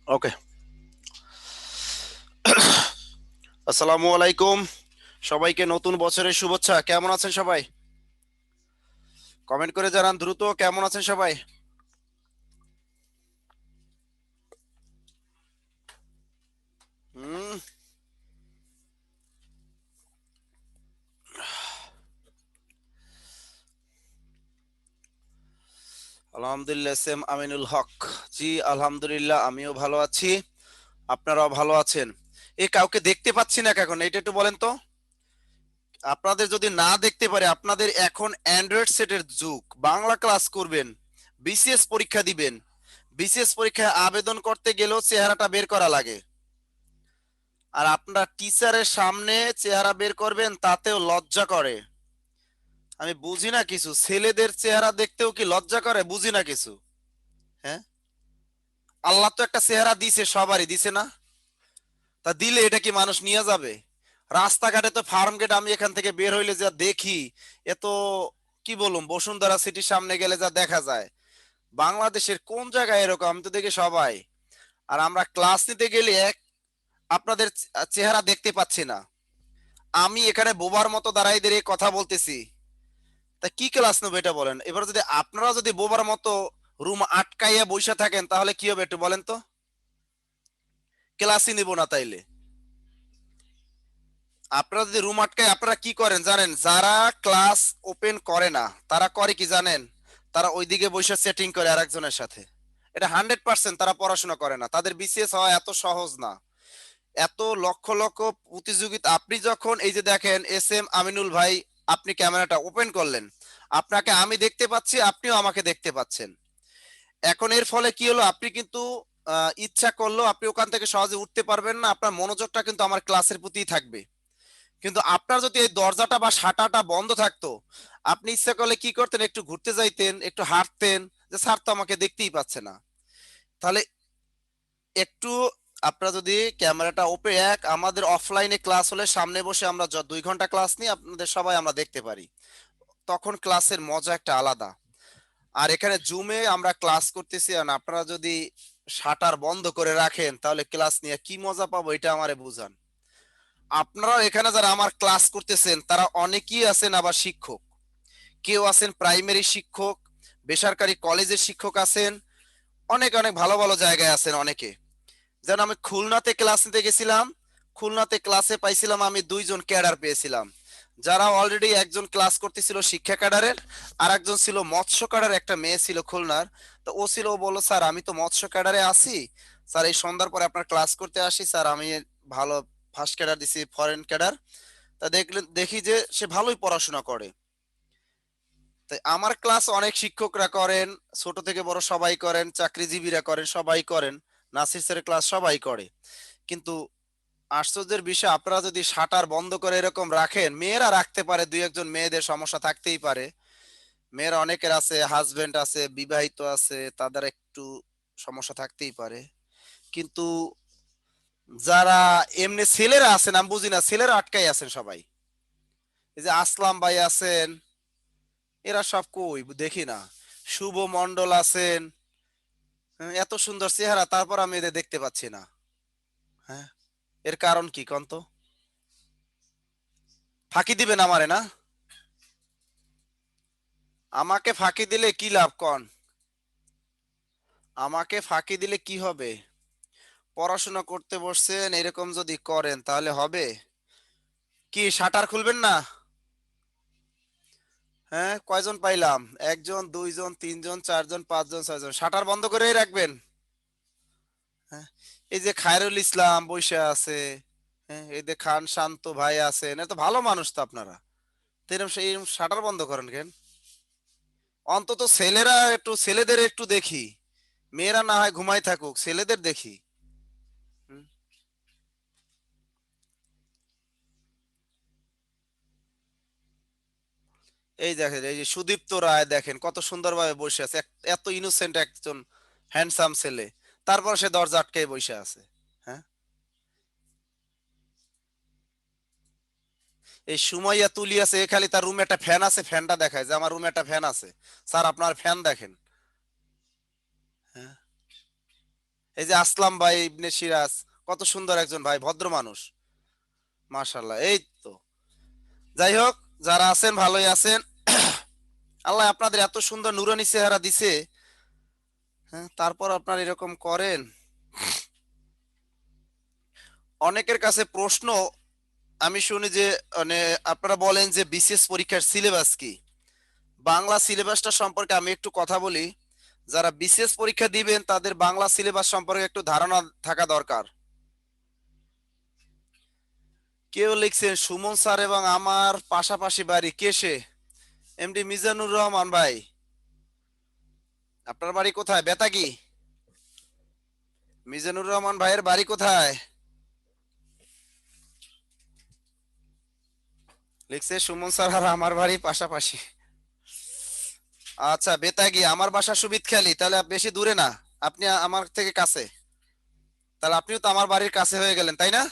ওকে। আসসালামু আলাইকুম, সবাইকে নতুন বছরের শুভেচ্ছা। কেমন আছেন সবাই? কমেন্ট করে জানান দ্রুত, কেমন আছেন সবাই? হুম। আলহামদুলিল্লাহ, সেম আমিনুল হক। জি, আলহামদুলিল্লাহ, আমিও ভালো আছি। আপনারাও ভালো আছেন? কাউকে দেখতে পাচ্ছি না এখন, এটা একটু বলেন তো। আপনাদের যদি না দেখতে পারে, আপনাদের এখন অ্যান্ড্রয়েড সেটের যুগ। বাংলা ক্লাস করবেন, বিসিএস পরীক্ষা দিবেন, বিসিএস পরীক্ষায় আবেদন করতে গেলেও চেহারাটা বের করা লাগে। আর আপনারা টিচারের সামনে চেহারা বের করবেন, তাতেও লজ্জা করে। আমি বুঝি না কিছু, ছেলেদের চেহারা দেখতেও কি লজ্জা করে? বুঝি না কিছু। হ্যাঁ, আল্লাহ তো একটা চেহারা দিছে, সবারই দিছে না? তা দিলে এটা কি মানুষ নিয়ে যাবে? রাস্তাঘাটে তো ফার্ম গেট, আমি এখান থেকে বের হইলে যা দেখি, এত কি বলুম, বসুন্ধরা সিটির সামনে গেলে যা দেখা যায়। বাংলাদেশের কোন জায়গায় এরকম? আমি তো দেখি সবাই। আর আমরা ক্লাস নিতে গেলে আপনাদের চেহারা দেখতে পাচ্ছি না। আমি এখানে বোবার মতো দাঁড়াই দাঁড়িয়ে কথা বলতেছি, তা কি ক্লাস নেবো এটা বলেন। এবার যদি আপনারা যদি বোবার মতো রুম আটকাইয়া বসে থাকেন, তাহলে কি হবে একটু বলেন তো। ক্লাসই নিব না তাইলে। আপনারা যদি রুম আটকায়, আপনারা কি করেন জানেন? যারা ক্লাস ওপেন করে না, তারা করে কি জানেন? তারা ওইদিকে বসে সেটিং করে আরেকজনের সাথে। এটা 100% তারা পড়াশোনা করে না। তাদের বিসিএস হওয়া এত সহজ না। এত লক্ষ লক্ষ প্রতিযোগিতা। আপনি যখন এই যে দেখেন, এস এম আমিনুল ভাই, আপনি ক্যামেরাটা ওপেন করলেন, আপনাকে আমি দেখতে পাচ্ছি, আপনিও আমাকে দেখতে পাচ্ছেন। এখন এর ফলে কি হলো, আপনি কিন্তু ইচ্ছা করলেও আপনি ওখান থেকে সহজে উঠতে পারবেন না। আপনার মনোযোগটা কিন্তু আমার ক্লাসের প্রতিই থাকবে। কিন্তু আপনার যদি এই দরজাটা বা শাটারটা বন্ধ থাকতো, আপনি ইচ্ছা করলে কি করতেন? একটু ঘুরতে যাইতেন, একটু হাঁটতেন, যে স্যার তো আমাকে দেখতেই পাচ্ছে না। তাহলে একটু আপনারা যদি ক্যামেরাটা ওপেন, আমাদের অফলাইনে ক্লাস হলে সামনে বসে আমরা 2 ঘন্টা ক্লাস নিই, আপনাদের সবাই আমরা দেখতে পারি, তখন ক্লাসের মজা একটা আলাদা। আর এখানে জুমে আমরা ক্লাস করতেছি, আর আপনারা যদি শাটার বন্ধ করে রাখেন, তাহলে ক্লাস নিয়ে কি মজা পাবো এটা আমারে বুঝান। আপনারা এখানে যারা আমার ক্লাস করতেছেন, তারা অনেকেই আছেন আবার শিক্ষক। কেউ আছেন প্রাইমারি শিক্ষক, বেসরকারি কলেজের শিক্ষক আছেন, অনেক অনেক ভালো ভালো জায়গায় আছেন অনেকে। যেন আমি খুলনাতে ক্লাস নিতে গেছিলাম, খুলনাতে ক্লাসে পাইছিলাম আমি 2জন ক্যাডার পেয়েছিলাম, যারা অলরেডি একজন ক্লাস করতেছিল শিক্ষা ক্যাডারের, আর একজন ছিল মৎস্য ক্যাডার, একটা মেয়ে ছিল খুলনার। তো ও ছিল, ও বললো, স্যার আমি তো মৎস্য ক্যাডারে আছি, স্যার এই সন্ধ্যার পরে আপনার ক্লাস করতে আসি স্যার, আমি ভালো ফার্স্ট ক্যাডার দিছি, ফরেন ক্যাডার। তা দেখলেন, দেখি যে সে ভালোই পড়াশোনা করে। তাই আমার ক্লাস অনেক শিক্ষকরা করেন, ছোট থেকে বড় সবাই করেন, চাকরিজীবীরা করেন, সবাই করেন, নাসির স্যারের ক্লাস সবাই করে। কিন্তু আশ্চর্যের বিষয়, আপনারা যদি শাটার বন্ধ করে এরকম রাখেন, মেয়েরা রাখতে পারে, দুই একজন মেয়েদের সমস্যা থাকতেই পারে। মেয়েরা অনেকের আছে, হাজবেন্ড আছে, বিবাহিত আছে, তাদের একটু সমস্যা থাকতেই পারে। কিন্তু যারা এমনি ছেলেরা আছেন, আমি বুঝি না, ছেলেরা আটকাই আছেন সবাই। এই যে আসলাম ভাই আছেন, এরা সব কই দেখি না। শুভ মন্ডল আছেন, এত সুন্দর চেহারা, তারপর আমি এদের দেখতে পাচ্ছি না। হ্যাঁ, এর কারণ কি কন্ত? ফাঁকি দিবেন আমারে না? আমাকে ফাঁকি দিলে কি লাভ কন? আমাকে ফাঁকি দিলে কি হবে? পড়াশোনা করতে বসছেন, এরকম যদি করেন তাহলে হবে কি? শাটার খুলবেন না? হ্যাঁ, কয়জন পাইলাম? একজন, দুইজন, তিনজন, চারজন, পাঁচজন, ছয়জন। শাটার বন্ধ করেই রাখবেন। হ্যাঁ, এই যে খায়রুল ইসলাম বৈশা আছে, হ্যাঁ, এই যে খান শান্ত ভাই আছেন, এত ভালো মানুষ তো আপনারা। তো এরকম সেই শাটার বন্ধ করেন কেন? অন্তত ছেলেরা একটু, ছেলেদের একটু দেখি। মেয়েরা না হয় ঘুমাই থাকুক, ছেলেদের দেখি। হুম, এই দেখেন, এই যে সুদীপ্ত রায় দেখেন কত সুন্দরভাবে বসে আছে, এত ইনোসেন্ট একজন হ্যান্ডসাম ছেলে, তারপর সে দরজা আটকে বসে আছে। হ্যাঁ, এই সুমাইয়া তুলি আছে, এ খালি তার রুমে একটা ফ্যান আছে, ফ্যানটা দেখায় যে আমার রুমে একটা ফ্যান আছে, স্যার আপনার ফ্যান দেখেন। হ্যাঁ, এই যে আসলাম ভাই ইবনে সিরাজ, কত সুন্দর একজন ভাই, ভদ্র মানুষ, মাশাআল্লাহ। এই তো, যাই হোক, যারা আছেন ভালোই আছেন। আল্লাহ আপনাদের এত সুন্দর নুরানি চেহারা দিছে, হ্যাঁ, তারপর আপনারা এরকম করেন। অনেকের কাছে প্রশ্ন আমি শুনি যে, মানে আপনারা বলেন যে বিসিএস পরীক্ষার সিলেবাস কি। বাংলা সিলেবাসটা সম্পর্কে আমি একটু কথা বলি। যারা বিসিএস পরীক্ষা দিবেন তাদের বাংলা সিলেবাস সম্পর্কে একটু ধারণা থাকা দরকার। কেউ লিখছেন সুমন স্যার এবং আমার পাশাপাশি বাড়ি, কে সে? এমডি মিজানুর রহমান ভাই। আপনার বাড়ি কোথায়? বেতাগী? মিজানুর রহমান ভাইয়ের বাড়ি কোথায়? লিখছে সুমন স্যার আর আমার বাড়ি পাশাপাশি। আচ্ছা, বেতাগী, আমার বাসা সুবিদখালি, তাহলে বেশি দূরে না, আপনি আমার থেকে কাছে। তাহলে আপনিও তো আমার বাড়ির কাছে হয়ে গেলেন, তাই না?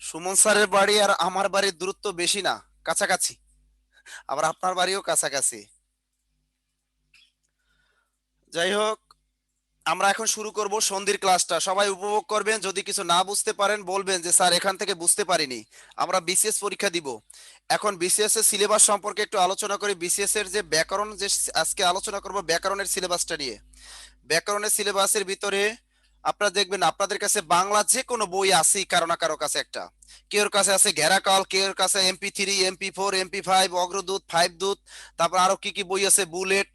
সুমন স্যারের বাড়ি আর আমার বাড়ির দূরত্ব বেশি না, কাছাকাছি। আবার আপনার বাড়িও কাছাকাছি। যাই হোক, আমরা এখন শুরু করব সন্ধির ক্লাসটা। সবাই উপভোগ করবেন, যদি কিছু না বুঝতে পারেন বলবেন যে স্যার এখান থেকে বুঝতে পারিনি। আমরা বিসিএস পরীক্ষা দিব। এখন বিসিএস এর সিলেবাস সম্পর্কে একটু আলোচনা করি। বিসিএস এর যে ব্যাকরণ, যে আজকে আলোচনা করব ব্যাকরণের সিলেবাসটা নিয়ে। ব্যাকরণের সিলেবাসের ভিতরে আপনারা দেখবেন আপনাদের কাছে বাংলা যে কোনো বই আছে কারো না কারো কাছে একটা। কেউর কাছে আছে ঘেরাকাল, কেউর কাছে MP3, MP4, MP5, অগ্রদূত, 5 দূত, তারপর আরো কি কি বই আছে, বুলেট,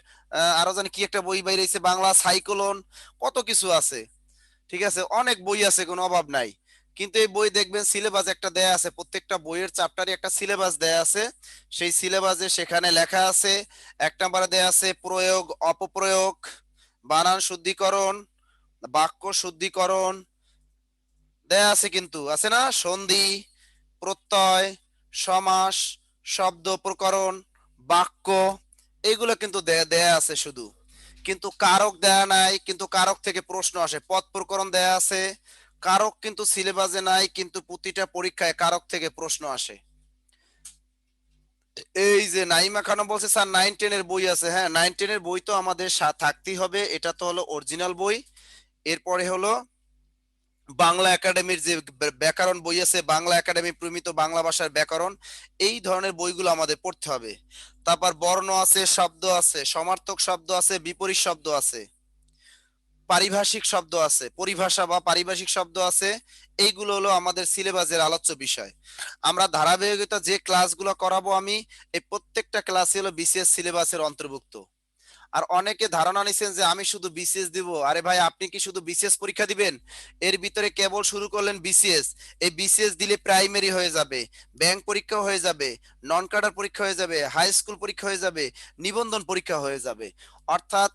আরো জানি কি একটা বই বাইরেছে বাংলা সাইক্লোন, কত কিছু আছে। ঠিক আছে, অনেক বই আছে, কোনো অভাব নাই। কিন্তু এই বই দেখবেন সিলেবাস একটা দেয়া আছে, প্রত্যেকটা বইয়ের চ্যাপ্টারে একটা সিলেবাস দেয়া আছে। সেই সিলেবাসে সেখানে লেখা আছে, 1 নম্বরে দেয়া আছে প্রয়োগ, অপপ্রয়োগ, বানান শুদ্ধিকরণ, বাক্য শুদ্ধিকরণ দেয়া আছে, কিন্তু আছে না সন্ধি, প্রত্যয়, সমাস, শব্দ প্রকরণ, বাক্য, এগুলো কিন্তু দেয়া আছে শুধু। কিন্তু কারক দেয়া নাই, কিন্তু কারক থেকে প্রশ্ন আসে। পদ প্রকরণ দেয়া আছে, কারক কিন্তু সিলেবাসে নাই, কিন্তু প্রতিটা পরীক্ষায় কারক থেকে প্রশ্ন আসে। এই যে নাইমা খানম বলছে স্যার 9-10 এর বই আছে। হ্যাঁ, 9-10 এর বই তো আমাদের থাকতেই হবে, এটা তো হলো অরিজিনাল বই। এরপরে হলো বাংলা একাডেমির যে ব্যাকরণ বই আছে, বাংলা একাডেমি প্রমিত বাংলা ভাষার ব্যাকরণ, এই ধরনের বইগুলো আমাদের পড়তে হবে। তারপর বর্ণ আছে, শব্দ আছে, সমার্থক শব্দ আছে, বিপরীত শব্দ আছে, পারিভাষিক শব্দ আছে, পরিভাষা বা পারিভাষিক শব্দ আছে। এইগুলো হলো আমাদের সিলেবাসের আলোচ্য বিষয়। আমরা ধারাবাহিকতা যে ক্লাসগুলো করাবো আমি, এই প্রত্যেকটা ক্লাসই হলো বিসিএস সিলেবাসের অন্তর্ভুক্ত। আর অনেকে ধারণা নিছেন যে আমি শুধু বিসিএস দিব। আরে ভাই, আপনি কি শুধু বিসিএস পরীক্ষা দিবেন? এর ভিতরে কেবল শুরু করলেন বিসিএস, এই বিসিএস দিলে প্রাইমারি হয়ে যাবে, ব্যাংক পরীক্ষা হয়ে যাবে, নন ক্যাডার পরীক্ষা হয়ে যাবে, হাই স্কুল পরীক্ষা হয়ে যাবে, নিবন্ধন পরীক্ষা হয়ে যাবে। অর্থাৎ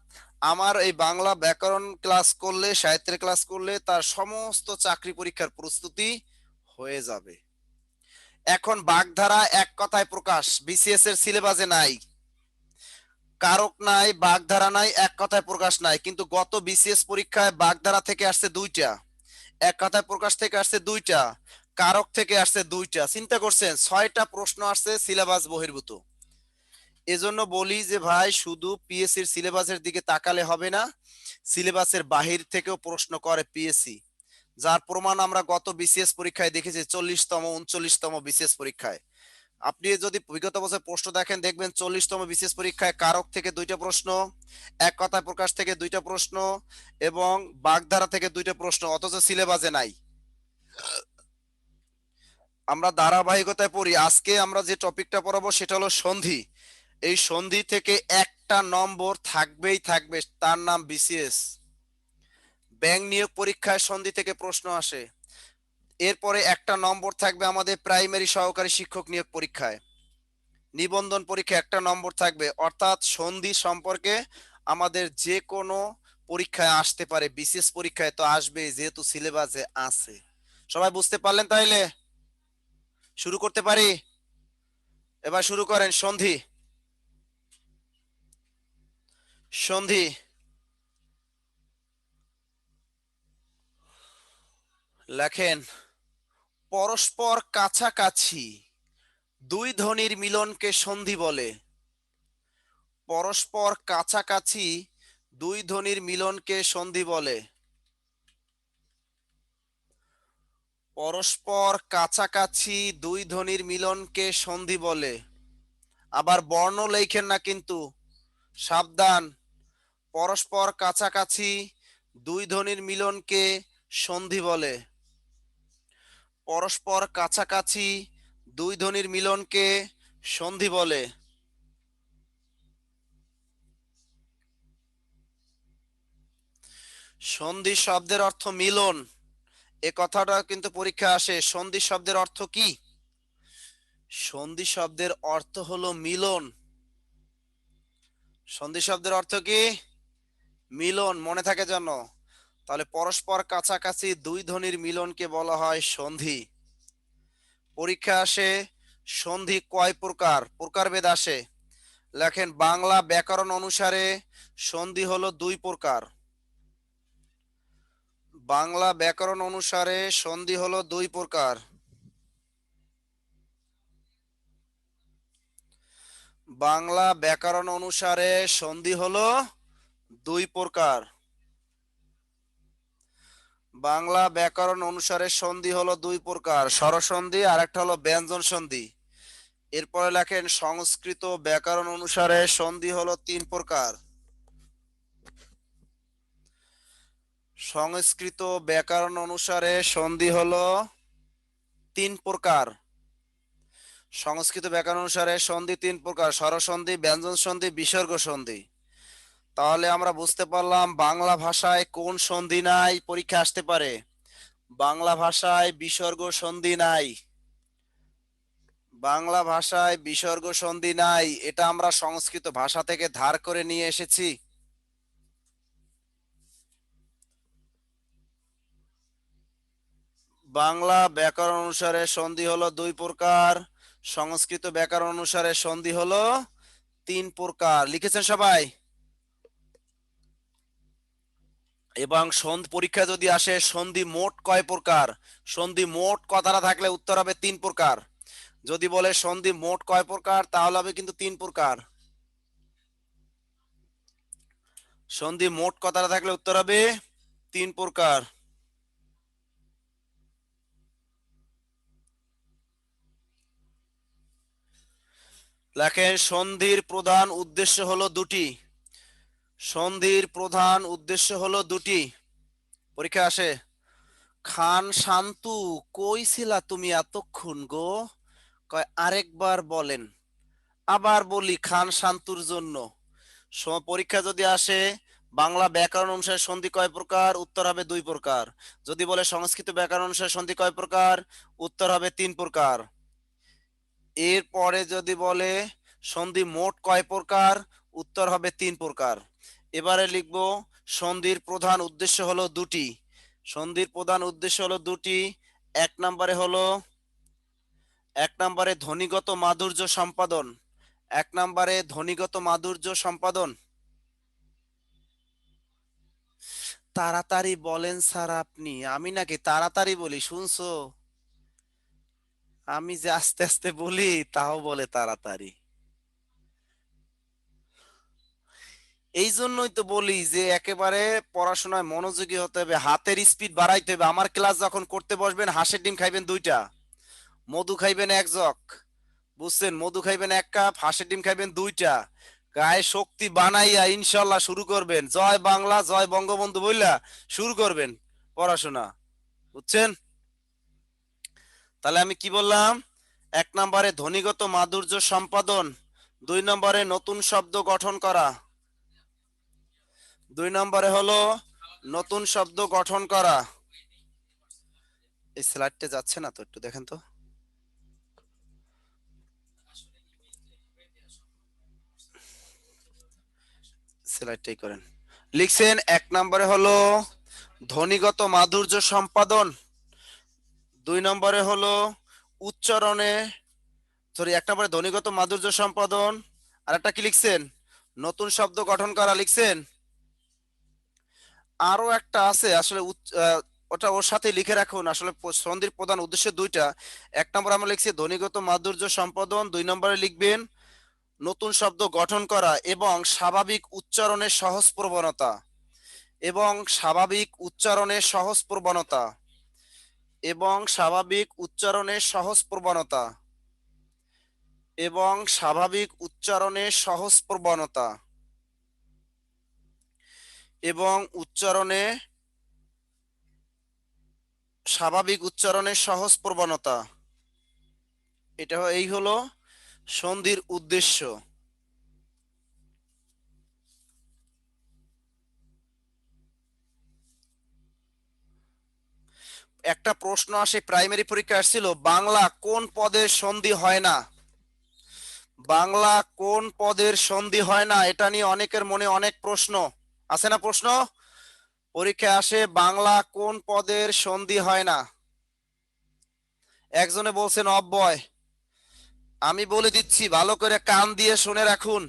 আমার এই বাংলা ব্যাকরণ ক্লাস করলে, সাহিত্যের ক্লাস করলে তার সমস্ত চাকরি পরীক্ষার প্রস্তুতি হয়ে যাবে। এখন বাগধারা এক কথায় প্রকাশ বিসিএস এর সিলেবাসে নাই, কারক নাই, বাগধারা নাই, এক কথায় প্রকাশ নাই। কিন্তু গত বিসিএস পরীক্ষায় বাগধারা থেকে আসছে 2টা, এক কথায় প্রকাশ থেকে আসছে 2টা, কারক থেকে আসছে 2টা। চিন্তা করছেন, 6টা প্রশ্ন আসছে সিলেবাস বহির্ভূত। এজন্য বলি যে ভাই, শুধু পিএসসির সিলেবাসের দিকে তাকালে হবে না, সিলেবাসের বাহির থেকেও প্রশ্ন করে পিএসসি। যার প্রমাণ আমরা গত বিসিএস পরীক্ষায় দেখেছি, 40তম 39তম বিসিএস পরীক্ষায়। আপনি যদি বিগত বছর প্রশ্ন দেখেন, দেখবেন 40তম বিসিএস পরীক্ষায় কারক থেকে 2টা প্রশ্ন, এক কথায় প্রকাশ থেকে 2টা প্রশ্ন, এবং বাগধারা থেকে 2টা প্রশ্ন, অথচ সিলেবাসে নাই। আমরা ধারাবাহিকতায় পড়ি। আজকে আমরা যে টপিকটা পড়াবো সেটা হলো সন্ধি। এই সন্ধি থেকে একটা নম্বর থাকবেই থাকবে, তার নাম বিসিএস। ব্যাংক নিয়োগ পরীক্ষায় সন্ধি থেকে প্রশ্ন আসে। এরপরে একটা নম্বর থাকবে আমাদের প্রাইমারি সহকারী শিক্ষক নিয়োগ পরীক্ষায়। নিবন্ধন পরীক্ষা একটা নম্বর থাকবে। অর্থাৎ সন্ধি সম্পর্কে আমাদের যে কোনো পরীক্ষায় আসতে পারে, বিসিএস পরীক্ষায় তো আসবে, যেহেতু সিলেবাসে আছে। সবাই বুঝতে পারলেন? তাইলে শুরু করতে পারি? এবার শুরু করেন। সন্ধি। সন্ধি লেখেন, পরস্পর কাছাকাছি দুই ধ্বনির মিলনকে সন্ধি বলে। পরস্পর কাছাকাছি দুই ধ্বনির মিলনকে সন্ধি বলে। পরস্পর কাছাকাছি দুই ধ্বনির মিলনকে সন্ধি বলে। আবার বর্ণ লেখেন না কিন্তু, সাবধান। পরস্পর কাছাকাছি দুই ধ্বনির মিলনকে সন্ধি বলে। পরস্পর কাছাকাছি দুই ধ্বনির মিলনকে সন্ধি বলে। সন্ধি শব্দের অর্থ মিলন, এ কথাটা কিন্তু পরীক্ষা আসে। সন্ধি শব্দের অর্থ কি? সন্ধি শব্দের অর্থ হলো মিলন। সন্ধি শব্দের অর্থ কি? মিলন, মনে থাকে যেন। তাহলে পরস্পর কাছাকাছি দুই ধ্বনির মিলনকে বলা হয় সন্ধি। পরীক্ষা আসে সন্ধি কয় প্রকার, প্রকারভেদ আসে। লেখেন বাংলা ব্যাকরণ অনুসারে সন্ধি হলো দুই প্রকার। বাংলা ব্যাকরণ অনুসারে সন্ধি হলো দুই প্রকার। বাংলা ব্যাকরণ অনুসারে সন্ধি হলো দুই প্রকার। বাংলা ব্যাকরণ অনুসারে সন্ধি হলো দুই প্রকার, স্বরসন্ধি আর একটা হলো ব্যঞ্জন সন্ধি। এরপরে লেখেন সংস্কৃত ব্যাকরণ অনুসারে সন্ধি হলো তিন প্রকার। সংস্কৃত ব্যাকরণ অনুসারে সন্ধি হলো তিন প্রকার। সংস্কৃত ব্যাকরণ অনুসারে সন্ধি তিন প্রকার, স্বরসন্ধি, ব্যঞ্জন সন্ধি, বিসর্গ সন্ধি। তাহলে আমরা বুঝতে পারলাম বাংলা ভাষায় কোন সন্ধি নাই, পরীক্ষা আসতে পারে। বাংলা ভাষায় বিসর্গ সন্ধি নাই। বাংলা ভাষায় বিসর্গ সন্ধি নাই, এটা আমরা সংস্কৃত ভাষা থেকে ধার করে নিয়ে এসেছি। বাংলা ব্যাকরণ অনুসারে সন্ধি হলো দুই প্রকার, সংস্কৃত ব্যাকরণ অনুসারে সন্ধি হলো তিন প্রকার। লিখেছেন সবাই? এবং পরীক্ষা যদি আসে সন্ধি মোট কয় প্রকার, সন্ধি মোট কথাটা থাকলে উত্তর হবে তিন প্রকার। যদি বলে সন্ধি মোট কয় প্রকার, তাহলে হবে কিন্তু তিন প্রকার। সন্ধি মোট কথাটা থাকলে উত্তর হবে তিন প্রকার। লেখেন সন্ধির প্রধান উদ্দেশ্য হলো দুটি। সন্ধির প্রধান উদ্দেশ্য হলো দুটি। পরীক্ষা আসে। খান শান্তু, কই ছিলা তুমি এতক্ষণ গো? কয় আরেকবার বলেন। আবার বলি খান শান্তুর জন্য। পরীক্ষা যদি আসে বাংলা ব্যাকরণ অনুসারে সন্ধি কয় প্রকার, উত্তর হবে দুই প্রকার। যদি বলে সংস্কৃত ব্যাকরণ অনুসারে সন্ধি কয় প্রকার, উত্তর হবে তিন প্রকার। এরপরে যদি বলে সন্ধি মোট কয় প্রকার, উত্তর হবে তিন প্রকার। এবারে লিখবো সন্ধির প্রধান উদ্দেশ্য হলো দুটি। সন্ধির প্রধান উদ্দেশ্য হলো দুটি। এক নম্বরে হলো, এক নম্বরে ধ্বনিগত মাধুর্য সম্পাদন। এক নম্বরে ধ্বনিগত মাধুর্য সম্পাদন। তাড়াতাড়ি বলেন স্যার আপনি, আমি নাকি তাড়াতাড়ি বলি শুনছো? আমি যে আস্তে আস্তে বলি তাও বলে তাড়াতাড়ি। এই জন্যই তো বলি যে একেবারে পড়াশোনায় মনোযোগী হতে হবে, হাতের স্পিড বাড়াইতে হবে। আমার ক্লাস যখন করতে বসবেন হাঁসের ডিম খাইবেন দুইটা, মধু খাইবেন এক জগ, বুঝছেন? মধু খাইবেন এক কাপ, হাঁসের ডিম খাইবেন দুইটা। গায়ে শক্তি বানাইয়া ইনশাল্লাহ শুরু করবেন। জয় বাংলা, জয় বঙ্গবন্ধু বললা শুরু করবেন পড়াশোনা, বুঝছেন? তাহলে আমি কি বললাম? এক নম্বরে ধ্বনিগত মাধুর্য সম্পাদন, দুই নম্বরে নতুন শব্দ গঠন করা। দুই নম্বরে হলো নতুন শব্দ গঠন করা। এই স্লাইডটা যাচ্ছে না তো, একটু দেখেন তো। স্লাইডটাই করেন। লিখছেন এক নম্বরে হলো ধ্বনিগত মাধুর্য সম্পাদন, দুই নম্বরে হলো উচ্চারণে, সরি, এক নম্বরে ধ্বনিগত মাধুর্য সম্পাদন, আর একটা কি লিখছেন? নতুন শব্দ গঠন করা লিখছেন। আরো একটা আছে আসলে ওটা ওর সাথে লিখে রাখুন। আসলে সন্ধির প্রধান উদ্দেশ্য দুইটা। এক নম্বর আমরা লিখছি ধ্বনিগত মাধুর্য সম্পাদন, দুই নম্বরে লিখবেন নতুন শব্দ গঠন করা এবং স্বাভাবিক উচ্চারণের সহজ প্রবণতা। এবং স্বাভাবিক উচ্চারণের সহজ প্রবণতা। এবং স্বাভাবিক উচ্চারণের সহজ প্রবণতা এবং স্বাভাবিক উচ্চারণের সহজ প্রবণতা এবং উচ্চারণে স্বাভাবিক উচ্চারণের সহজ প্রবণতা এই হলো সন্ধির উদ্দেশ্য। একটা প্রশ্ন আসে, প্রাইমারি পরীক্ষা আসছিল, বাংলা কোন পদের সন্ধি হয় না? বাংলা কোন পদের সন্ধি হয় না, এটা নিয়ে অনেকের মনে অনেক প্রশ্ন আছে না? প্রশ্ন পরীক্ষা আসে, বাংলা কোন পদের সন্ধি হয় না? একজনে বলছেন অব্যয়। আমি বলে দিচ্ছি, ভালো করে কান দিয়ে শুনে রাখুন।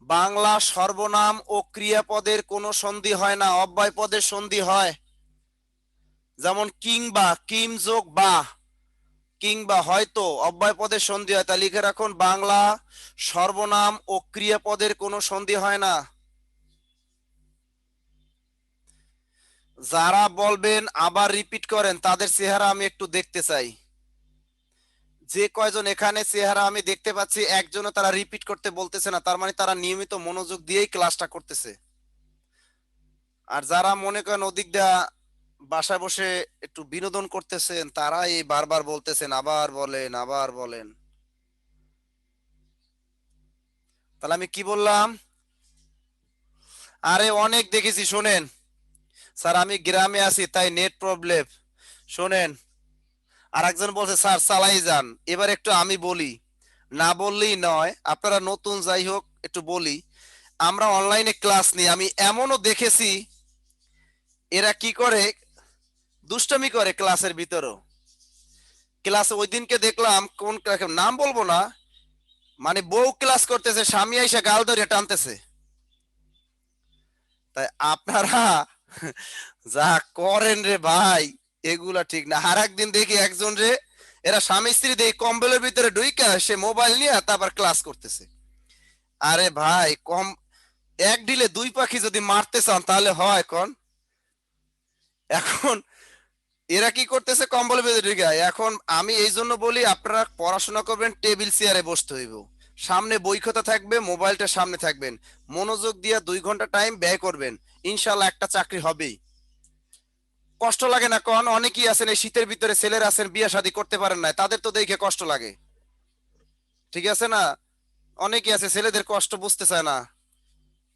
বাংলা সর্বনাম ও ক্রিয়াপদের কোনো সন্ধি হয় না, অব্যয় পদের সন্ধি হয়। যেমন কিংবা, কিম যোগ বা, কিংবা হয়তো, অব্যয় পদের সন্ধি হয়। তা লিখে রাখুন, বাংলা সর্বনাম ও ক্রিয়াপদের কোনো সন্ধি হয় না। যারা বলবেন আবার রিপিট করেন, তাদের চেহারা আমি একটু দেখতে চাই। যে কয়জন এখানে চেহারা আমি দেখতে পাচ্ছি, একজনও তারা রিপিট করতে বলতেছে না, তার মানে তারা নিয়মিত মনোযোগ দিয়েই ক্লাসটা করতেছে। আর যারা মনে করেন ওদিক দিয়া বাসায় বসে একটু বিনোদন করতেছেন, তারা এই বারবার বলতেছেন আবার বলেন আবার বলেন। তাহলে আমি কি বললাম? আরে অনেক দেখেছি, শোনেন। স্যার আমি গ্রামে আছি তাই নেট প্রবলেম। শোনেন, আর একজন বলছে স্যার চালাই যান। এবার একটু আমি বলি, না বললেই নয়, আপনারা নতুন যাই হোক একটু বলি। আমরা অনলাইনে ক্লাস নিই, আমি এমনও দেখেছি এরা কি করে, দুষ্টামি করে ক্লাসের ভিতরও। ক্লাসে ওই দিনকে দেখলাম, কোন নাম বলবো না, মানে বউ ক্লাস করতেছে, স্বামী আইসা গাল ধরে টানতেছে। তাই আপনারা যা করেন রে ভাই, এগুলা ঠিক না। আর একদিন দেখি একজন রে, এরা স্বামী স্ত্রী দেখি কম্বলের ভিতরে ঢুইকা সে মোবাইল নিয়ে তারপর ক্লাস করতেছে। আরে ভাই, কম এক ঢিলে দুই পাখি যদি মারতে চান তাহলে হয় কোন? এখন এরা কি করতেছে, কম্বলের ভিতরে ঢুকে। এখন আমি এই জন্য বলি, আপনারা পড়াশোনা করবেন, টেবিল চেয়ারে বসতে হইব, সামনে বই খাতা থাকবে, মোবাইলটা সামনে থাকবেন, মনোযোগ দিয়ে 2 ঘন্টা টাইম ব্যয় করবেন, ইনশাল্লাহ একটা চাকরি হবেই। কষ্ট লাগে না কোন? অনেকেই আছেন এই শীতের ভিতরে, ছেলেরা আছেন বিয়ে শাদী করতে পারেন না, তাদের তো দেখে কষ্ট লাগে, ঠিক আছে না? অনেকেই আছে ছেলেদের কষ্ট বুঝতে চায় না।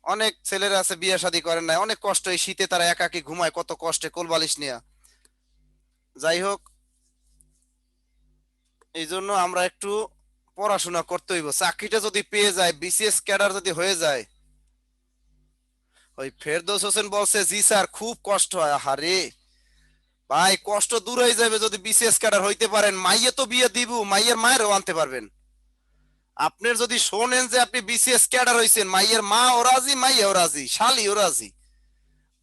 অনেক ছেলেরা আছে বিয়ে শাদী করেন না, অনেক কষ্ট, এই শীতে তারা একাকি ঘুমায় কত কষ্টে কোলবালিশ নিয়ে। যাই হোক, এই জন্য আমরা একটু পড়াশোনা করতে হইব। চাকরিটা যদি পেয়ে যায়, বিসিএস ক্যাডার যদি হয়ে যায়। ওই ফেরদৌস হোসেন বলছে জি স্যার খুব কষ্ট হয়। আরে ভাই, কষ্ট দূর হয়ে যাবে যদি বিসিএস ক্যাডার হইতে পারেন। মাইয়ে তো বিয়ে দিব, মাইয়ের মায়েরও আনতে পারবেন। আপনার যদি শোনেন যে আপনি বিসিএস ক্যাডার হইছেন, মাইয়ের মা ও রাজি, মাইয়াও রাজি, শালি ও রাজি,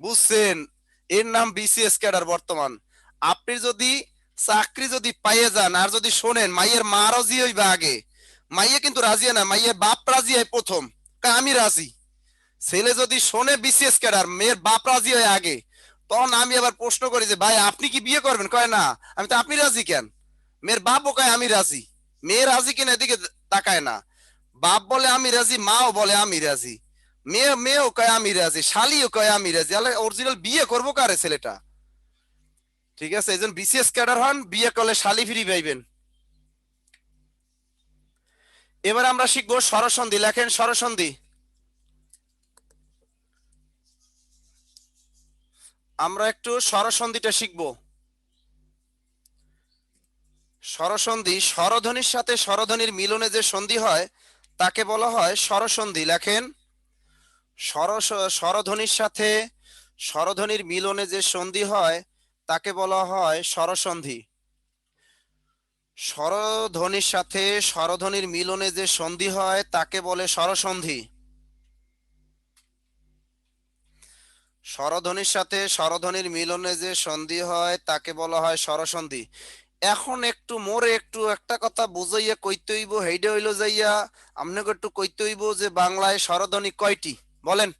বুঝছেন? এর নাম বিসিএস ক্যাডার বর্তমান। আপনি যদি চাকরি যদি পাইয়ে যান, আর যদি শোনেন মাইয়ের মা রাজি হইবে আগে, মাইয়ে কিন্তু রাজি হয় না, মাইয়ের বাপ রাজি হয় প্রথম, আমি রাজি। ছেলে যদি শোনে বিসিএস ক্যাডার, মেয়ের বাপ রাজি হয় আগে, তখন আমি আবার প্রশ্ন করি যে ভাই আপনি কি বিয়ে করবেন? কয় না। আমি তো আপনি রাজি কেন? মেয়ের বাপও কয় আমি রাজি। মেয়ে রাজি কিনা এদিকে তাকায় না। বাপ বলে আমি রাজি, মাও বলে আমি রাজি, মেয়েও কয় আমি রাজি, শালিও কয় আমি রাজি। অরিজিনাল বিয়ে করবো কারে ছেলেটা? ঠিক আছে, এই জন্য বিসিএস ক্যাডার হন, বিয়ে করলে শালি ফ্রি পাইবেন। এবার আমরা শিখবো স্বরসন্ধি। লেখেন স্বরসন্ধি। আমরা একটু স্বরসন্ধিটা শিখবো। স্বরসন্ধি, স্বরধ্বনির সাথে স্বরধ্বনির মিলনে যে সন্ধি হয় তাকে বলা হয় স্বরসন্ধি। লেখেন স্বরধ্বনির সাথে স্বরধ্বনির মিলনে যে সন্ধি হয় তাকে বলা হয় স্বরসন্ধি। স্বরধ্বনির সাথে স্বরধ্বনির মিলনে যে সন্ধি হয় তাকে বলে স্বরসন্ধি। স্বরধ্বনির সাথে স্বরধ্বনির মিলনে যে সন্ধি হয় তাকে বলা হয় স্বরসন্ধি। এখন একটু মোরে একটু একটা কথা বুঝাইয়া কইতে হইব, হেইডা হইলো যাইয়া আপনাকে একটু কইতে হইব যে বাংলায় স্বরধ্বনি কয়টি? বলেন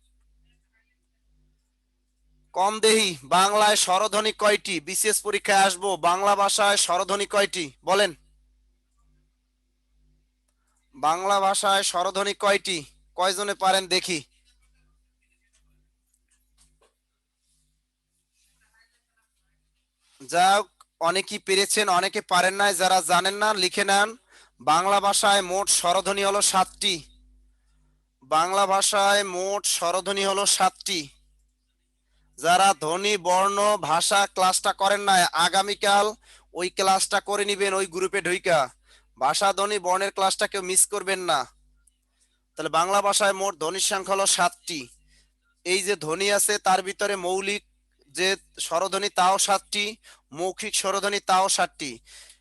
কম দেহি বাংলায় স্বরধ্বনি কয়টি? বিসিএস পরীক্ষায় আসবো, বাংলা ভাষায় স্বরধ্বনি কয়টি বলেন? বাংলা ভাষায় স্বরধ্বনি কয়টি? কয়জনে পারেন দেখি? যাক, অনেকেই পেরেছেন, অনেকে পারেন নাই। যারা জানেন না লিখে নেন। বাংলা ভাষায় মোট স্বরধ্বনি হলো 7টি। বাংলা ভাষায় মোট স্বরধ্বনি হলো 7টি। যারা ধ্বনি বর্ণ ভাষা ক্লাসটা করেন নাই, আগামীকাল ওই ক্লাসটা করে নিবেন ওই গ্রুপে ঢুইকা। ভাষা ধ্বনি বর্ণের ক্লাসটা কেউ মিস করবেন না। তাহলে বাংলা ভাষায় মোট ধ্বনির সংখ্যা হলো 7টি। এই যে ধ্বনি আছে তার ভিতরে মৌলিক যে স্বরধ্বনি তাও 7টি, মৌখিক স্বরধ্বনি তাও 7টি।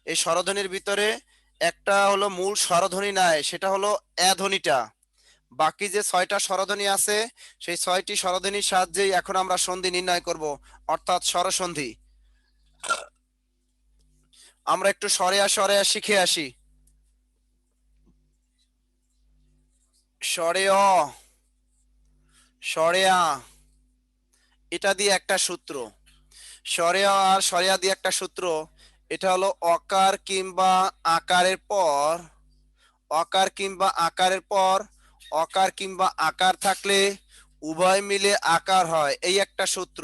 এই স্বরধ্বনির ভিতরে একটা হলো মূল স্বরধ্বনি নাই, সেটা হলো এ ধ্বনিটা। বাকি যে 6টা স্বরধ্বনি আছে সেই 6টি স্বরধ্বনির সাহায্যেই এখন আমরা সন্ধি নির্ণয় করব, অর্থাৎ স্বরসন্ধি। আমরা একটু সরেয়া সরেয়া শিখে আসি। সরেয়, সরেয়া, এটা দিয়ে একটা সূত্র। সরেয়া আর সরেয়া দিয়ে একটা সূত্র। এটা হলো অকার কিংবা আকারের পর, অকার কিংবা আকারের পর অকার কিংবা আকার থাকলে উভয় মিলে আকার হয়, এই একটা সূত্র।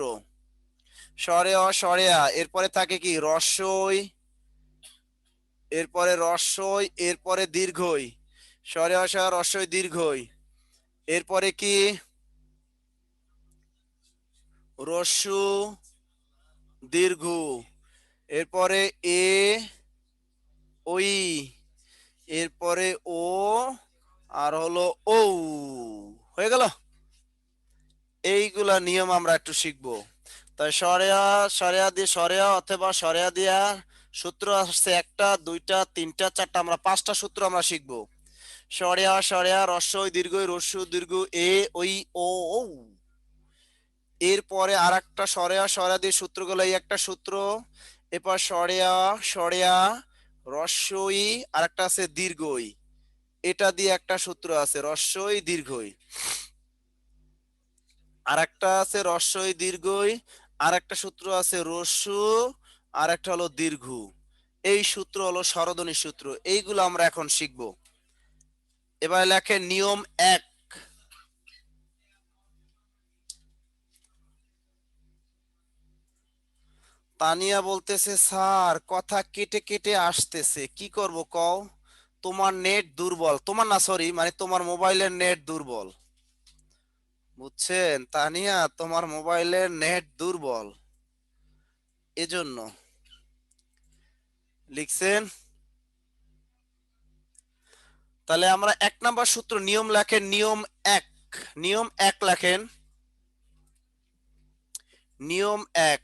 সরেয় সরেয়া, এরপরে থাকে কি রস্বই, এরপরে রস্বই, এরপরে দীর্ঘই। সরেয় সরেয়া রস্বই দীর্ঘই। এরপরে কি রস্যু দীর্ঘ। এরপরে এ ওই, এরপরে ও, আর হলো ও। হয়ে গেল। এইগুলা নিয়ম আমরা একটু শিখবো। তাই সরেয়া সরেয়া দিয়ে সরেয়া অথবা সরেয়া দিয়া সূত্র আসছে 1টা 2টা 3টা 4টা, আমরা 5টা সূত্র আমরা শিখবো। সরেয়া সরেয়া রস্বই দীর্ঘই রস্যু দীর্ঘ এ ওই ও ও। এরপরে আর একটা সরেয়া সরেয়া দিয়ে সূত্রগুলো, এই একটা সূত্র। এরপর সরেয়া সরেয়া রস্বই, আর একটা আছে দীর্ঘই, এটা দিয়ে একটা সূত্র আছে রস্বই দীর্ঘই। আর একটা আছে রস্বই দীর্ঘই, আর একটা সূত্র আছে রস্যু, আর একটা হলো দীর্ঘ। এই সূত্র হলো স্বরধ্বনি সূত্র। এইগুলো আমরা এখন শিখবো। এবার লেখেন নিয়ম 1। তানিয়া বলতেছে স্যার কথা কেটে কেটে আসতেছে, কি করব কও? তোমার নেট দুর্বল, তোমার না সরি মানে তোমার মোবাইলের নেট দুর্বল। বুঝছেন তানিয়া, তোমার মোবাইলের নেট দুর্বল, এজন্য লিখছেন। তাহলে আমরা 1 নাম্বার সূত্র নিয়ম লেখেন, নিয়ম 1। নিয়ম 1 লেখেন, নিয়ম 1।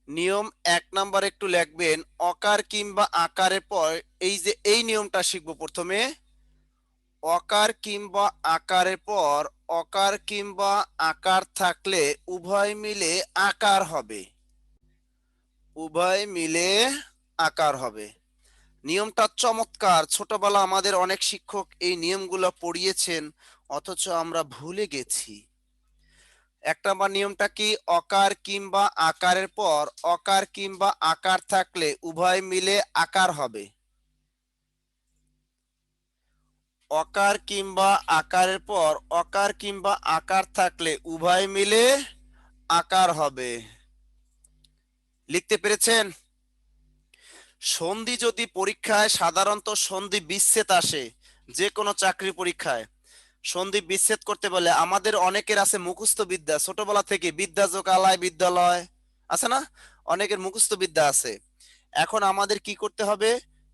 নিয়ম 1 নাম্বার একটু লিখবেন, অকার কিংবা আকারের পর এই যে এই নিয়মটা শিখবো প্রথমে। অকার কিংবা আকারের পর অকার কিংবা আকার থাকলে উভয় মিলে আকার হবে, উভয় মিলে আকার হবে। নিয়মটা চমৎকার, ছোটবেলা আমাদের অনেক শিক্ষক এই নিয়মগুলো পড়িয়েছেন, অথচ আমরা ভুলে গেছি। 1 নাম্বার নিয়মটা কি? অকার কিংবা আকারের পর অকার কিংবা আকার থাকলে উভয় মিলে আকার হবে। অকার কিংবা আকারের পর অকার কিংবা আকার থাকলে উভয় মিলে আকার হবে। লিখতে পেরেছেন? সন্ধি যদি পরীক্ষায় সাধারণত সন্ধি বিচ্ছেদ আসে, যে কোনো চাকরি পরীক্ষায় সন্ধি বিচ্ছেদ করতে বলে, আমাদের অনেকের আছে মুখস্থ বিদ্যা, ছোটবেলা থেকে বিদ্যা যোগ আলায় বিদ্যালয় আছে না, অনেকের মুখস্থ বিদ্যা আছে। এখন আমাদের কি করতে হবে?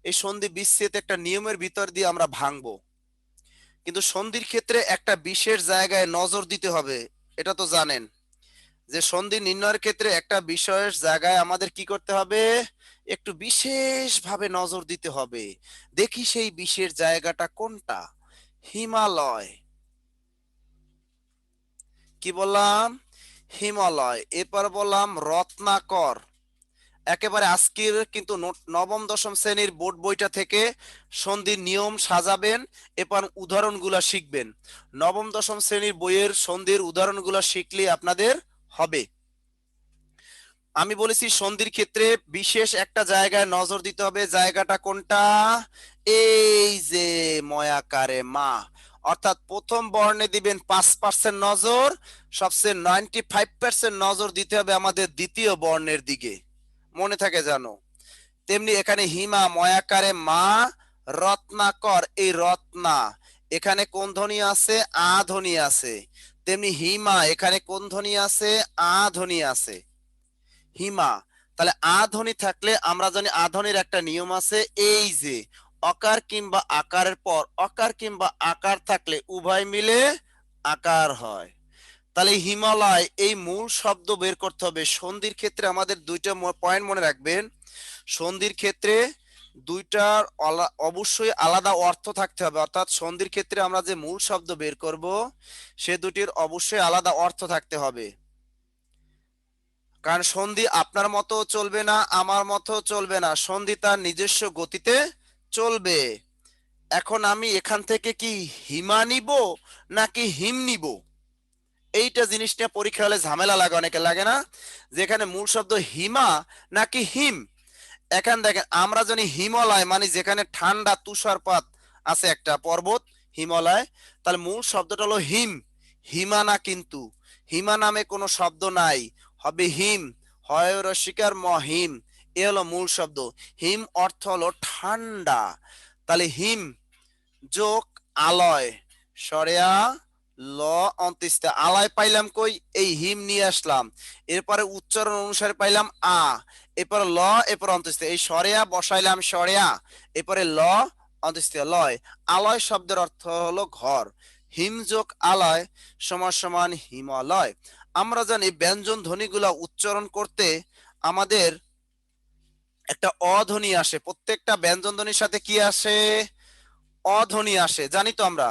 এই সন্ধি বিচ্ছেদ একটা নিয়মের ভিতর দিয়ে আমরা ভাঙবো। কিন্তু সন্ধির ক্ষেত্রে একটা বিশেষ জায়গায় নজর দিতে হবে। এটা তো জানেন যে সন্ধি নির্ণয়ের ক্ষেত্রে একটা বিশেষ জায়গায় আমাদের কি করতে হবে? একটু বিশেষভাবে নজর দিতে হবে। দেখি সেই বিশেষ জায়গাটা কোনটা? হিমালয়। কি বললাম? হিমালয়। এরপর বললাম রত্নাকর। একেবারে আজকের কিন্তু নবম দশম শ্রেণীর বোর্ড বইটা থেকে সন্ধির নিয়ম সাজাবেন, এরপর উদাহরণগুলো শিখবেন। নবম দশম শ্রেণীর বইয়ের সন্ধির উদাহরণগুলো শিখলে আপনাদের হবে। আমি বলেছি সন্ধির ক্ষেত্রে বিশেষ একটা জায়গায় নজর দিতে হবে। জায়গাটা কোনটা? এই যে ময়াকারে মা, অর্থাৎ প্রথম বর্ণে দিবেন 5% নজর, সবচেয়ে 95% নজর দিতে হবে আমাদের দ্বিতীয় বর্ণের দিকে, মনে থাকে জানো। তেমনি এখানে হিমা ময়াকারে মা, রত্নাকর এই রত্না, এখানে কোন ধ্বনি আছে? আ ধ্বনি আছে। তেমনি হিমা এখানে কোন ধ্বনি আছে? আ ধ্বনি আছে, হিমা। তাহলে আ ধ্বনি থাকলে আমরা জানি আ ধ্বনির একটা নিয়ম আছে, এই যে অকার কিংবা আকারের পর অকার কিংবা আকার থাকলে উভয় মিলে আকার হয়। তাহলে হিমালয় এই মূল শব্দ বের করতে হবে। সন্ধির ক্ষেত্রে আমাদের দুইটা পয়েন্ট মনে রাখবেন। সন্ধির ক্ষেত্রে দুইটার অবশ্যই আলাদা অর্থ থাকতে হবে, অর্থাৎ সন্ধির ক্ষেত্রে আমরা যে মূল শব্দ বের করব সে দুটির অবশ্যই আলাদা অর্থ থাকতে হবে। কারণ সন্ধি আপনার মতো চলবে না, আমার মতো চলবে না, সন্ধি তার নিজস্ব গতিতে চলবে। এখন আমি এখান থেকে কি হিমা নিব নাকি হিম নিব, এইটা জিনিসটা পরীক্ষা হলে ঝামেলা লাগে, অনেকে লাগে না, যেখানে মূল শব্দ হিমা নাকি হিম। এখন দেখেন আমরা জানি হিমালয় মানে যেখানে ঠান্ডা তুষারপাত আছে একটা পর্বত হিমালয়, তাহলে মূল শব্দটা হলো হিম, হিমা না, কিন্তু হিমা নামে কোনো শব্দ নাই, হবে হিম, হয় রসিকার মহিম, এ হলো মূল শব্দ। হিম অর্থ হলো ঠান্ডা। তাহলে হিম যোগ আলয়, সরেয়া ল অন্ত্যেষ্টা, আলয় পাইলাম কই? এই হিম নিয়ে আসলাম, এরপরে উচ্চারণ অনুসারে পাইলাম আ, এরপরে ল, এরপর অন্ত্যেষ্টা, এই সরেয়া বসাইলাম সরেয়া, এরপরে ল অন্ত্যেষ্টা লয়। আলয় শব্দের অর্থ হলো ঘর, হিম যোগ আলয় সমান সমান হিমালয়। আমরা জানি ব্যঞ্জন ধ্বনিগুলা উচ্চারণ করতে আমাদের একটা অধ্বনি আসে, প্রত্যেকটা ব্যঞ্জন ধ্বনির সাথে কি আসে? অধ্বনি আসে, জানি তো আমরা।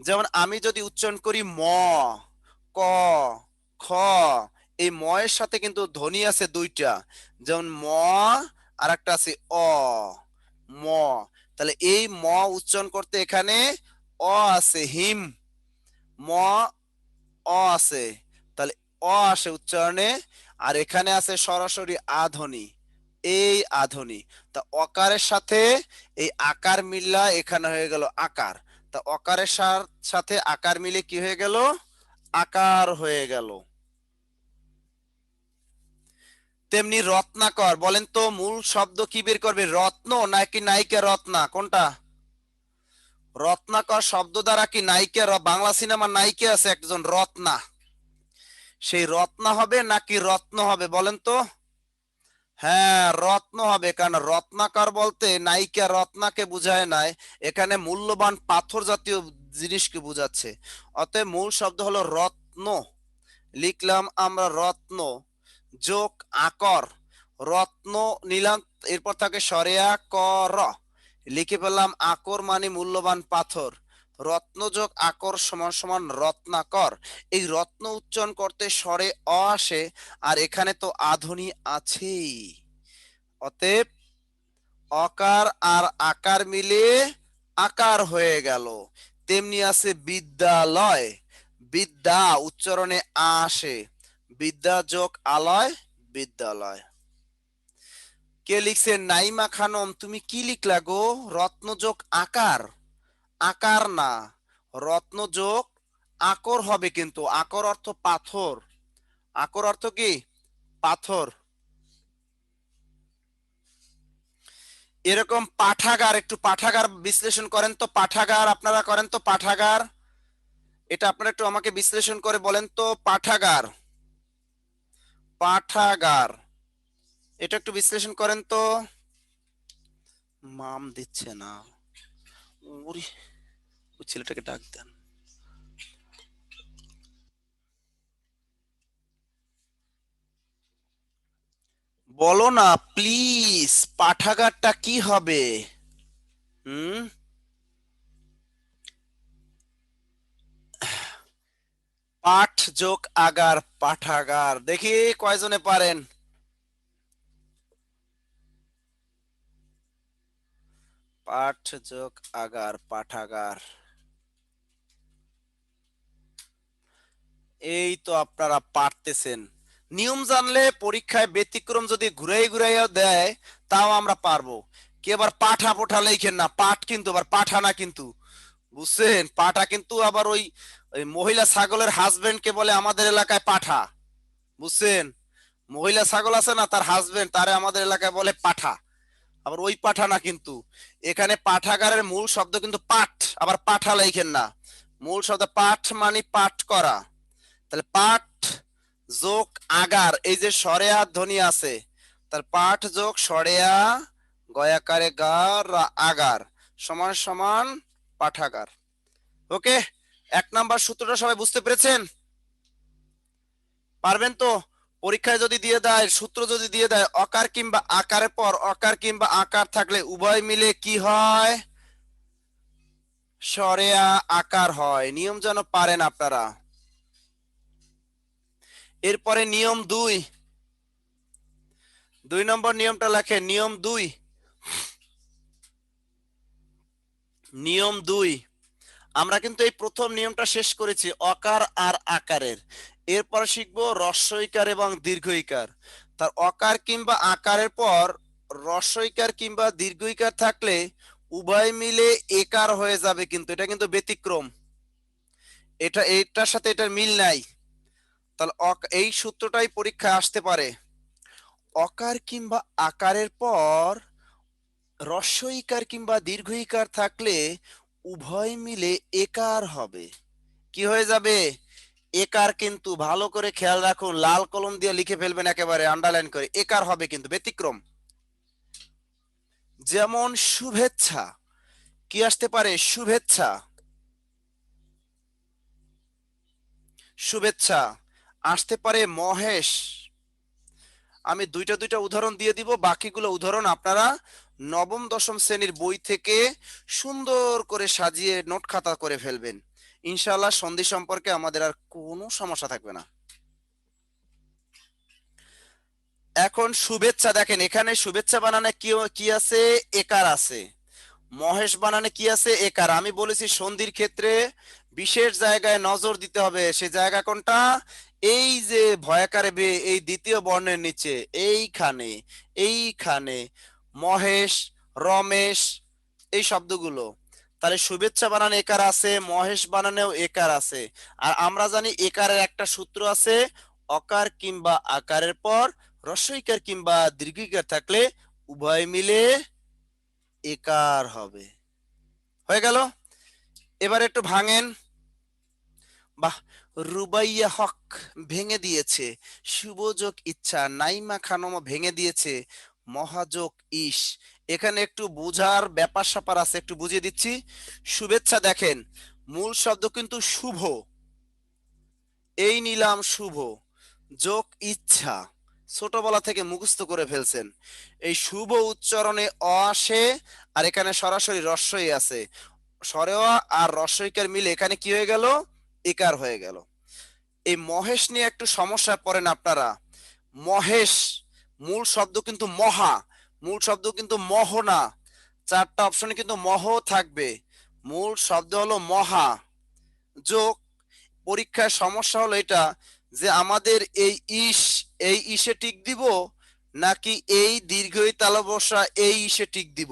যেমন আমি যদি উচ্চারণ করি ম, ক, খ, এই ম এর সাথে কিন্তু ধ্বনি আছে দুইটা, যেমন ম আর একটা আছে অ, ম। তাহলে এই ম উচ্চারণ করতে এখানে অ আছে, হিম ম অ আছে, তাহলে অ আসে উচ্চারণে, আর এখানে আছে সরাসরি আধ্বনি, এই আধ্বনি। তা অকারের সাথে এই আকার মিললা, এখানে হয়ে গেল আকার। তা অকারের সাথে আকার মিলে কি হয়ে গেল? আকার হয়ে গেল। তেমনি রত্নাকর, বলেন তো মূল শব্দ কি বের করবে? রত্ন নাকি নায়িকা রত্না, কোনটা? রত্নাকর শব্দ দ্বারা কি নায়িকা, বাংলা সিনেমার নায়িকা আছে একজন রত্না, সেই রত্না হবে নাকি রত্ন হবে বলেন তো? হ্যাঁ রত্ন হবে, কারণ রত্নাকর বলতে নায়িকা রত্নাকে বুঝায় নাই, এখানে মূল্যবান পাথর জাতীয় জিনিসকে বুঝাচ্ছে। অতএব মূল শব্দ হলো রত্ন, লিখলাম আমরা রত্ন যোগ আকর, রত্ন নিলাম, এরপর থাকে সরেয়া কর, লিখে পেলাম আকর মানে মূল্যবান পাথর, রত্ন যোগ আকর সমান সমান রত্নাকর। এই রত্ন উচ্চারণ করতে স্বরে অ আসে, আর এখানে তো আধ্বনি আছেই, অতএব অকার আর আকার মিলে আকার হয়ে গেল। তেমনি আছে বিদ্যালয়, বিদ্যা উচ্চারণে আ আসে, বিদ্যা যোগ আলয় বিদ্যালয়। কে লিখছে? নাইমা খানম, তুমি কি লিখলা গো? রত্ন যোগ আকার, আকার না, রত্ন যোগ আকর হবে, কিন্তু আকর অর্থ পাথর, আকর অর্থ কি? পাথর। এরকম পাঠাগার, একটু পাঠাগার বিশ্লেষণ করেন তো, পাঠাগার আপনারা করেন তো, পাঠাগার এটা আপনারা একটু আমাকে বিশ্লেষণ করে বলেন তো, পাঠাগার, পাঠাগার এটা একটু বিশ্লেষণ করেন তো। মাম দিচ্ছে না, ওরে ওই ছেলেটাকে ডাক দেন। বলো না প্লিজ, পাঠাগারটা কি হবে? হুম, পাঠ যোগ আগার পাঠাগার, দেখি কয়জনে পারেন। পাঠ যোগ আগার, পাঠাগার। এই তো আপনারা পারতেছেন। নিয়ম জানলে পরীক্ষায় ব্যতিক্রম যদি ঘুরাই ঘুরাইয়া দেয় তাও আমরা পারবো। কি আবার পাঠা পোঠা লেখেন না, পাঠ কিন্তু আবার পাঠা না কিন্তু, বুঝছেন? পাঠা কিন্তু আবার ওই ওই মহিলা ছাগলের হাজবেন্ড কে বলে আমাদের এলাকায় পাঠা, বুঝছেন? মহিলা ছাগল আছে না, তার হাজবেন্ড তারে আমাদের এলাকায় বলে পাঠা। আবার ওই পাঠা না কিন্তু, এখানে পাঠাগারের মূল শব্দ কিন্তু পাঠ, আবার পাঠা লেখেন না। মূল শব্দ পাঠ মানে পাঠ করা। তাহলে পাঠ যোগ আগার, এই যে সরেয়া ধ্বনি আছে, তার পাঠ যোগ সরেয়া গয়াকারে গার আগার সমান সমান পাঠাগার। ওকে, 1 নাম্বার সূত্রটা সবাই বুঝতে পেরেছেন? পারবেন তো? পরীক্ষায় যদি দিয়ে দেয়, সূত্র যদি দিয়ে দেয় অকার কিংবা আকারের পর অকার কিংবা আকার থাকলে উভয় মিলে কি হয়? সরেয়া আকার হয়। নিয়ম যেন পারেন আপনারা। এরপরে নিয়ম 2, 2 নম্বর নিয়মটা লেখেন। নিয়ম 2, নিয়ম 2, আমরা কিন্তু এই প্রথম নিয়মটা শেষ করেছি অকার আর আকারের। এরপর শিখবো হ্রস্বইকার এবং দীর্ঘইকার। তার অকার কিংবা আকারের পর হ্রস্বইকার কিংবা দীর্ঘইকার থাকলে উভয় মিলে একার হয়ে যাবে, কিন্তু এটা কিন্তু ব্যতিক্রম, এটা এইটার সাথে এটার মিল নাই। তাহলে এই সূত্রটাই পরীক্ষায় আসতে পারে। অকার কিংবা আকারের পর হ্রস্বইকার কিংবা দীর্ঘইকার থাকলে উভয় মিলে একার হবে। কি হয়ে যাবে? একার। কিন্তু ভালো করে খেয়াল রাখুন, লাল কলম দিয়ে লিখে ফেলবেন, একেবারে আন্ডারলাইন করে, একার হবে কিন্তু, ব্যতিক্রম। যেমন শুভেচ্ছা, কি আসতে পারে? শুভেচ্ছা, শুভেচ্ছা আসতে পারে মহেশ। আমি দুইটা দুইটা উদাহরণ দিয়ে দিব, বাকিগুলো উদাহরণ আপনারা নবম দশম শ্রেণীর বই থেকে সুন্দর করে সাজিয়ে নোট খাতা করে ফেলবেন। ইনশাআল্লাহ সন্ধি সম্পর্কে আমাদের আর কোনো সমস্যা থাকবে না। এখন শুভেচ্ছা দেখেন, এখানে শুভেচ্ছা বানানে কি কি আছে? একার আছে। মহেশ বানানে কি আছে? একার। আমি বলেছি সন্ধির ক্ষেত্রে বিশেষ জায়গায় নজর দিতে হবে। সে জায়গা কোনটা? এই যে ভয়াকারে বে, এই দ্বিতীয় বর্ণের নিচে, এইখানে, এইখানে মহেশ, রমেশ, এই শব্দগুলো। তাহলে শুভেচ্ছা বানানে একার আছে, মহেশ বানানেও একার আছে। আর আমরা জানি একারের একটা সূত্র আছে, অকার কিংবা আকারের পর হ্রস্বইকার কিংবা দীর্ঘইকার থাকলে উভয় মিলে একার হবে। হয়ে গেল। এবার একটু ভাঙেন। বাহ, রুবাইয়া হক ভেঙে দিয়েছে, শুভযোগ ইচ্ছা, নাইমা খানম ভেঙে দিয়েছে, মহাযোগ ইস। এখানে একটু বোঝার ব্যাপার স্যাপার আছে, একটু বুঝিয়ে দিচ্ছি। শুভেচ্ছা দেখেন, মূল শব্দ কিন্তু শুভ, এই নিলাম শুভ, যোগ ইচ্ছা, ছোটবেলা থেকে মুখস্থ করে ফেলছেন। এই শুভ উচ্চারণে অ আসে, আর এখানে সরাসরি রস্বই আছে। সরেওয়া আর রস্বইকার মিলে এখানে কি হয়ে গেল? একার হয়ে গেল। এই মহেশ নিয়ে একটু সমস্যায় পড়েন আপনারা। মহেশ মূল শব্দ কিন্তু মহা, মূল শব্দ কিন্তু মহ না। 4টা অপশনে কিন্তু মহ থাকবে, মূল শব্দ হলো মহা। যোগ, পরীক্ষার সমস্যা হলো এটা যে আমাদের এই ইস, এই ইসে টিক দিব নাকি এই দীর্ঘই তালা বসা এই ইসে টিক দিব।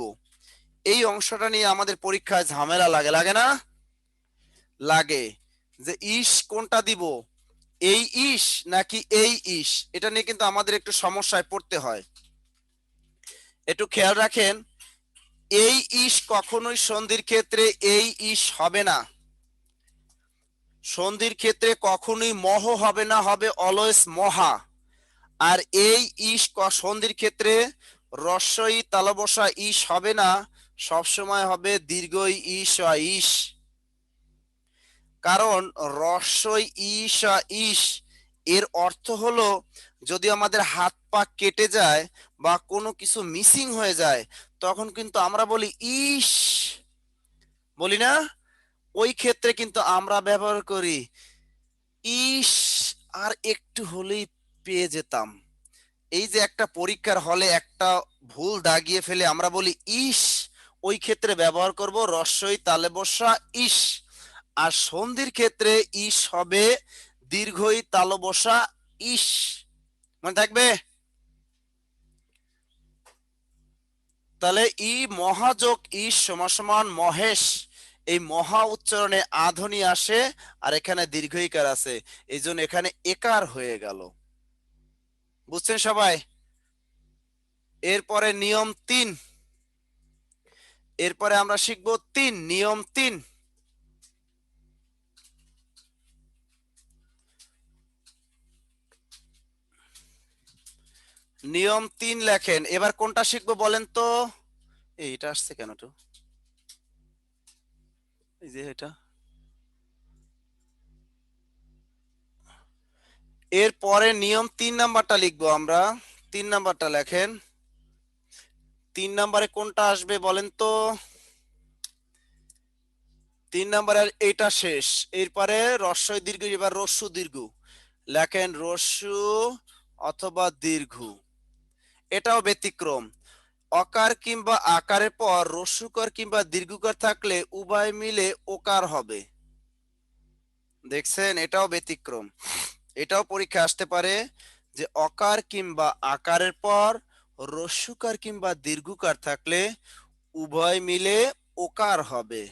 এই অংশটা নিয়ে আমাদের পরীক্ষায় ঝামেলা লাগে, লাগে না? লাগে। যে ইস কোনটা দিব, এই ইস নাকি এই ইস, এটা নিয়ে কিন্তু আমাদের একটু সমস্যায় পড়তে হয়। একটু খেয়াল রাখেন, এই ইস কখনোই সন্ধির ক্ষেত্রে এই ইস হবে না। সন্ধির ক্ষেত্রে কখনোই মহ হবে না, হবে অলওয়েজ মহা। আর এই ইস সন্ধির ক্ষেত্রে রস্বই তালবসা ইস হবে না, সবসময় হবে দীর্ঘই ইস ইস। কারণ রস্বই ইস ইস এর অর্থ হলো যদি আমাদের হাত পা কেটে যায় বা কোনো কিছু মিসিং হয়ে যায়, তখন কিন্তু আমরা বলি ইস, বলি না? ওই ক্ষেত্রে কিন্তু আমরা ব্যবহার করি ইস, আর একটু হলেই পেয়ে যেতাম। এই যে একটা পরীক্ষার হলে একটা ভুল দাগিয়ে ফেলে আমরা বলি ইস, ওই ক্ষেত্রে ব্যবহার করব রস্বই তালে বসা ইস, আর সন্ধির ক্ষেত্রে ইস হবে দীর্ঘই তালে বসা ইস। মনে থাকবে? তাহলে ই মহাযোগ ইস সমান সমান মহেশ, এই মহা উচ্চারণে আধ্বনি আসে আর এখানে দীর্ঘইকার আছে, এই জন্য এখানে একার হয়ে গেল। বুঝছেন সবাই? এরপরে নিয়ম 3, এরপরে আমরা শিখব নিয়ম 3। নিয়ম 3 লেখেন। এবার কোনটা শিখবো বলেন তো? এইটা আসছে কেন তো, এই যে এটা। এরপরে নিয়ম 3 নাম্বারটা লিখবো আমরা। 3 নাম্বারটা লেখেন। 3 নাম্বারে কোনটা আসবে বলেন তো? 3 নাম্বারের এইটা শেষ। এরপরে রস্বই দীর্ঘ, এবার রস্যু দীর্ঘ লেখেন, রস্যু অথবা দীর্ঘ। এটাও ব্যতিক্রম। অকার কিংবা আকারের পর রস্যুকার কিংবা দীর্ঘকার থাকলে উভয় মিলে ওকার হবে। দেখছেন? এটাও ব্যতিক্রম। এটাও পরীক্ষা আসতে পারে যে অকার কিংবা আকারের পর রস্যুকার কিংবা দীর্ঘকার থাকলে উভয় মিলে ওকার হবে।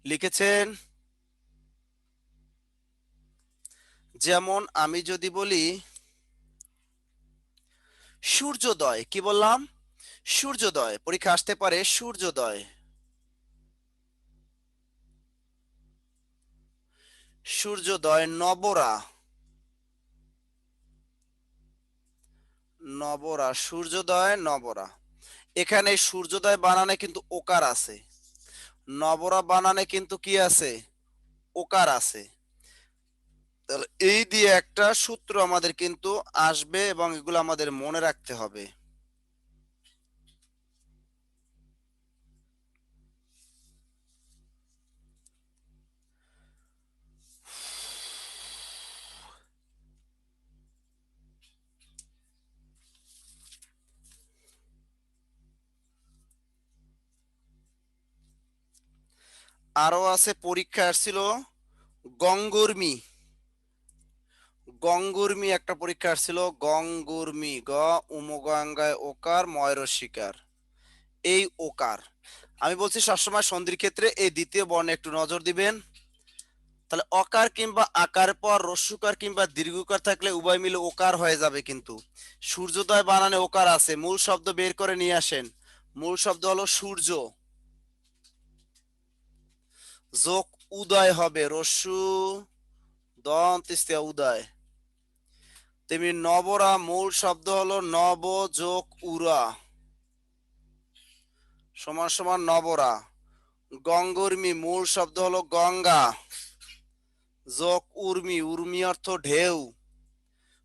লিখেছেন? যেমন আমি যদি বলি সূর্যোদয়, কি বললাম? সূর্যোদয়। পরীক্ষা আসতে পারে সূর্যোদয়। সূর্যোদয় নবরা, নবরা, সূর্যোদয় নবরা। এখানে সূর্যোদয় বানানে কিন্তু ওকার আছে, নবরা বানানে কিন্তু কি আছে? ওকার আছে। তাহলে এই দিয়ে একটা সূত্র আমাদের কিন্তু আসবে এবং এগুলো আমাদের মনে রাখতে হবে। আরো আছে, পরীক্ষা আসছিল গঙ্গুর্মি। গঙ্গুর্মি একটা পরীক্ষা আসছিল, গঙ্গুর্মি, গ উমগঙ্গায় ওকার ময়ূর শিকার, এই ওকার। আমি বলছি সবসময় সন্ধির ক্ষেত্রে এই দ্বিতীয় বর্ণে একটু নজর দিবেন। তাহলে অকার কিংবা আকার পর রস্যকার কিংবা দীর্ঘকার থাকলে উভয় মিলে ওকার হয়ে যাবে। কিন্তু সূর্যোদয় বানানে ওকার আছে, মূল শব্দ বের করে নিয়ে আসেন। মূল শব্দ হলো সূর্য, যোগ উদয় হবে, রস্যু দন্ত উদয়। তেমনি নবরা মূল শব্দ হলো নব যোগ উরা সমান সমান নবরা। গঙ্গর্মি মূল শব্দ হলো গঙ্গা যোগ উর্মি, উর্মি অর্থ ঢেউ,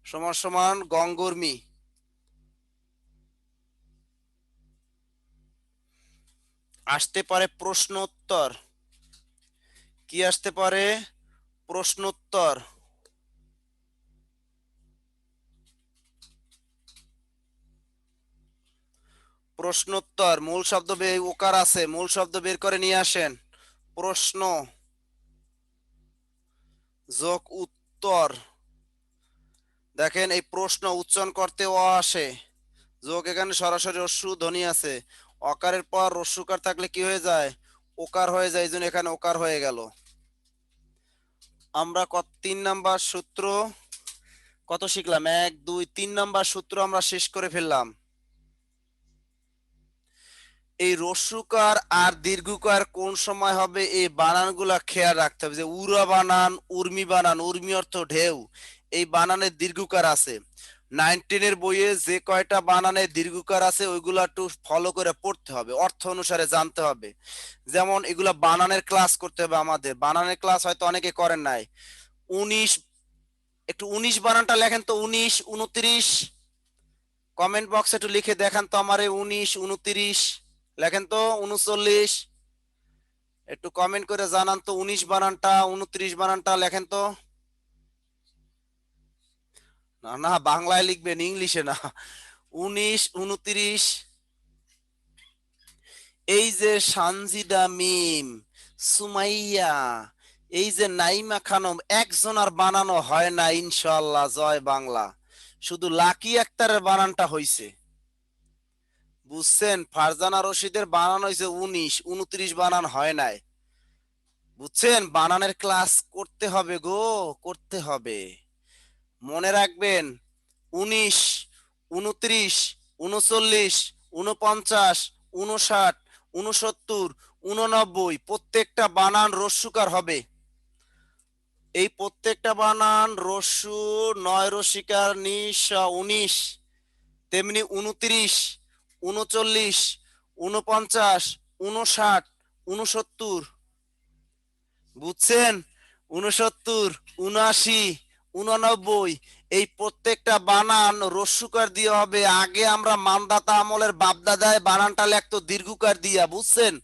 সমান সমান গঙ্গর্মি। আসতে পারে প্রশ্ন উত্তর। কি আসতে পারে? প্রশ্ন উত্তর। প্রশ্নোত্তর মূল শব্দ ওকার আছে, মূল শব্দ বের করে নিয়ে আসেন। প্রশ্ন যোগ উত্তর। দেখেন এই প্রশ্ন উচ্চারণ করতে অ আসে, যোগ এখানে সরাসরি রস্যু ধ্বনি আছে, অকারের পর রস্যুকার থাকলে কি হয়ে যায়? ওকার হয়ে যায়, এই জন্য এখানে ওকার হয়ে গেল। আমরা 3 নাম্বার সূত্র কত শিখলাম? 1 2 3 নাম্বার সূত্র আমরা শেষ করে ফেললাম। এই রস্যুকার আর দীর্ঘকার কোন সময় হবে এই বানানগুলা খেয়াল রাখতে হবে। যে উরা বানান, উর্মি বানান, উর্মি অর্থ ঢেউ, এই বানানের দীর্ঘকার আছে। 19 বইয়ে যে কয়টা বানানে দীর্ঘকার আছে ওইগুলা একটু ফলো করে পড়তে হবে, অর্থ অনুসারে জানতে হবে। যেমন এগুলা বানানের ক্লাস করতে হবে আমাদের, বানানের ক্লাস হয়তো অনেকে করেন নাই। 19, একটু 19 বানানটা লেখেন তো, 19 29, কমেন্ট বক্সে একটু লিখে দেখান তো আমারে। 19 29 লেখেন তো, 39 একটু কমেন্ট করে জানান তো। 19 বানানটা, 29 বানানটা লেখেন তো। না না, বাংলায় লিখবেন, ইংলিশে না। 19 29 এই যে সানজিদা মিম, সুমাইয়া, এই যে নাইমা খানম, একজন আর বানানো হয় না ইনশাআল্লাহ। জয় বাংলা। শুধু লাকি আক্তারের বানানটা হইছে, বুঝছেন? ফারজানা রশিদের বানান হয়েছে 19, 29 বানান হয় নাই। বুঝছেন? বানানের ক্লাস করতে হবে গো, করতে হবে। মনে রাখবেন, 19, 29, 39, 49, 59, 69, 89 প্রত্যেকটা বানান রস্যুকার হবে। এই প্রত্যেকটা বানান রস্যু, 9 রসিকার নিশ 19, তেমনি 29, 39, 49, 59, 69, বুঝছেন? 69, 79, 89 এই প্রত্যেকটা বানান রস্যুকার দিয়ে হবে। আগে আমরা মানদাতা আমলের বাপদাদায় বানানটা লেখতো দীর্ঘকার দিয়া, বুঝছেন?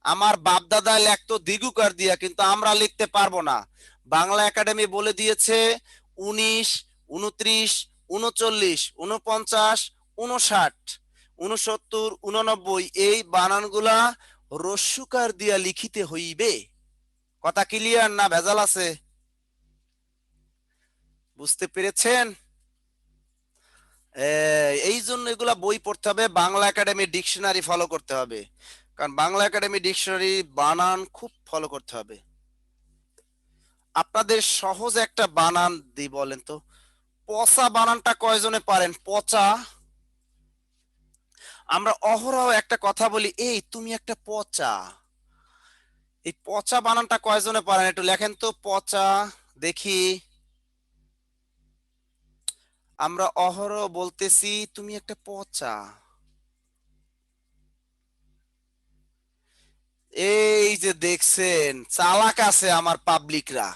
আমার বাপদাদায় লেখতো দীর্ঘকার দিয়া, কিন্তু আমরা লিখতে পারবো না। বাংলা একাডেমি বলে দিয়েছে 19, 29, 39, 49, 59, 69, 89 এই বানানগুলা রস্যুকার দিয়া লিখিতে হইবে। কথা ক্লিয়ার না ভেজাল আছে? বুঝতে পেরেছেন? এই জন্য এগুলা বই পড়তে হবে, বাংলা একাডেমি ডিকশনারি ফলো করতে হবে। কারণ বাংলা একাডেমি ডিকশনারি বানান খুব ফলো করতে হবে। আপনাদের সহজ একটা বানান দিই, বলেন তো, পচা বানানটা কয়জনে পারেন? পচা। আমরা অহরহ একটা কথা বলি, এই তুমি একটা পচা। এই পচা বানানটা কয়জনে পারেন? একটু লেখেন তো, পচা দেখি। আমরা অহরহ বলতেছি তুমি একটা পচা। এই যে দেখছেন, চালাক আছে আমার পাবলিকরা।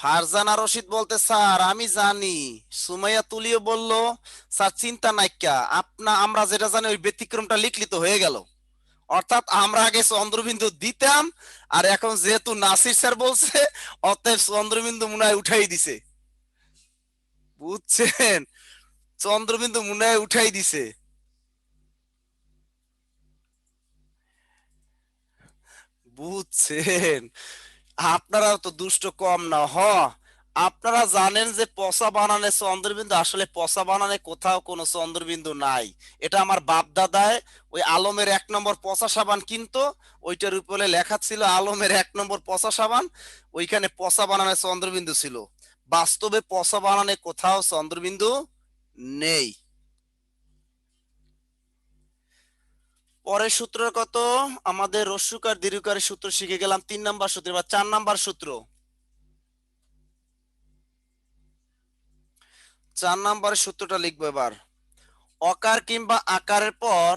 ফারজানা রশিদ বলতে স্যার আমি জানি, সুমাইয়া তুলিও বলল স্যার চিন্তা নাইকা, আমরা যেটা জানি ওই ব্যতিক্রমটা লিখলি তো হয়ে গেল। অর্থাৎ আমরা আগে চন্দ্রবিন্দু দিতাম, আর এখন যেহেতু নাসির স্যার বলছে, অতএব চন্দ্রবিন্দু মনে হয় উঠাই দিছে। বুঝছেন? চন্দ্রবিন্দু মনে হয় উঠাই দিছে। বুঝছেন? আপনারা তো দুষ্ট কম না। আপনারা জানেন যে পচা বানানে চন্দ্রবিন্দু, আসলে পচা বানানে কোথাও কোনো চন্দ্রবিন্দু নাই। এটা আমার বাপ দাদায় ওই আলমের 1 নম্বর পচা সাবান কিনতো, ওইটার উপরে লেখা ছিল আলমের 1 নম্বর পচা সাবান, ওইখানে পচা বানানে চন্দ্রবিন্দু ছিল। বাস্তবে পচা বানানে কোথাও চন্দ্রবিন্দু নেই। পরের সূত্র কত? আমাদের রস্যুকার দীর্ঘকারের সূত্র শিখে গেলাম, 3 নম্বর সূত্র। বা 4 নম্বর সূত্র। 4 নম্বরের সূত্রটা লিখবো এবার। অকার কিংবা আকারের পর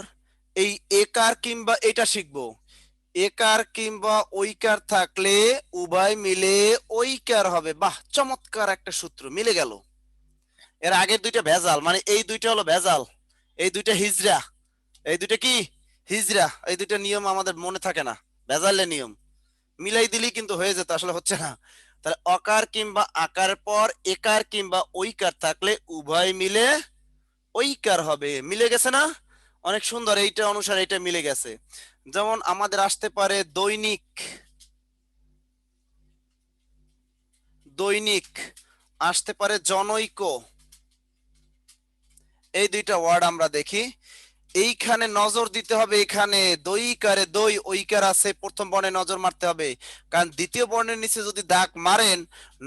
এই একার কিংবা এটা শিখবো। একার কিংবা ঐকার থাকলে উভয় মিলে ঐকার হবে। বাহ, চমৎকার একটা সূত্র, মিলে গেল। এর আগের দুইটা ভেজাল, মানে এই দুইটা হলো ভেজাল, এই দুইটা হিজড়া। এই দুইটা কি? হিজড়া। এই দুইটা নিয়ম আমাদের মনে থাকে না, ভেজালের নিয়ম। মিলাই দিলেই কিন্তু হয়ে যেত, আসলে হচ্ছে না। তাহলে অকার কিংবা আকারের পর একার কিংবা ঐকার থাকলে উভয় মিলে ঐকার হবে। মিলে গেছে না? অনেক সুন্দর, এইটা অনুসারে এটা মিলে গেছে। যেমন আমাদের আসতে পারে দৈনিক, দৈনিক আসতে পারে জনৈক। এই দুইটা ওয়ার্ড আমরা দেখি। এইখানে নজর দিতে হবে, এখানে দইকারে দই ঐকার আছে, প্রথম বর্ণে নজর মারতে হবে। কারণ দ্বিতীয় বর্ণের নিচে যদি দাগ মারেন,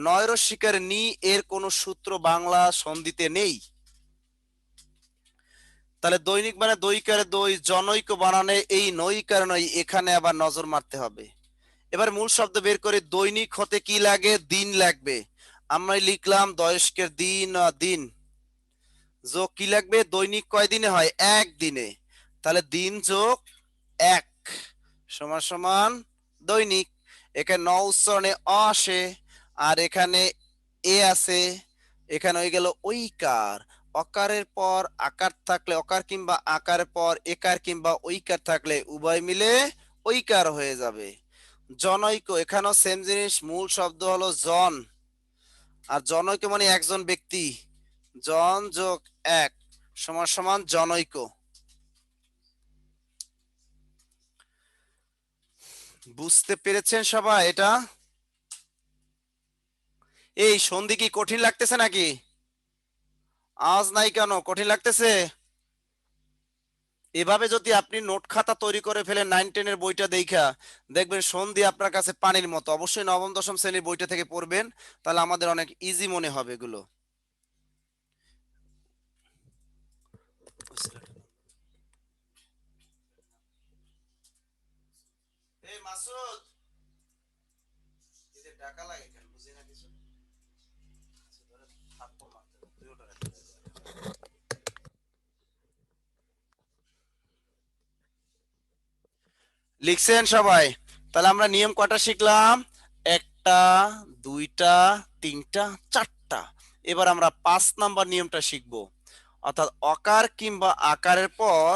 নয়র শিকার নি এর কোন সূত্র বাংলা সন্ধিতে নেই। তাহলে দৈনিক মানে দইকারে দই, জনৈক বানানে এই নইকার নই, এখানে আবার নজর মারতে হবে। এবার মূল শব্দ বের করে, দৈনিক হতে কি লাগে? দিন লাগবে। আমরা লিখলাম দয়স্কের দিন, দিন যোগ কি লাগবে? দৈনিক কয় দিনে হয়? 1 দিনে। তাহলে দিন যোগ 1 সমান সমান দৈনিক। এখানে ন উচ্চারণে অ আসে, আর এখানে এ আছে, এখানে হয়ে গেল ঐকার। অকারের পর আকার থাকলে, অকার কিংবা আকারের পর একার কিংবা ঐকার থাকলে উভয় মিলে ঐকার হয়ে যাবে। জনৈক, এখানেও সেম জিনিস, মূল শব্দ হলো জন, আর জনৈক মানে একজন ব্যক্তি। জন যোগ 1 সমান সমান জনৈক। বুঝতে পেরেছেন সবাই এটা? এই সন্ধি কি কঠিন লাগতেছে নাকি? আজ নাই কেন, কঠিন লাগতেছে? এভাবে যদি আপনি নোট খাতা তৈরি করে ফেলেন 9-10 এর বইটা দেখা, দেখবেন সন্ধি আপনার কাছে পানির মতো। অবশ্যই নবম দশম শ্রেণীর বইটা থেকে পড়বেন, তাহলে আমাদের অনেক ইজি মনে হবে এগুলো। এই মাসুদ, এদের টাকা লাগে কেন বুঝি না কিছু। থাপ্পড় মারতে হবে, তুই ওটা রাখ। লিখছেন সবাই? তাহলে আমরা নিয়ম কটা শিখলাম? একটা, দুইটা, তিনটা, চারটা। এবার আমরা 5 নাম্বার নিয়মটা শিখবো, অর্থাৎ অকার কিংবা আকারের পর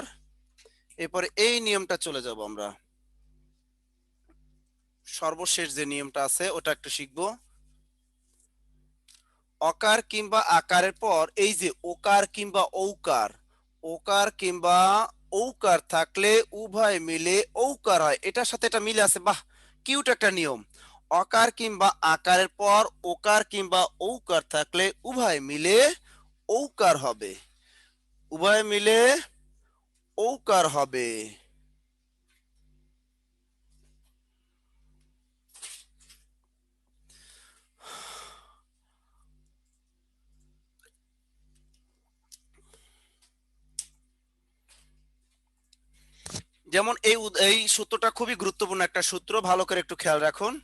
এরপরে এই নিয়মটা চলে যাব আমরা। সর্বশেষ যে নিয়মটা আছে ওটা একটু শিখবো। অকার কিংবা আকারের পর এই যে ওকার কিংবা ঔকার, ওকার কিংবা ঔকার থাকলে উভয় মিলে ঔকার হয়। এটার সাথে এটা মিলে আছে, বাহ, কিউট একটা নিয়ম। অকার কিংবা আকারের পর ওকার কিংবা ঔকার থাকলে উভয় মিলে ঔকার হবে, উভয় মিলে ঔকার হবে। যেমন এই সূত্রটা খুবই গুরুত্বপূর্ণ একটা সূত্র, ভালো করে একটু খেয়াল রাখুন।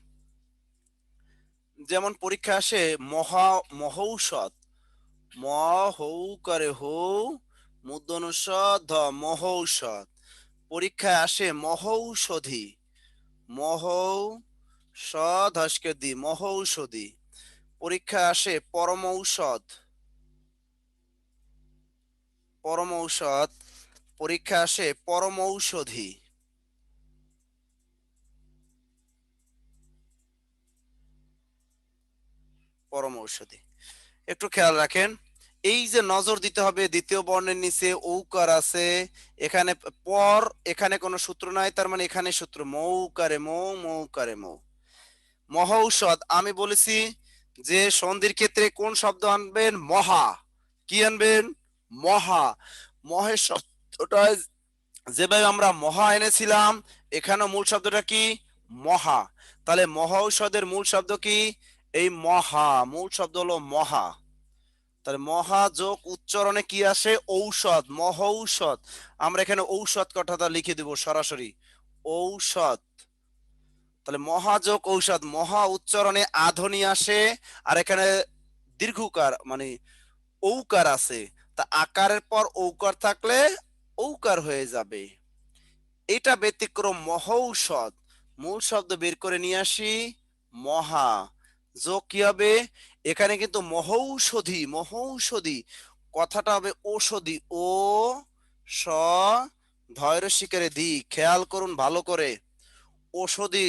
যেমন পরীক্ষা আসে মহৌষধ, মহৌকারে হৌ মূর্ধন্য ধ, মহৌষধ। পরীক্ষায় আসে মহৌষধি, মহৌষধ দি, মহৌষধি। পরীক্ষায় আসে পরমৌষধ, পরমৌষধ। পরীক্ষা আসে পরমৌষধি, পরমৌষধি। একটু খেয়াল রাখেন, এই যে নজর দিতে হবে, দ্বিতীয় বর্ণের নিচে ঔকার আছে, এখানে পর, এখানে কোনো সূত্র নাই, তার মানে এখানে সূত্র মৌকারে মৌ, মৌকারে মৌ। মহৌষধ, আমি বলেছি যে সন্ধির ক্ষেত্রে কোন শব্দ আনবেন? মহা। কি আনবেন? মহা। মহের শব্দটা যেভাবে আমরা মহা এনেছিলাম, এখানে মূল শব্দটা কি? মহা। তাহলে মহৌষধের মূল শব্দ কি? এই মহা, মূল শব্দ হলো মহা। তাহলে মহা যোগ উচ্চারণে কি আসে? ঔষধ, মহৌষধ। আমরা এখানে ঔষধ কথাটা লিখে দিব সরাসরি, ঔষধ। তাহলে মহাযোগ ঔষধ, মহা উচ্চারণে আধ্বনি আসে, আর এখানে দীর্ঘকার মানে ঔকার আছে। তা আকারের পর ঔকার থাকলে ঔকার হয়ে যাবে। এটা ব্যতিক্রম মহৌষধ। মূল শব্দ বের করে নিয়ে আসি মহা, যোগ কি হবে? এখানে কিন্তু মহৌষধি, মহৌষধি কথাটা হবে ঔষধি, ও স ধৈর্য শিকারে দি। খেয়াল করুন ভালো করে, ঔষধি,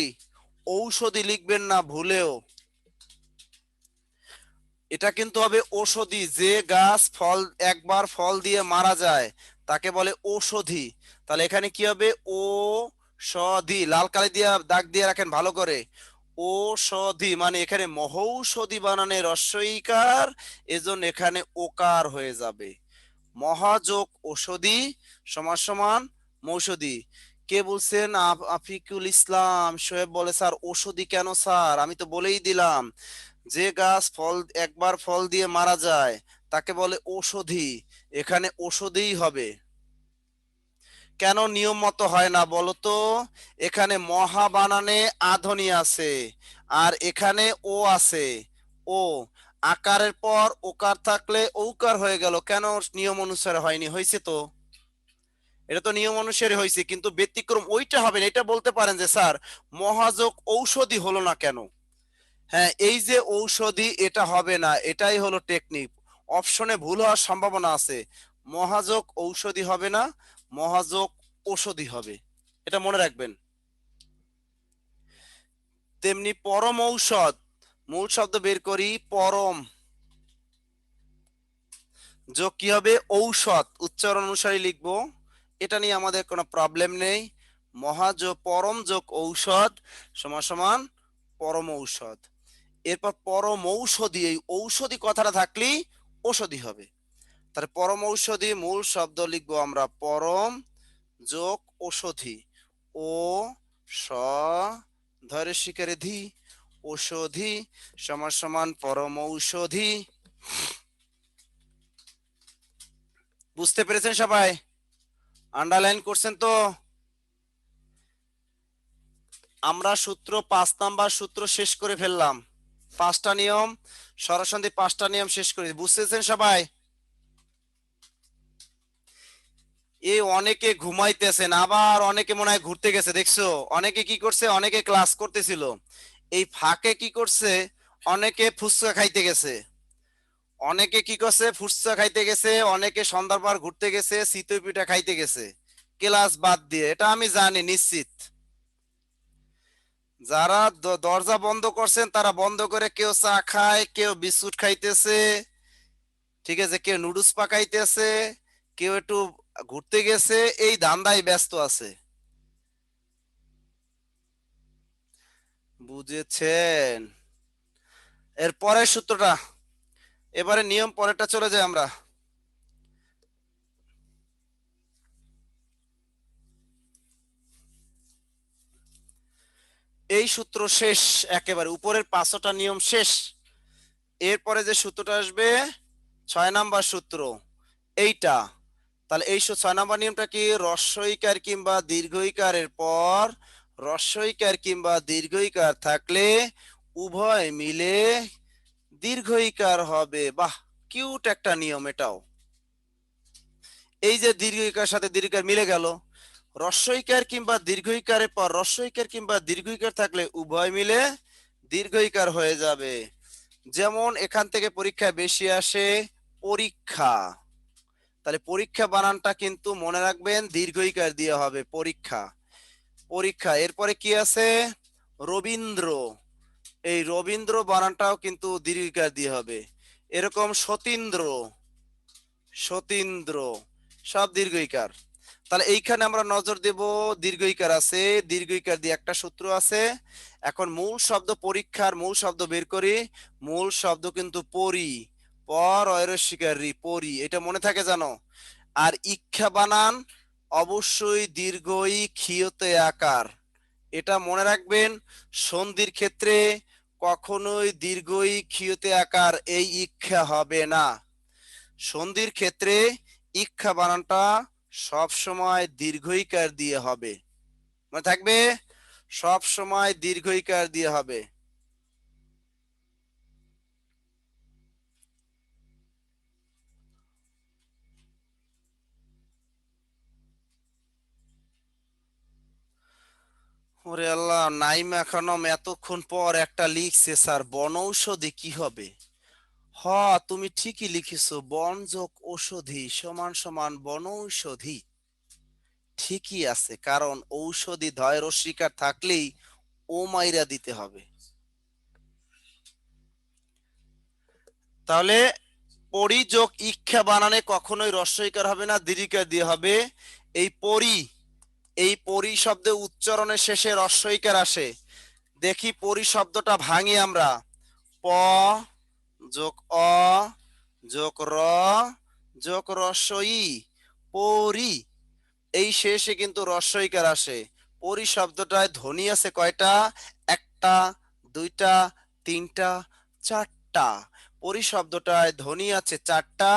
ঔষধি লিখবেন না ভুলেও। এটা কিন্তু হবে ঔষধি। যে গাছ ফল একবার ফল দিয়ে মারা যায় তাকে বলে ঔষধি। তাহলে এখানে কি হবে? ও সধি, লাল কালি দিয়ে দাগ দিয়ে রাখেন ভালো করে। ও সধি মানে এখানে মহৌষধি বানানে রস্বইকার, এজন্য এখানে ওকার হয়ে যাবে। মহাযোগ ঔষধি সমান সমান মৌষধি। কে বলছেন? আফিকুল ইসলাম শোয়েব বলে, স্যার ঔষধি কেন স্যার? আমি তো বলেই দিলাম, যে গাছ ফল একবার ফল দিয়ে মারা যায় তাকে বলে ঔষধি, এখানে ঔষধিই হবে। কেন নিয়ম মতো হয় না বলতো? এখানে মহা বানানে আধ্বনি আছে, আর এখানে ও আছে, ও। আকারের পর ওকার থাকলে ঔকার হয়ে গেল, কেন নিয়ম অনুসারে হয়নি? হয়েছে তো, এটা তো নিয়ম অনুসারে হয়েছে, কিন্তু ব্যতিক্রম ওইটা হবে না। এটা বলতে পারেন যে স্যার মহাযোগ ঔষধি হলো না কেন? হ্যাঁ, এই যে ঔষধি, এটা হবে না, এটাই হলো টেকনিক। অপশনে ভুল হওয়ার সম্ভাবনা আছে। মহাযোগ ঔষধি হবে না, মহাযোগ ঔষধি হবে, এটা মনে রাখবেন। তেমনি পরম ঔষধ, মূল শব্দ বের করি পরম, যোগ কি হবে? ঔষধ, উচ্চারণ অনুসারে লিখবো, এটা নিয়ে আমাদের কোনো প্রবলেম নেই। মহাযোগ পরম যোগ ঔষধ সমান সমান পরম ঔষধ। এরপর পরম ঔষধি, এই ঔষধি কথাটা থাকলেই ঔষধি হবে। তাহলে পরম ঔষধি মূল শব্দ লিখবো আমরা পরম যোগ ঔষধি, ও স ধরে শিকারে ধি, ঔষধি সমান সমান পরম ঔষধি। বুঝতে পেরেছেন সবাই? আন্ডারলাইন করছেন তো? আমরা সূত্র 5 নাম্বার সূত্র শেষ করে ফেললাম। 5টা নিয়ম, সরাসরি 5টা নিয়ম শেষ করে বুঝতেছেন সবাই? এই অনেকে ঘুমাইতেছেন, আবার অনেকে মনে হয় ঘুরতে গেছে, দেখছো? অনেকে কি করছে, অনেকে ক্লাস করতেছিল, এই ফাঁকে কি করছে, অনেকে ফুচকা খাইতে গেছে, অনেকে কি করছে ফুচকা খাইতে গেছে, অনেকে সন্ধ্যার পর ঘুরতে গেছে, চিতই পিঠা খাইতে গেছে ক্লাস বাদ দিয়ে। এটা আমি জানি নিশ্চিত। যারা দরজা বন্ধ করছেন তারা বন্ধ করে কেউ চা খায়, কেউ বিস্কুট খাইতেছে, ঠিক আছে, কেউ নুডলস পাকাইতেছে, কেউ একটু ঘুরতে গেছে, এই ধান্দায় ব্যস্ত আছে। বুঝেছেন? এর পরের সূত্রটা, এবারে নিয়ম পরেরটা চলে যাই আমরা। এই সূত্র শেষ, একেবারে উপরের 5টা নিয়ম শেষ। এরপরে যে সূত্রটা আসবে 6 নাম্বার সূত্র, এইটা। তাহলে এই 6 নাম্বার নিয়মটা কি, হ্রস্বইকার কিংবা দীর্ঘইকারের পর হ্রস্বইকার কিংবা দীর্ঘইকার থাকলে উভয় মিলে দীর্ঘইকার হবে। বাহ, কিউট একটা নিয়ম এটাও। এই যে দীর্ঘইকার সাথে দীর্ঘইকার মিলে গেল, হ্রস্বইকার কিংবা দীর্ঘইকারের পর হ্রস্বইকার কিংবা দীর্ঘইকার থাকলে উভয় মিলে দীর্ঘইকার হয়ে যাবে। যেমন এখান থেকে পরীক্ষা বেশি আসে পরীক্ষা, তাহলে পরীক্ষা বানানটা কিন্তু মনে রাখবেন দীর্ঘইকার দিয়ে হবে, পরীক্ষা পরীক্ষা। এরপরে কি আছে, রবীন্দ্র, এই রবীন্দ্র বানানটাও কিন্তু দীর্ঘইকার দিয়ে হবে। এরকম সতীন্দ্র, সতীন্দ্র সব দীর্ঘইকার। তাহলে এইখানে আমরা নজর দেব, দীর্ঘইকার আছে, দীর্ঘইকার দিয়ে একটা সূত্র আছে। এখন মূল শব্দ, পরীক্ষার মূল শব্দ বের করি। মূল শব্দ কিন্তু পরি, পর অয়রস্বীকার রি, পরি, এটা মনে থাকে জানো। আর ইচ্ছা বানান অবশ্যই দীর্ঘই ক্ষীয়তে আকার, এটা মনে রাখবেন। সন্ধির ক্ষেত্রে কখনোই দীর্ঘই ক্ষীয়তে আকার এই ইচ্ছা হবে না। সন্ধির ক্ষেত্রে ইচ্ছা বানানটা সব সময় দীর্ঘইকার দিয়ে হবে, মনে থাকবে, সব সময় দীর্ঘইকার দিয়ে হবে। ওরে আল্লাহ, নাইমা খানম এতক্ষণ পর একটা লিখছে, স্যার বনৌষধি কি হবে? হ, তুমি ঠিকই লিখেছো, বনযোগ ঔষধি সমান সমান বনৌষধি, ঠিকই আছে, কারণ ঔষধি ধয় রস্বীকার থাকলেই ও মাইরা দিতে হবে। তাহলে পরিযোগ ইচ্ছা বানানে কখনোই রস্বইকার হবে না, দীর্ঘিকার দিয়ে হবে। এই পরি, এই পরি শব্দে উচ্চারণের শেষে রস্বইকার আসে। দেখি পরি শব্দটা ভাঙি আমরা, প যোগ অ যোগ র যোগ রস্বই, পরি, এই শেষে কিন্তু রস্বইকার আসে। পরি শব্দটায় ধ্বনি আছে কয়টা, একটা, দুইটা, তিনটা, চারটা। পরি শব্দটায় ধ্বনি আছে 4টা,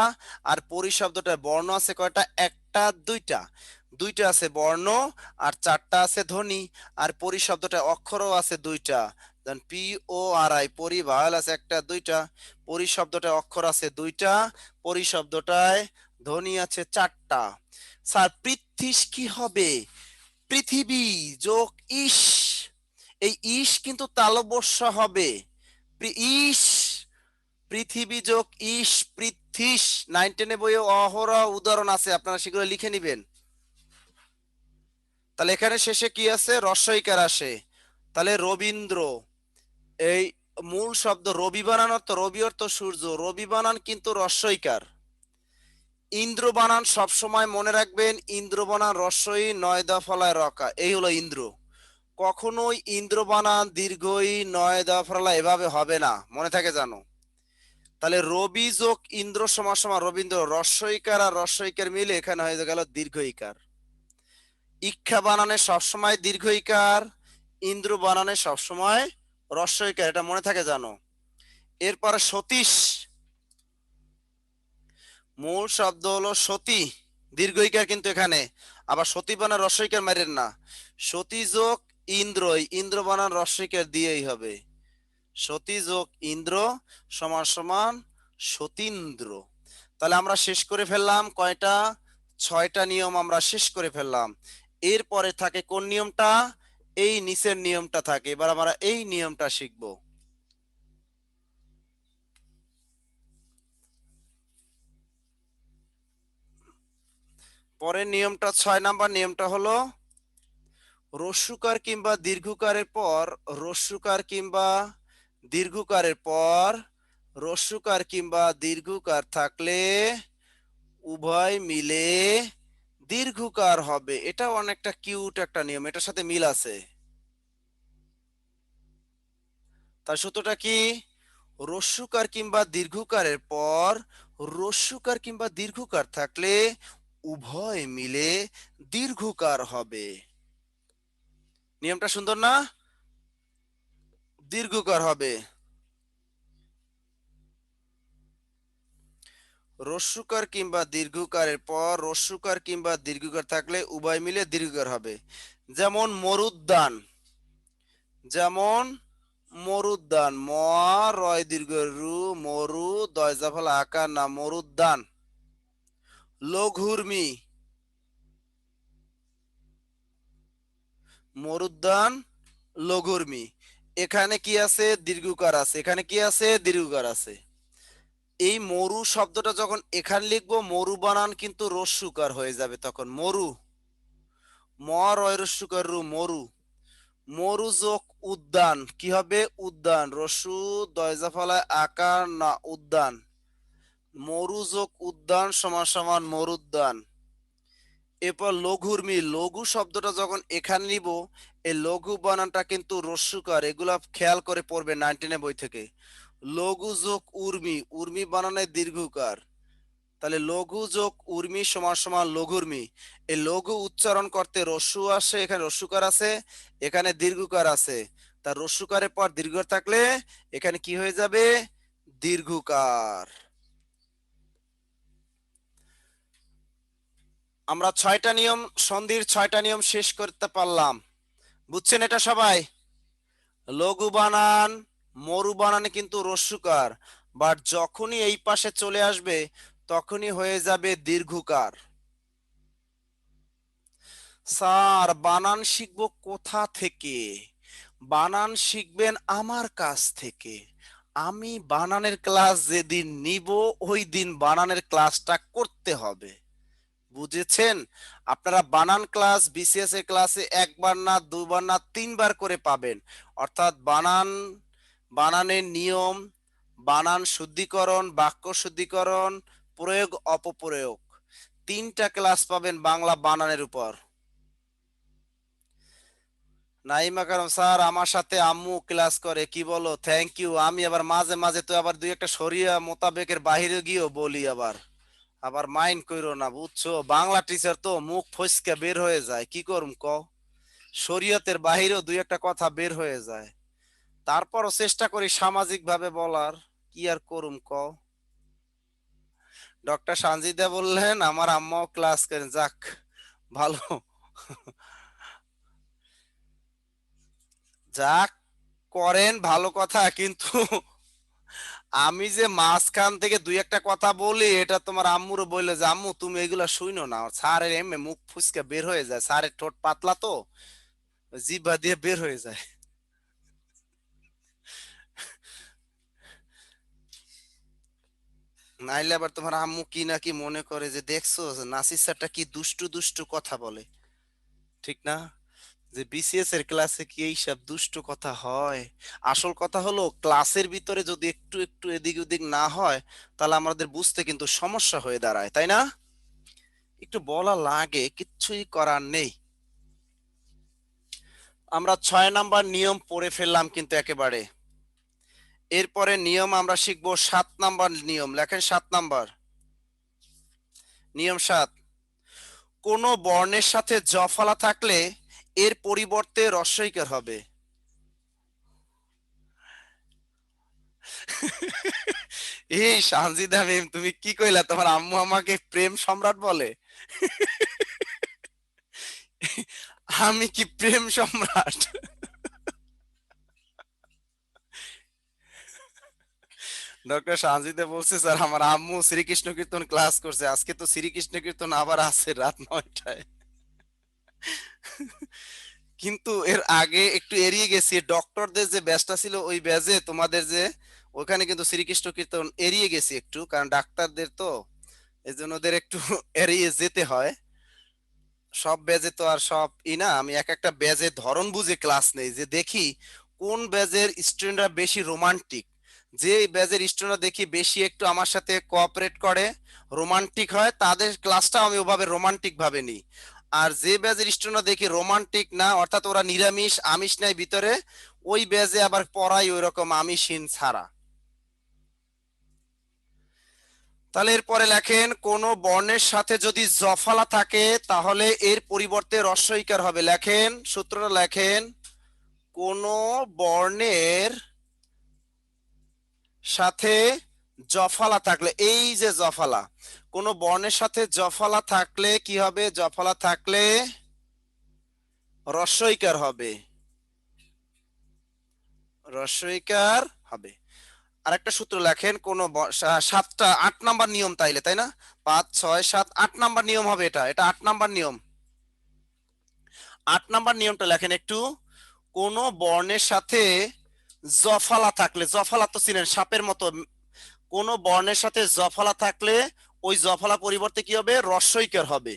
আর পরি শব্দটায় বর্ণ আছে কয়টা, একটা, দুইটা, দুইটা আছে বর্ণ আর 4টা আছে ধ্বনি। আর পরি শব্দটায় অক্ষরও আছে 2টা, পি ও আর আই, পরি ভাওয়াল আছে একটা, দুইটা। পরি শব্দটায় অক্ষর আছে 2টা, পরি শব্দটায় ধ্বনি আছে 4টা। স্যার পৃথিস কি হবে? পৃথিবী যোগ ইস, এই ইস কিন্তু তালবস্য হবে, ইস, পৃথিবী যোগ ইস, পৃথিস। 9-10 বইয়ে অহরহ উদাহরণ আছে, আপনারা সেগুলো লিখে নিবেন। তাহলে এখানে শেষে কি আছে, রস্বইকার আসে। তাহলে রবীন্দ্র, এই মূল শব্দ রবি বানান অর্থ, রবি অর্থ সূর্য, রবি বানান কিন্তু রস্বইকার। ইন্দ্র বানান সবসময় মনে রাখবেন, ইন্দ্র বানান রস্বই নয় দা ফলায় রকা, এই হলো ইন্দ্র। কখনোই ইন্দ্র বানান দীর্ঘই নয় দা ফলা এভাবে হবে না, মনে থাকে জানো। তাহলে রবি যোগ ইন্দ্র সমান সমান রবীন্দ্র, রস্বইকার আর রস্বইকার মিলে এখানে হয়ে গেল দীর্ঘইকার। ইক্ষা বানানে সবসময় দীর্ঘইকার, ইন্দ্র বানানে সবসময় রস্বইকার, এটা মনে থাকে জানো। এরপরে সতীশ, মূল শব্দ হলো সতী, দীর্ঘইকার কিন্তু এখানে। আবার সতী বানান রস্বইকার মারেন না, সতী যোগ ইন্দ্র, ইন্দ্র বানান রস্বইকার দিয়েই হবে। সতী যোগ ইন্দ্র সমান সমান সতীন্দ্র। তাহলে আমরা শেষ করে ফেললাম কয়টা, 6টা নিয়ম আমরা শেষ করে ফেললাম। এরপরে থাকে কোন নিয়মটা, এই নিচের নিয়মটা থাকে। এবার আমরা এই নিয়মটা শিখব। পরের নিয়মটা 6 নাম্বার নিয়মটা হলো রস্যুকার কিংবা দীর্ঘকারের পর, রস্যুকার কিংবা দীর্ঘকারের পর রস্যুকার কিংবা দীর্ঘকার থাকলে উভয় মিলে দীর্ঘকার হবে। এটা অনেকটা কিউট একটা নিয়ম, এটার সাথে মিল আছে। তার সূত্রটা কি, রস্যুকার কিংবা দীর্ঘকারের পর রস্যুকার কিংবা দীর্ঘকার থাকলে উভয় মিলে দীর্ঘকার হবে। নিয়মটা সুন্দর না, দীর্ঘকার হবে। রস্যুকার কিংবা দীর্ঘকারের পর রস্যুকার কিংবা দীর্ঘকার থাকলে উভয় মিলে দীর্ঘকার হবে। যেমন মরুদ্যান, যেমন মরুদ্যান, ম রয় দীর্ঘ রু, মরু দয় জাফল আকার না, মরুদ্যান। লঘুর্মি, মরুদ্যান লঘুর্মি, এখানে কি আছে, দীর্ঘকার আছে, এখানে কি আছে, দীর্ঘকার আছে। এই মরু শব্দটা যখন এখানে লিখবো, মরু বানান কিন্তু রস্যুকার হয়ে যাবে তখন, মরু, ম রয় রস্যুকার রু, মরু। মরু যোগ উদ্যান কি হবে, উদ্যান, রস্যু দয়জা ফলায় আকার না, উদ্যান। মরু যোগ উদ্যান সমান সমান মরুদ্যান। এরপর লঘুর্মি, লঘু শব্দটা যখন এখানে নিব, এই লঘু বানানটা কিন্তু রস্যুকার, এগুলা খেয়াল করে পড়বে 19 বই থেকে। লঘু যোগ উর্মি, উর্মি বানানে দীর্ঘকার, তাহলে লঘু যোগ উর্মি সমান সমান লঘুর্মি। এই লঘু উচ্চারণ করতে রস্যু আসে, এখানে রস্যুকার আছে, এখানে দীর্ঘকার আছে। তার রস্যুকারের পর দীর্ঘ থাকলে এখানে কি হয়ে যাবে, দীর্ঘকার। আমরা 6টা নিয়ম, সন্ধির 6টা নিয়ম শেষ করতে পারলাম, বুঝছেন এটা সবাই। লঘু বানান মরু বানানে কিন্তু রস্যুকার, বাট যখনই এই পাশে চলে আসবে তখনই হয়ে যাবে দীর্ঘকার। স্যার বানান শিখবো কোথা থেকে, বানান শিখবেন আমার কাছ থেকে। আমি বানানের ক্লাস যেদিন নিব ওই দিন বানানের ক্লাসটা করতে হবে, বুঝেছেন। আপনারা বানান ক্লাস বিসিএস এর ক্লাসে একবার না দুবার না 3বার করে পাবেন। অর্থাৎ বানান, বানানের নিয়ম, বানান শুদ্ধিকরণ, বাক্য শুদ্ধিকরণ, প্রয়োগ অপপ্রয়োগ, 3টা ক্লাস পাবেন বাংলা বানানের উপর। নাইমা কারণ স্যার আমার সাথে আম্মু ক্লাস করে, কি বলো, থ্যাংক ইউ। আমি আবার মাঝে মাঝে তো আবার দুই একটা শরিয়া মোতাবেকের বাহিরে গিয়েও বলি, আবার আবার মাইন্ড কইরো না, বুঝছো। বাংলা টিচার তো মুখ ফসকে বের হয়ে যায়, কি করুম ক, শরীয়তের বাহিরেও দুই একটা কথা বের হয়ে যায়, তারপরও চেষ্টা করি সামাজিক ভাবে বলার, কি আর করুম ক। ডক্টর সানজিদা বললেন আমার আম্মাও ক্লাস করেন, যাক ভালো, যাক করেন ভালো কথা, কিন্তু আমি যে মাঝখান থেকে দুই একটা কথা বলি এটা তোমার আম্মুরও বললে যে আম্মু তুমি এগুলা শুইনো না, স্যারের এমনি মুখ ফুসকে বের হয়ে যায়, স্যারের ঠোঁট পাতলা তো, জিহ্বা দিয়ে বের হয়ে যায়। নাইলে আবার তোমার আম্মু কি নাকি মনে করে যে দেখছো যে নাসির স্যারটা কি দুষ্টু দুষ্টু কথা বলে, ঠিক না, যে বিসিএস এর ক্লাসে কি এইসব দুষ্টু কথা হয়। আসল কথা হলো ক্লাসের ভিতরে যদি একটু একটু এদিক ওদিক না হয় তাহলে আমাদের বুঝতে কিন্তু সমস্যা হয়ে দাঁড়ায়, তাই না। একটু বলা লাগে, কিচ্ছুই করার নেই। আমরা 6 নাম্বার নিয়ম পড়ে ফেললাম কিন্তু একেবারে। এরপরে নিয়ম আমরা শিখবো 7 নাম্বার নিয়ম। লেখেন 7 নাম্বার নিয়ম 7। কোন বর্ণের সাথে জফলা থাকলে এর পরিবর্তে রস্বইকার হবে। এই সানজিদা মিম, তুমি কি কইলা? তোমার আম্মু আমাকে প্রেম সম্রাট বলে? আমি কি প্রেম সম্রাট? ডক্টর সানজিদা বলছে, স্যার আমার আম্মু শ্রীকৃষ্ণ কীর্তন ক্লাস করছে, আজকে তো শ্রীকৃষ্ণ কীর্তন আবার আছে রাত 9টায়। কিন্তু এর আগে একটু এড়িয়ে গেছি, ডক্টরদের যে ব্যাচটা ছিল ওই ব্যাচে তোমাদের যে ওখানে কিন্তু শ্রীকৃষ্ণ কীর্তন এড়িয়ে গেছি একটু, কারণ ডাক্তারদের তো এই জন্য ওদের একটু এড়িয়ে যেতে হয়। সব ব্যাচে তো আর সব না, আমি এক একটা ব্যাচের ধরন বুঝে ক্লাস নেই, যে দেখি কোন ব্যাচের স্টুডেন্টরা বেশি রোমান্টিক, যে ব্যাচের স্টুডেন্টরা দেখি বেশি একটু আমার সাথে কোঅপারেট করে, রোমান্টিক হয়, তাদের ক্লাসটা আমি ওভাবে রোমান্টিক ভাবে নিই। আর যে ব্যাচের স্টুডেন্টরা দেখি রোমান্টিক না, অর্থাৎ ওরা নিরামিষ আমিষ নাই ভিতরে, ওই ব্যাচে আবার পড়াই ওই রকম আমিষহীন ছাড়া। তাহলে এরপরে লেখেন, কোন বর্ণের সাথে যদি জফলা থাকে তাহলে এর পরিবর্তে রস্বইকার হবে। লেখেন সূত্রটা, লেখেন কোন বর্ণের সাথে জফলা থাকলে, এই যে জফলা, কোন বর্ণের সাথে জফলা থাকলে কি হবে? জফলা থাকলে রস্বইকার হবে, রস্বইকার হবে। আরেকটা সূত্র লেখেন, কোন 7টা 8 নাম্বার নিয়ম তাইলে, তাই না? 5 6 7 8 নাম্বার নিয়ম হবে এটা, এটা 8 নাম্বার নিয়ম। 8 নাম্বার নিয়মটা লেখেন একটু। কোন বর্ণের সাথে জফলা থাকলে, জফলা তো চিনেন সাপের মতো, কোন বর্ণের সাথে জফলা থাকলে ওই জফলা পরিবর্তে কি হবে? রস্বইকার হবে।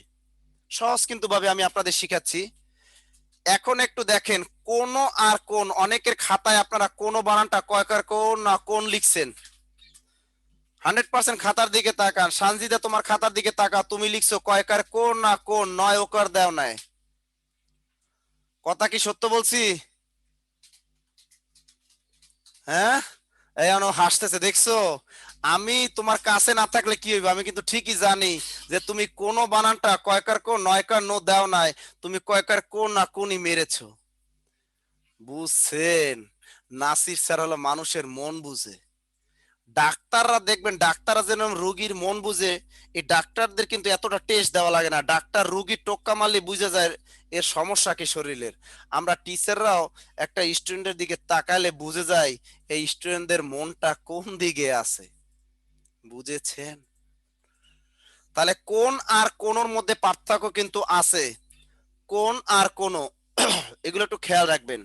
সহজ কিন্তু ভাবে আমি আপনাদের শিখাচ্ছি। এখন একটু দেখেন কোন আর কোন, অনেকের খাতায় আপনারা কোন বানানটা কয়কার কোন না কোন লিখছেন। 100% খাতার দিকে তাকান। সানজিদা তোমার খাতার দিকে তাকা, তুমি লিখছো কয়কার কোন না কোন, 9 ওকার দেও নাই। কথা কি সত্য বলছি? হ্যাঁ, এই হাসতেছে দেখছো? আমি তোমার কাছে না থাকলে কি হইবে, আমি কিন্তু ঠিকই জানি যে তুমি কোন বানানটা কয়কার কোন 9কার নো দাও নাই, তুমি কয়কার কোন না কোনই মেরেছো। বুঝছেন? নাসির স্যার হলো মানুষের মন বুঝে। ডাক্তাররা দেখবেন, ডাক্তাররা যেন রোগীর মন বুঝে, এই ডাক্তারদের কিন্তু এতটা টেস্ট দেওয়া লাগে না, ডাক্তার রোগীর টোক্কা মারলে বুঝে যায় এর সমস্যা কি শরীরের। আমরা টিচাররাও একটা স্টুডেন্টের দিকে তাকালে বুঝে যায় এই স্টুডেন্টদের মনটা কোন দিকে আছে। বুঝেছেন? তাহলে কোন আর কোনর মধ্যে পার্থক্য কিন্তু আছে। কোন আর কোন এগুলো একটু খেয়াল রাখবেন।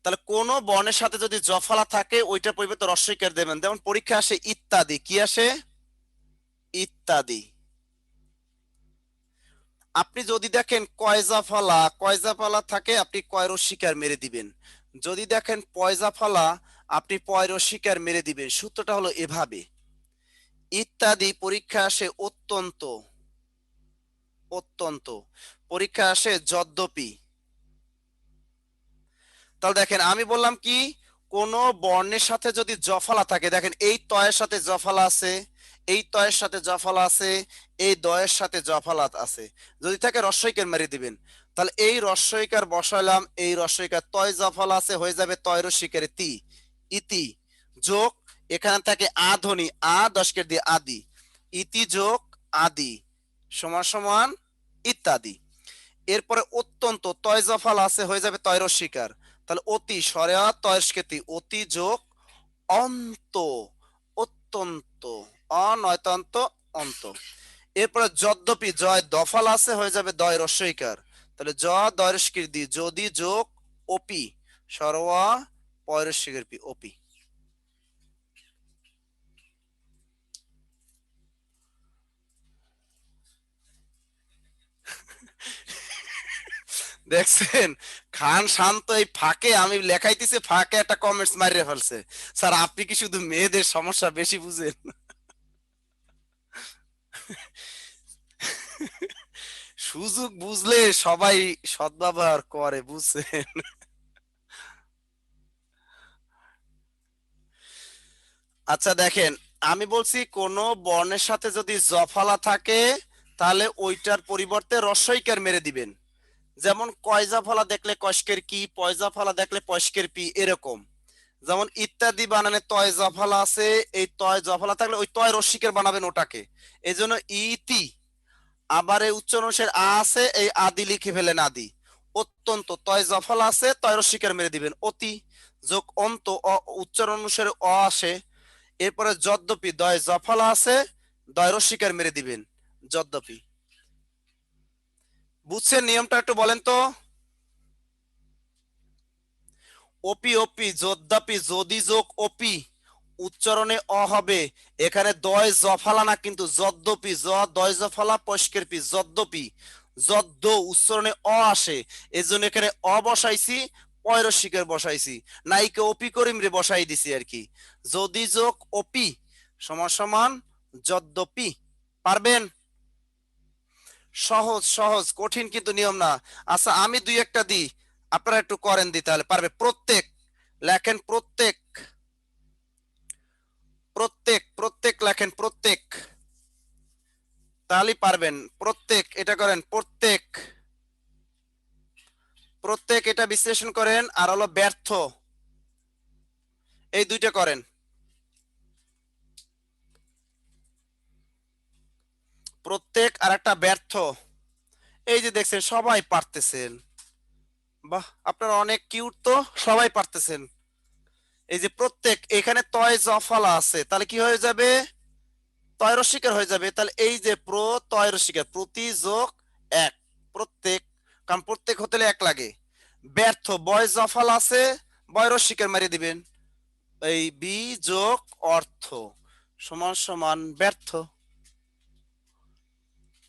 তাহলে কোন বর্ণের সাথে যদি জফলা থাকে ওইটার পরিবর্তে রস্বইকার দেবেন। যেমন পরীক্ষা আসে ইত্যাদি, কি আসে? ইত্যাদি। আপনি যদি দেখেন কয়জাফলা, কয়জাফলা থাকে আপনি কয় রস্বইকার মেরে দিবেন। যদি দেখেন পয়জাফলা, আপনি পয় রস্বইকার মেরে দিবেন। সূত্রটা হলো এভাবে। ইত্যাদি পরীক্ষা আসে অত্যন্ত, অত্যন্ত পরীক্ষা আসে যদ্যপি। তাহলে দেখেন আমি বললাম কি, কোন বর্ণের সাথে যদি জফলা থাকে, দেখেন এই তয়ের সাথে জফলা আছে, এই তয়ের সাথে জফলা আছে, এই দয়ের সাথে জফলা আছে, যদি থাকে রস্বইকার মেরে দিবেন। তাহলে এই রস্বইকার বসাইলাম, এই রস্বইকার তয় জফলা আছে, হয়ে যাবে তয় রস্বইকারে তি, ইতি যোগ এখানে থাকে আ ধ্বনি, আ দশকের দিয়ে আদি, ইতি যোগ আদি সমান সমান ইত্যাদি। এরপরে অত্যন্ত তয় জফাল আছে, হয়ে যাবে তয় রস্বইকার, তাহলে অতি সরেয়া তয়স্কেতি, অতি যোগ অন্ত, অত্যন্ত, অনয়তন্ত অন্ত। এরপরে যদ্যপি জয় দফাল আছে, হয়ে যাবে দয় রস্বইকার, তাহলে জ দয়স্কির দি, যদি যোগ অপি সরোয়া পয়রস্বইকার পি, অপি। দেখছেন? খান শান্ত এই ফাঁকে আমি লেখাইতেছি, ফাঁকে একটা কমেন্টস মারিয়ে ফেলছে, স্যার আপনি কি শুধু মেয়েদের সমস্যা বেশি বুঝেন? সুযোগ বুঝলে সবাই সদ্ব্যবহার করে, বুঝছেন? আচ্ছা দেখেন, আমি বলছি কোন বর্ণের সাথে যদি জফলা থাকে তাহলে ওইটার পরিবর্তে রস্বইকার মেরে দিবেন। যেমন কয়জা ফলা দেখলে কষ্কের কি, পয়জা ফলা দেখলে পয়স্কের পি, এরকম। যেমন ইত্যাদি বানানে তয় জফলা আছে, এই তয় জফলা থাকলে ওই তয় রস্যিকের বানাবেন ওটাকে, এই জন্য ইতি। আবার এই উচ্চারণের আ আছে, এই আদি লিখে ফেলেন আদি। অত্যন্ত তয় জফলা আছে, তয় রস্যিকের মেরে দিবেন অতি। যোগ অন্ত উচ্চারণ অনুসারে অ আসে। এরপরে যদ্যপি দয় জফলা আছে, দয় রস্যিকার মেরে দিবেন যদ্যপি। বুঝছেন নিয়মটা একটু বলেন তো? ওপি ওপি যদ্যপি যদি যোগ অপি উচ্চারণে অ হবে। এখানে দয় জফালা না, কিন্তু যদ্যপি জ দয় জফালা পস্কের পি যদ্যপি, যদ্য উচ্চারণে অ আসে, এজন্য এখানে অ বসাইছি, পয়রস্বীকার বসাইছি, নাইকে অপি করিম রে বসাই দিছি আর কি। যদি যোগ অপি সমান সমান যদ্যপি। পারবেন? সহজ সহজ, কঠিন কিন্তু নিয়ম না। আচ্ছা আমি দুই একটা দিই, আপনারা একটু করেন দি, তাহলে পারবে। প্রত্যেক লেখেন, প্রত্যেক, প্রত্যেক প্রত্যেক লেখেন, প্রত্যেক, তাহলেই পারবেন। প্রত্যেক এটা করেন, প্রত্যেক, প্রত্যেক এটা বিশ্লেষণ করেন। আর হলো ব্যর্থ, এই দুইটা করেন। প্রত্যেক আর একটা ব্যর্থ। এই যে দেখছেন সবাই পারতেছেন, বাহ আপনারা অনেক কিউট তো, সবাই পারতেছেন। এই যে প্রত্যেক, এখানে তয় জফলা আছে, তাহলে কি হয়ে যাবে? তয় রস্বীকার হয়ে যাবে। তাহলে এই যে তয় রস্বীকার, প্রতি যোগ এক, প্রত্যেক, কারণ প্রত্যেক হতে এক লাগে। ব্যর্থ বয় জফল আছে, বয় রস্বীকার মারিয়ে দিবেন, এই বি যোগ অর্থ সমান সমান ব্যর্থ।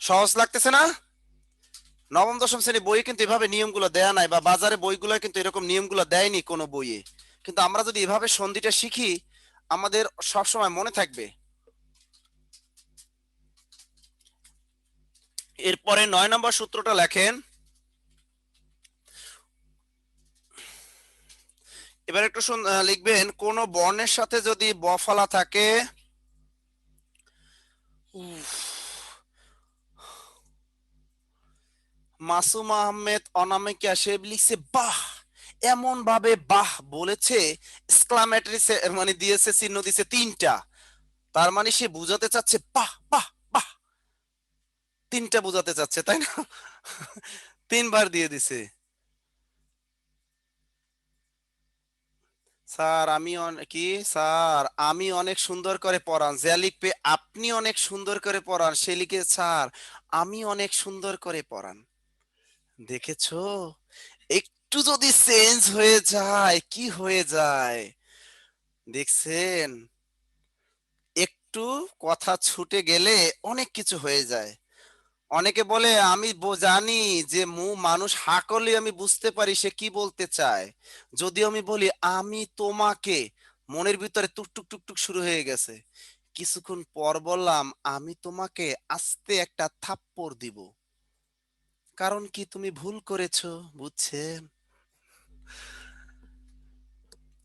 সহজ লাগতেছে না? নবম দশম শ্রেণী বইয়ে কিন্তু এভাবে নিয়মগুলো দেয়া নাই, বা বাজারে বইগুলো কিন্তু এরকম নিয়মগুলো দেয়নি কোনো বইয়ে। কিন্তু আমরা যদি এভাবে সন্ধিটা শিখি আমাদের সব সময় মনে থাকবে। এরপরে 9 নম্বর সূত্রটা লেখেন। এবার একটু লিখবেন, কোন বর্ণের সাথে যদি বফলা থাকে, মাসুম আহমেদ অনামিকা সে লিখছে বাহ, এমন ভাবে বাহ বলেছে, এক্সক্লামেটরি মানে দিয়েছে, চিহ্ন দিয়েছে তিনটা। তার মানে সে বুঝাতে চাচ্ছে বাহ বাহ বাহ, তিনটা বুঝাতে চাচ্ছে, তাই না? তিনবার দিয়ে দিছে। স্যার আমি কি স্যার আমি অনেক সুন্দর করে পড়ান, যে লিখবে আপনি অনেক সুন্দর করে পড়ান, সে লিখে স্যার আমি অনেক সুন্দর করে পড়ান। দেখেছো, একটু যদি চেঞ্জ হয়ে যায় কি হয়ে যায়, দেখছেন? একটু কথা ছুটে গেলে অনেক কিছু হয়ে যায়। অনেকে বলে আমি জানি যে মানুষ হাঁকলে আমি বুঝতে পারি সে কি বলতে চায়। যদিও আমি বলি আমি তোমাকে, মনের ভিতরে টুকটুক টুকটুক শুরু হয়ে গেছে। কিছুক্ষণ পর বললাম আমি তোমাকে আস্তে একটা থাপ্পড় দিব, কারণ কি তুমি ভুল করেছো, বুঝছেন?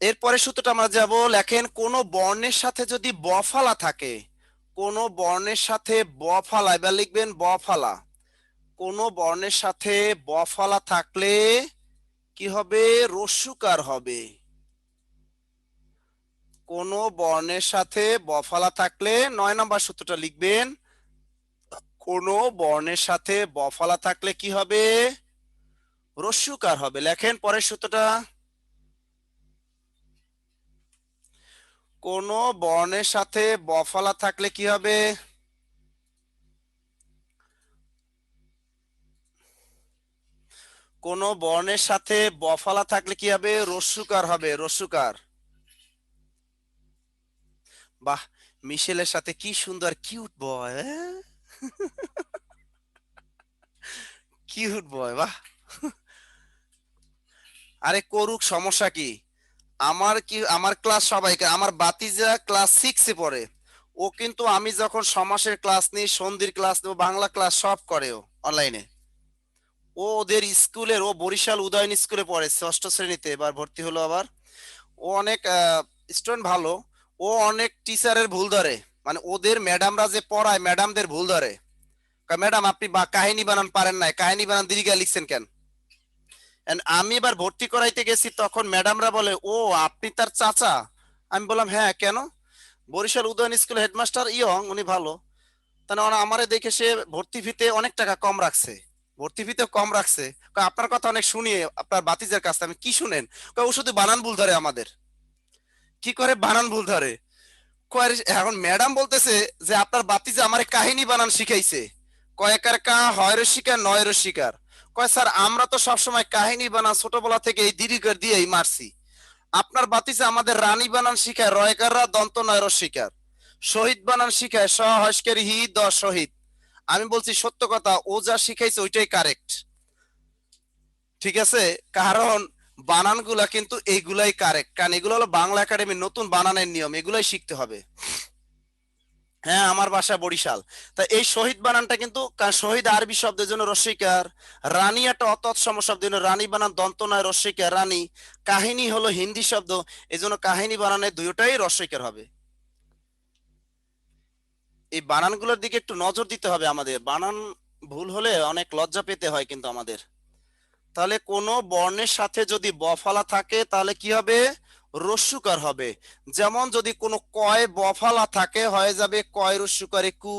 এরপরে সূত্রটা আমরা যাব, লেখেন কোন বর্ণের সাথে যদি বফালা থাকে, কোন বর্ণের সাথে বফালা, এবার লিখবেন বফালা। কোন বর্ণের সাথে বফালা থাকলে কি হবে? রস্যুকার হবে। কোন বর্ণের সাথে বফালা থাকলে 9 নম্বর সূত্রটা লিখবেন, কোন বর্ণের সাথে বফালা থাকলে কি হবে? রস্যুকার হবে। লেখেন পরের সূত্রটা, কোন বর্ণের সাথে বফালা থাকলে কি হবে? কোন বর্ণের সাথে বফালা থাকলে কি হবে? রস্যুকার হবে, রস্যুকার। বাহ, মিশেলের সাথে কি সুন্দর কিউট বয়, কিউট বয়, বাহ। আরে করুক, সমস্যা কি? আমার কি, আমার ক্লাস সবাইকে, আমার বাতিজা ক্লাস 6-এ পড়ে, ও কিন্তু আমি যখন সমাসের ক্লাস নিই, সন্ধির ক্লাস নেব, বাংলা ক্লাস সব করে ও অনলাইনে। ও ওদের স্কুলের, ও বরিশাল উদয়ন স্কুলে পড়ে, ষষ্ঠ শ্রেণীতে এবার ভর্তি হলো আবার। ও অনেক স্টুডেন্ট ভালো। ও অনেক টিচারের ভুল ধরে, মানে ওদের ম্যাডামরা যে পড়ায় ম্যাডামদের ভুল ধরে। ম্যাডাম আপনি কাহিনী বানান পারেন না, কাহিনী বানান দীর্ঘ লিখছেন কেন? আমি এবার ভর্তি করাইতে গেছি, তখন ম্যাডামরা বলে ও আপনি তার চাচা? আমি বললাম হ্যাঁ, কেন? Barishal Udayan school headmaster young, উনি ভালো। তাহলে ওরা আমারে দেখে সে ভর্তি ফিতে অনেক টাকা কম রাখছে, ভর্তি ফিতে কম রাখছে। আপনার কথা অনেক শুনি আপনার বাতিজার কাছে। আমি কি শুনেন? ও শুধু বানান ভুল ধরে আমাদের। কি করে বানান ভুল ধরে? এখন ম্যাডাম বলতেছে যে আপনার বাতিজা আমারে কাহিনী বানান শিখাইছে। কয়েকার কা হয়ের শিকার নয়ের শিকার। কয় স্যার আমরা তো সবসময় কাহিনী বানান ছোটবেলা থেকে এই দীর্ঘ দিয়েই মারছি। আপনার বাতিজা আমাদের রানী বানান শিখায় রয়কাররা দন্ত নয়ের শিকার, শহীদ বানান শিখায় সহস্কের হি দ শহীদ। আমি বলছি সত্য কথা, ও যা শিখাইছে ওইটাই কারেক্ট, ঠিক আছে? কারণ বানানগুলা কিন্তু এইগুলাই কারেক্ট, কারণ এগুলো হলো বাংলা একাডেমির নতুন বানানের নিয়ম, এগুলাই শিখতে হবে। হ্যাঁ, আমার বাসা বরিশাল। তা এই শহীদ বানানটা কিন্তু শহীদ আরবি শব্দের জন্য রস্বইকার, রানী একটা অতৎসম শব্দ, রানী বানান দন্ত নয় রস্বইকার রানী। কাহিনী হলো হিন্দি শব্দ, এই জন্য কাহিনী বানানে দুইটাই রস্বইকার হবে। এই বানানগুলোর দিকে একটু নজর দিতে হবে আমাদের, বানান ভুল হলে অনেক লজ্জা পেতে হয় কিন্তু আমাদের। তাহলে কোনো বর্ণের সাথে যদি বফালা থাকে তাহলে কি হবে? রস্যুকার হবে। যেমন যদি কোনো কয় বফালা থাকে হয়ে যাবে কয় রস্যুকারে কু,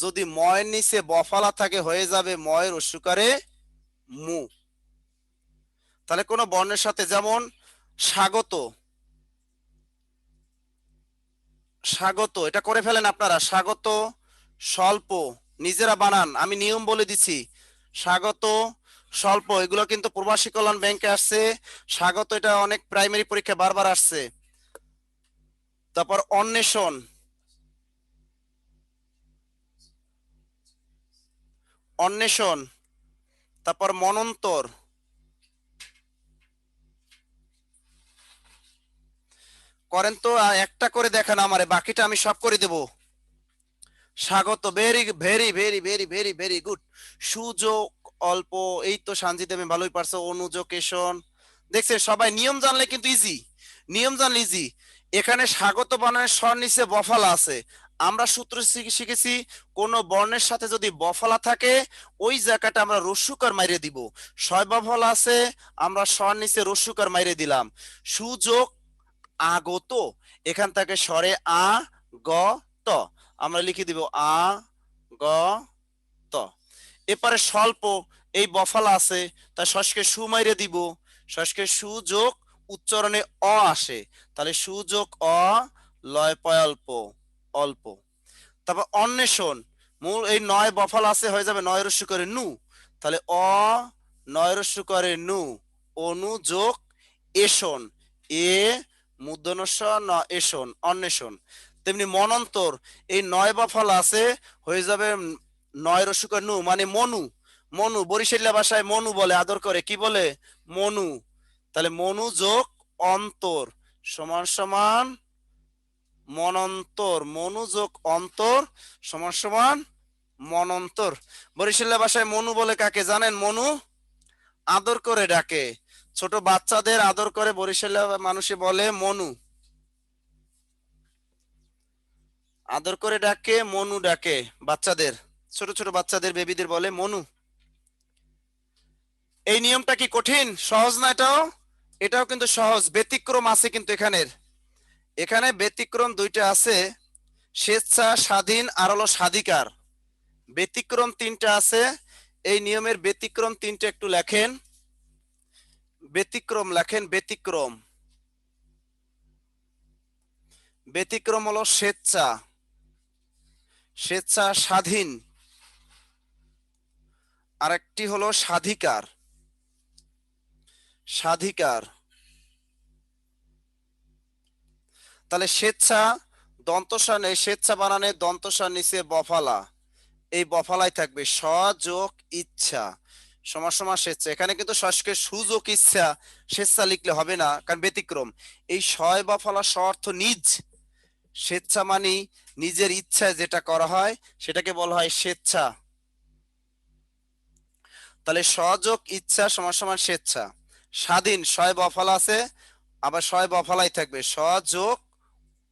যদি ময়ের নিচে বফালা থাকে হয়ে যাবে ময় রস্যুকারে মু। তাহলে কোনো বর্ণের সাথে, যেমন স্বাগত, স্বাগত এটা করে ফেলেন আপনারা, স্বাগত স্বল্প, নিজেরা বানান, আমি নিয়ম বলে দিচ্ছি। স্বাগত স্বল্প এগুলো কিন্তু প্রবাসী কল্যাণ ব্যাংকে আসছে। স্বাগত এটা অনেক প্রাইমারি পরীক্ষা বারবার আসছে। তারপর অন্বেষণ, অন্বেষণ, তারপর মনন্তর। করেন তো, একটা করে দেখান আমারে, বাকিটা আমি সব করে দেব। স্বাগত, very very very very very very good. সুযোগ অল্প, এই তো সানজিদ আমি ভালোই পারছো। অনুযোগেশন, দেখছেন সবাই নিয়ম জানলে কিন্তু ইজি, নিয়ম জানলে ইজি। এখানে স্বাগত বানানের স্বর নিচে বফালা আছে, আমরা সূত্র শিখেছি কোন বর্ণের সাথে যদি বফালা থাকে ওই জায়গাটা আমরা রস্যুকার মাইরে দিব। ছয় বফালা আছে, আমরা স্বর নিচে রস্যুকার মাইরে দিলাম। সুযোগ আগত, এখান থেকে স্বরে আ গ ত, আমরা লিখে দিব আ গ ত। এপারে স্বল্প, এই বফালা আছে তাই শস্যকে সু মাইরে দিব, শস্যকে সুযোগ উচ্চারণে অ আসে, তাহলে সুযোগ অ, লয় পয় অল্প, অল্প। তারপর অন্বেষণ, মূল এই নয় বফালা আছে হয়ে যাবে নয় রস্যু করে নু, তাহলে অ নয় রস্যু করে নু, অনুযোগ এষণ, এ মূর্ধন্য ন এষণ, অন্বেষণ। তেমনি মনন্তর, এই নয় বফালা আছে হয়ে যাবে নয় রস্যু করে নু, মানে মনু, মনু বরিশালিয়া ভাষায় মনু বলে, আদর করে কি বলে? মনু। তাহলে মনু যোগ অন্তর সমান সমান মনন্তর, মনোযোগ অন্তর সমান সমান মনন্তর। বরিশালের ভাষায় মনু বলে কাকে জানেন? মনু আদর করে ডাকে, ছোট বাচ্চাদের আদর করে বরিশালের মানুষে বলে মনু, আদর করে ডাকে মনু ডাকে বাচ্চাদের, ছোট ছোট বাচ্চাদের বেবিদের বলে মনু। এই নিয়মটা কি কঠিন? সহজ না এটাও? এটাও কিন্তু সহজ, ব্যতিক্রম আছে কিন্তু এখানের, এখানে ব্যতিক্রম দুইটা আছে, স্বেচ্ছা স্বাধীন আর হলো স্বাধিকার। ব্যতিক্রম তিনটা আছে, এই নিয়মের ব্যতিক্রম তিনটা একটু লেখেন, ব্যতিক্রম লেখেন। ব্যতিক্রম, ব্যতিক্রম হলো স্বেচ্ছা, স্বেচ্ছা স্বাধীন, আরেকটি হলো স্বাধিকার, স্বাধিকার। তাহলে স্বেচ্ছা দন্তস্বর নেই, স্বেচ্ছা বানানে দন্তস্বর নিচে বফালা, এই বফালাই থাকবে সযোগ ইচ্ছা সমান সমান স্বেচ্ছা। এখানে কিন্তু সস্কে সুযোগ ইচ্ছা স্বেচ্ছা লিখলে হবে না, কারণ ব্যতিক্রম। এই ছয় বফালা অর্থ নিজ, স্বেচ্ছা মানি নিজের ইচ্ছায় যেটা করা হয় সেটাকে বলা হয় স্বেচ্ছা। তাহলে সযোগ ইচ্ছা সমান সমান স্বেচ্ছা। স্বাধীন শয় বফল আছে, আবার শয় বফলাই থাকবে। সযোগ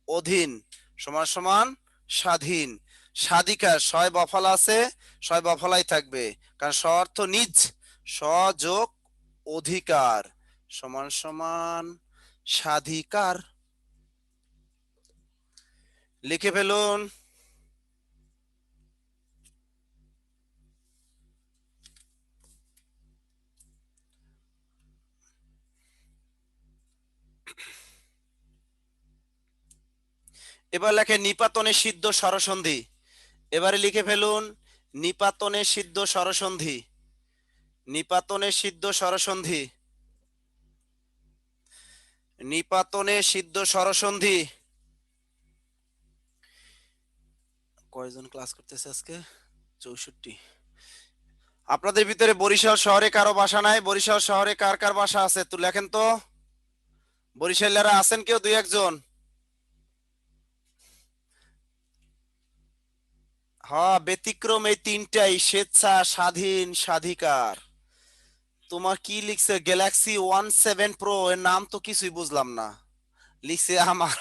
অধীন সমান সমান স্বাধীন। স্বাধিকার শয় বফল আছে, শয় বফলাই থাকবে, কারণ স অর্থ নিজ। সযোগ অধিকার সমান সমান স্বাধিকার। লিখে ফেলুন। এবার লেখে নিপাতনে সিদ্ধ স্বরসন্ধি। এবারে লিখে ফেলুন নিপাতনে সিদ্ধ স্বরসন্ধি। নিপাতনে সিদ্ধ স্বরসন্ধি। নিপাতনে সিদ্ধ স্বরসন্ধি। কয়জন ক্লাস করতেছে আজকে? 64। আপনাদের ভিতরে বরিশাল শহরে কারো বাসা নাই? বরিশাল শহরে কার কার বাসা আছে তো লেখেন তো। বরিশালেরা আছেন কেউ দুই একজন? হ্যাঁ, ব্যতিক্রম এই তিনটাই, স্বেচ্ছা, স্বাধীন, স্বাধিকার। তোমার কি লিখছে? গ্যালাক্সি 17 প্রো, এর নাম তো কিছুই বুঝলাম না। লিখছে আমার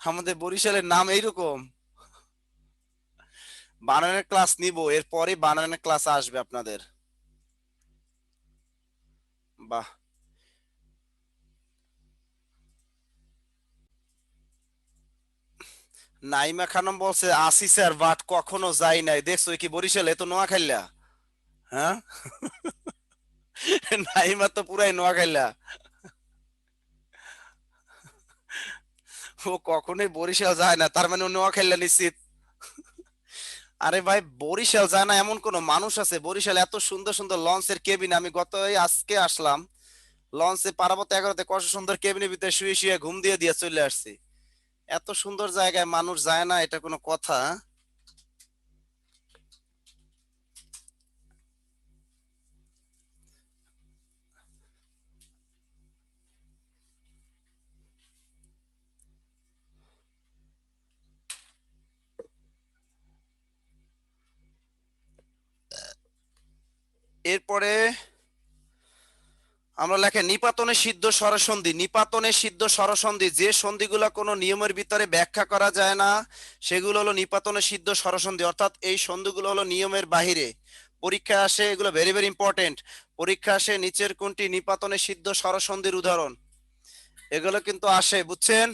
আমাদের বরিশালের নাম এইরকম। বানানের ক্লাস নিব, এরপরে বানানের ক্লাস আসবে আপনাদের। বাহ। নাইমা খানম বলছে আসি স্যার, বাট কখনো যাই নাই। দেখছো কি বরিশালে? তো নোয়াখাইলা। হ্যাঁ নাইমা তো পুরাই নোয়াখাইলা। ও কখনোই বরিশাল যায় না, তার মানে ও নোয়াখাইলা নিশ্চিত। আরে ভাই, বরিশাল যায় না এমন কোন মানুষ আছে? বরিশাল এত সুন্দর সুন্দর লঞ্চের কেবিন, আমি গত এই আজকে আসলাম লঞ্চে পারাবত 11-তে, কত সুন্দর কেবিনের ভিতরে শুয়ে শুয়ে ঘুম দিয়ে দিয়ে চলে আসছি। এত সুন্দর জায়গায় মানুষ যায় না, এটা কোনো কথা? এরপরে আমরা লেখে নিপাতনে সিদ্ধ স্বরসন্ধি। নিপাতনে সিদ্ধ স্বরসন্ধি, যে সন্ধিগুলো কোনো নিয়মের ভিতরে ব্যাখ্যা করা যায় না সেগুলো হলো নিপাতনে সিদ্ধ স্বরসন্ধি, অর্থাৎ এই সন্ধিগুলো হলো নিয়মের বাহিরে। পরীক্ষা আসে, এগুলো ভেরি ভেরি ইম্পর্টেন্ট। পরীক্ষা আসে নিচের কোনটি নিপাতনে সিদ্ধ স্বরসন্ধির উদাহরণ, এগুলো কিন্তু আসে, বুঝছেন?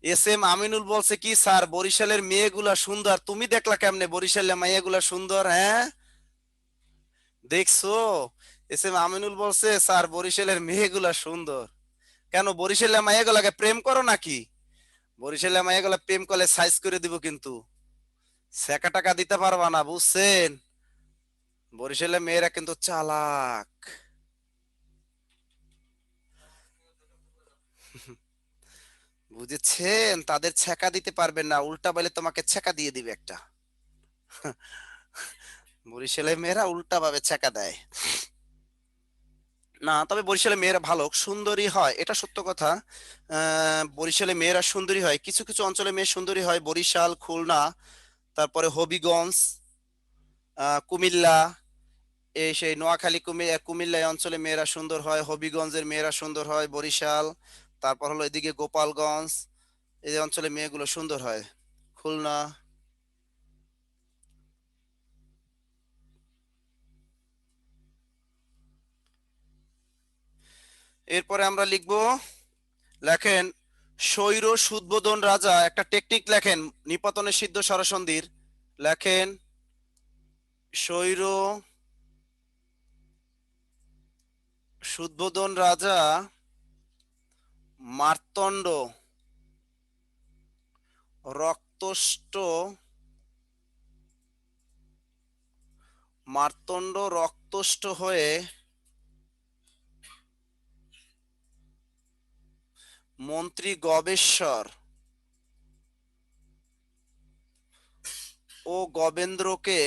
এস এম আমিনুল বলছে কি স্যার বরিশালের মেয়েগুলা সুন্দর, তুমি দেখলা কেমনে বরিশালের মেয়েগুলা সুন্দর? হ্যাঁ, দেখছো? এস এম আমিনুল বলছে স্যার বরিশালের মেয়েগুলা সুন্দর। কেন, বরিশালের মেয়েগুলাকে প্রেম করো নাকি? বরিশালের মেয়েগুলা প্রেম করলে সাইজ করে দিব কিন্তু, সেকা টাকা দিতে পারবা না, বুঝছেন? বরিশালের মেয়েরা কিন্তু চালাক। বুঝেছেন? তাদের ছেকা দিতে পারবেন না, উল্টা বলে তোমাকে ছেকা দিয়ে দিবে একটা। বরিশালের মেয়েরা উল্টা ভাবে ছেকা দেয়। না, তবে বরিশালের মেয়েরা ভালো সুন্দরী হয়, এটা সত্য কথা। বরিশালে মেয়েরা সুন্দরী হয়, কিছু কিছু অঞ্চলে মেয়ে সুন্দরী হয়, বরিশাল, খুলনা, তারপরে হবিগঞ্জ, কুমিল্লা, এই সেই নোয়াখালী, কুমিল্লা এই অঞ্চলে মেয়েরা সুন্দর হয়, হবিগঞ্জের মেয়েরা সুন্দর হয়, বরিশাল, তারপর হলো এদিকে গোপালগঞ্জ, এই অঞ্চলে মেয়েগুলো সুন্দর হয়, খুলনা। এরপরে আমরা লিখব, লেখেন স্বৈর সুদবোধন রাজা, একটা টেকনিক লেখেন নিপাতনে সিদ্ধ স্বরসন্ধির। লেখেন স্বৈর সুদবোধন রাজা মার্তণ্ড রক্তষ্ট, মার্তণ্ড রক্তষ্ট হয়ে মন্ত্রী গবেশ্বর ও গবেন্দ্রকে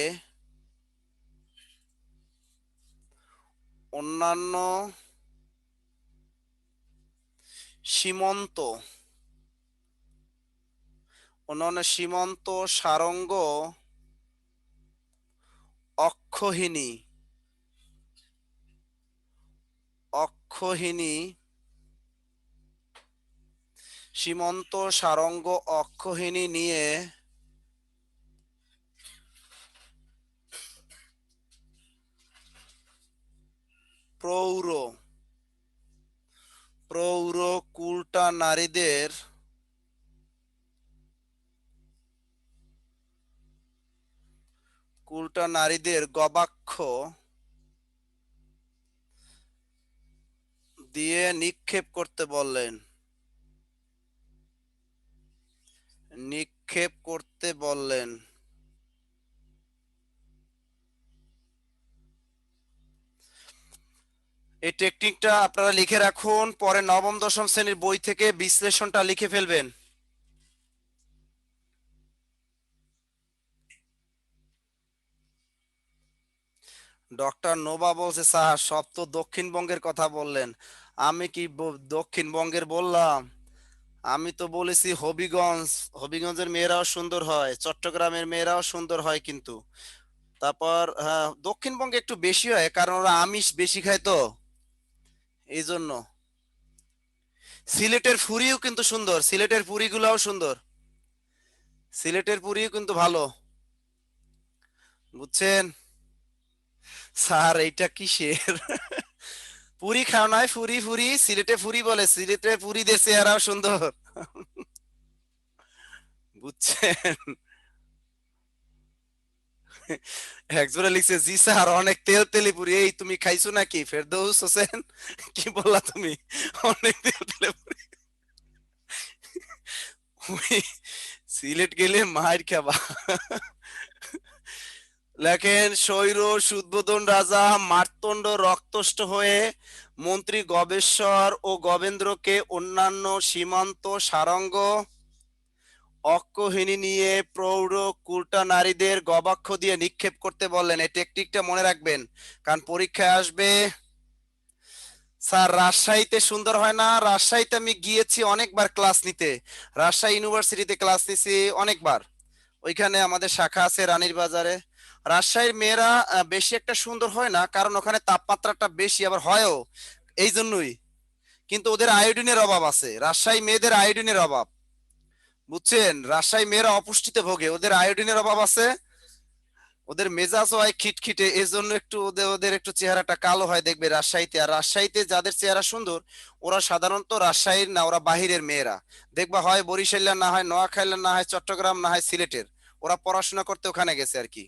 অন্যান্য সীমন্ত, অন্যান্য সীমন্ত, সারঙ্গ, অক্ষহিনী, অক্ষহিনী, সীমন্ত, সারঙ্গ, অক্ষহিনী নিয়ে প্রৌঢ়, প্রৌঢ় কুলটা নারীদের গবাক্ষ দিয়ে নিক্ষেপ করতে বললেন, নিক্ষেপ করতে বললেন। এই টেকনিকটা আপনারা লিখে রাখুন, পরে নবম দশম শ্রেণীর বই থেকে বিশ্লেষণটা লিখে ফেলবেন। ডক্টর নোবা বলছে স্যার সব তো দক্ষিণবঙ্গের কথা বললেন, আমি কি দক্ষিণবঙ্গের বললাম? আমি তো বলেছি হবিগঞ্জ, হবিগঞ্জের মেয়েরাও সুন্দর হয়, চট্টগ্রামের মেয়েরাও সুন্দর হয় কিন্তু। তারপর হ্যাঁ, দক্ষিণবঙ্গে একটু বেশি হয় কারণ ওরা আমিষ বেশি খায় তো, এই জন্য। সিলেটের ফুরিও কিন্তু সুন্দর, সিলেটের পুরীগুলাও সুন্দর, সিলেটের পুরীও কিন্তু ভালো, বুঝছেন? স্যার এইটা কিসের? পুরি খাও নয়, ফুরি ফুরি, সিলেটে ফুরি বলে, সিলেটে পুরীদের চেহারাও সুন্দর, বুঝছেন? একজনে লিখছে জি স্যার অনেক তেল তেলি পুরি, এই তুমি খাইছো নাকি ফেরদৌস হোসেন? কি বললা তুমি? অনেক তেল তেলে পুরি? ওই সিলেট গেলে মার খাবা। লেখেন স্বৈর সুদবোধন রাজা মার্তণ্ড রক্তষ্ট হয়ে মন্ত্রী গবেশ্বর ও গবেন্দ্রকে অন্যান্য সীমান্ত সারঙ্গ অক্ষহিনী নিয়ে প্রৌঢ় কুলটা নারীদের গবাক্ষ দিয়ে নিক্ষেপ করতে বললেন। এই টেকনিকটা মনে রাখবেন, কারণ পরীক্ষায় আসবে। স্যার রাজশাহীতে সুন্দর হয় না? রাজশাহীতে আমি গিয়েছি অনেকবার ক্লাস নিতে, রাজশাহী ইউনিভার্সিটিতে ক্লাস নিছি অনেকবার, ওইখানে আমাদের শাখা আছে রানীর বাজারে। রাজশাহীর মেয়েরা বেশি একটা সুন্দর হয় না, কারণ ওখানে তাপমাত্রাটা বেশি, আবার হয়ও এই জন্যই। কিন্তু ওদের আয়োডিনের অভাব আছে, রাজশাহী মেয়েদের আয়োডিনের অভাব, বুঝছেন? রাজশাহী মেয়েরা অপুষ্টিতে ভোগে, ওদের আয়োডিনের অভাব আছে, ওদের মেজাজও হয় খিটখিটে, এজন্য একটু ওদের ওদের একটু চেহারাটা কালো হয় দেখবে রাজশাহীতে। আর রাজশাহীতে যাদের চেহারা সুন্দর ওরা সাধারণত রাজশাহীর না, ওরা বাহিরের মেয়েরা, দেখবা হয় বরিশালের, না হয় নোয়াখালীর, না হয় চট্টগ্রাম, না হয় সিলেটের, ওরা পড়াশোনা করতে ওখানে গেছে আর কি।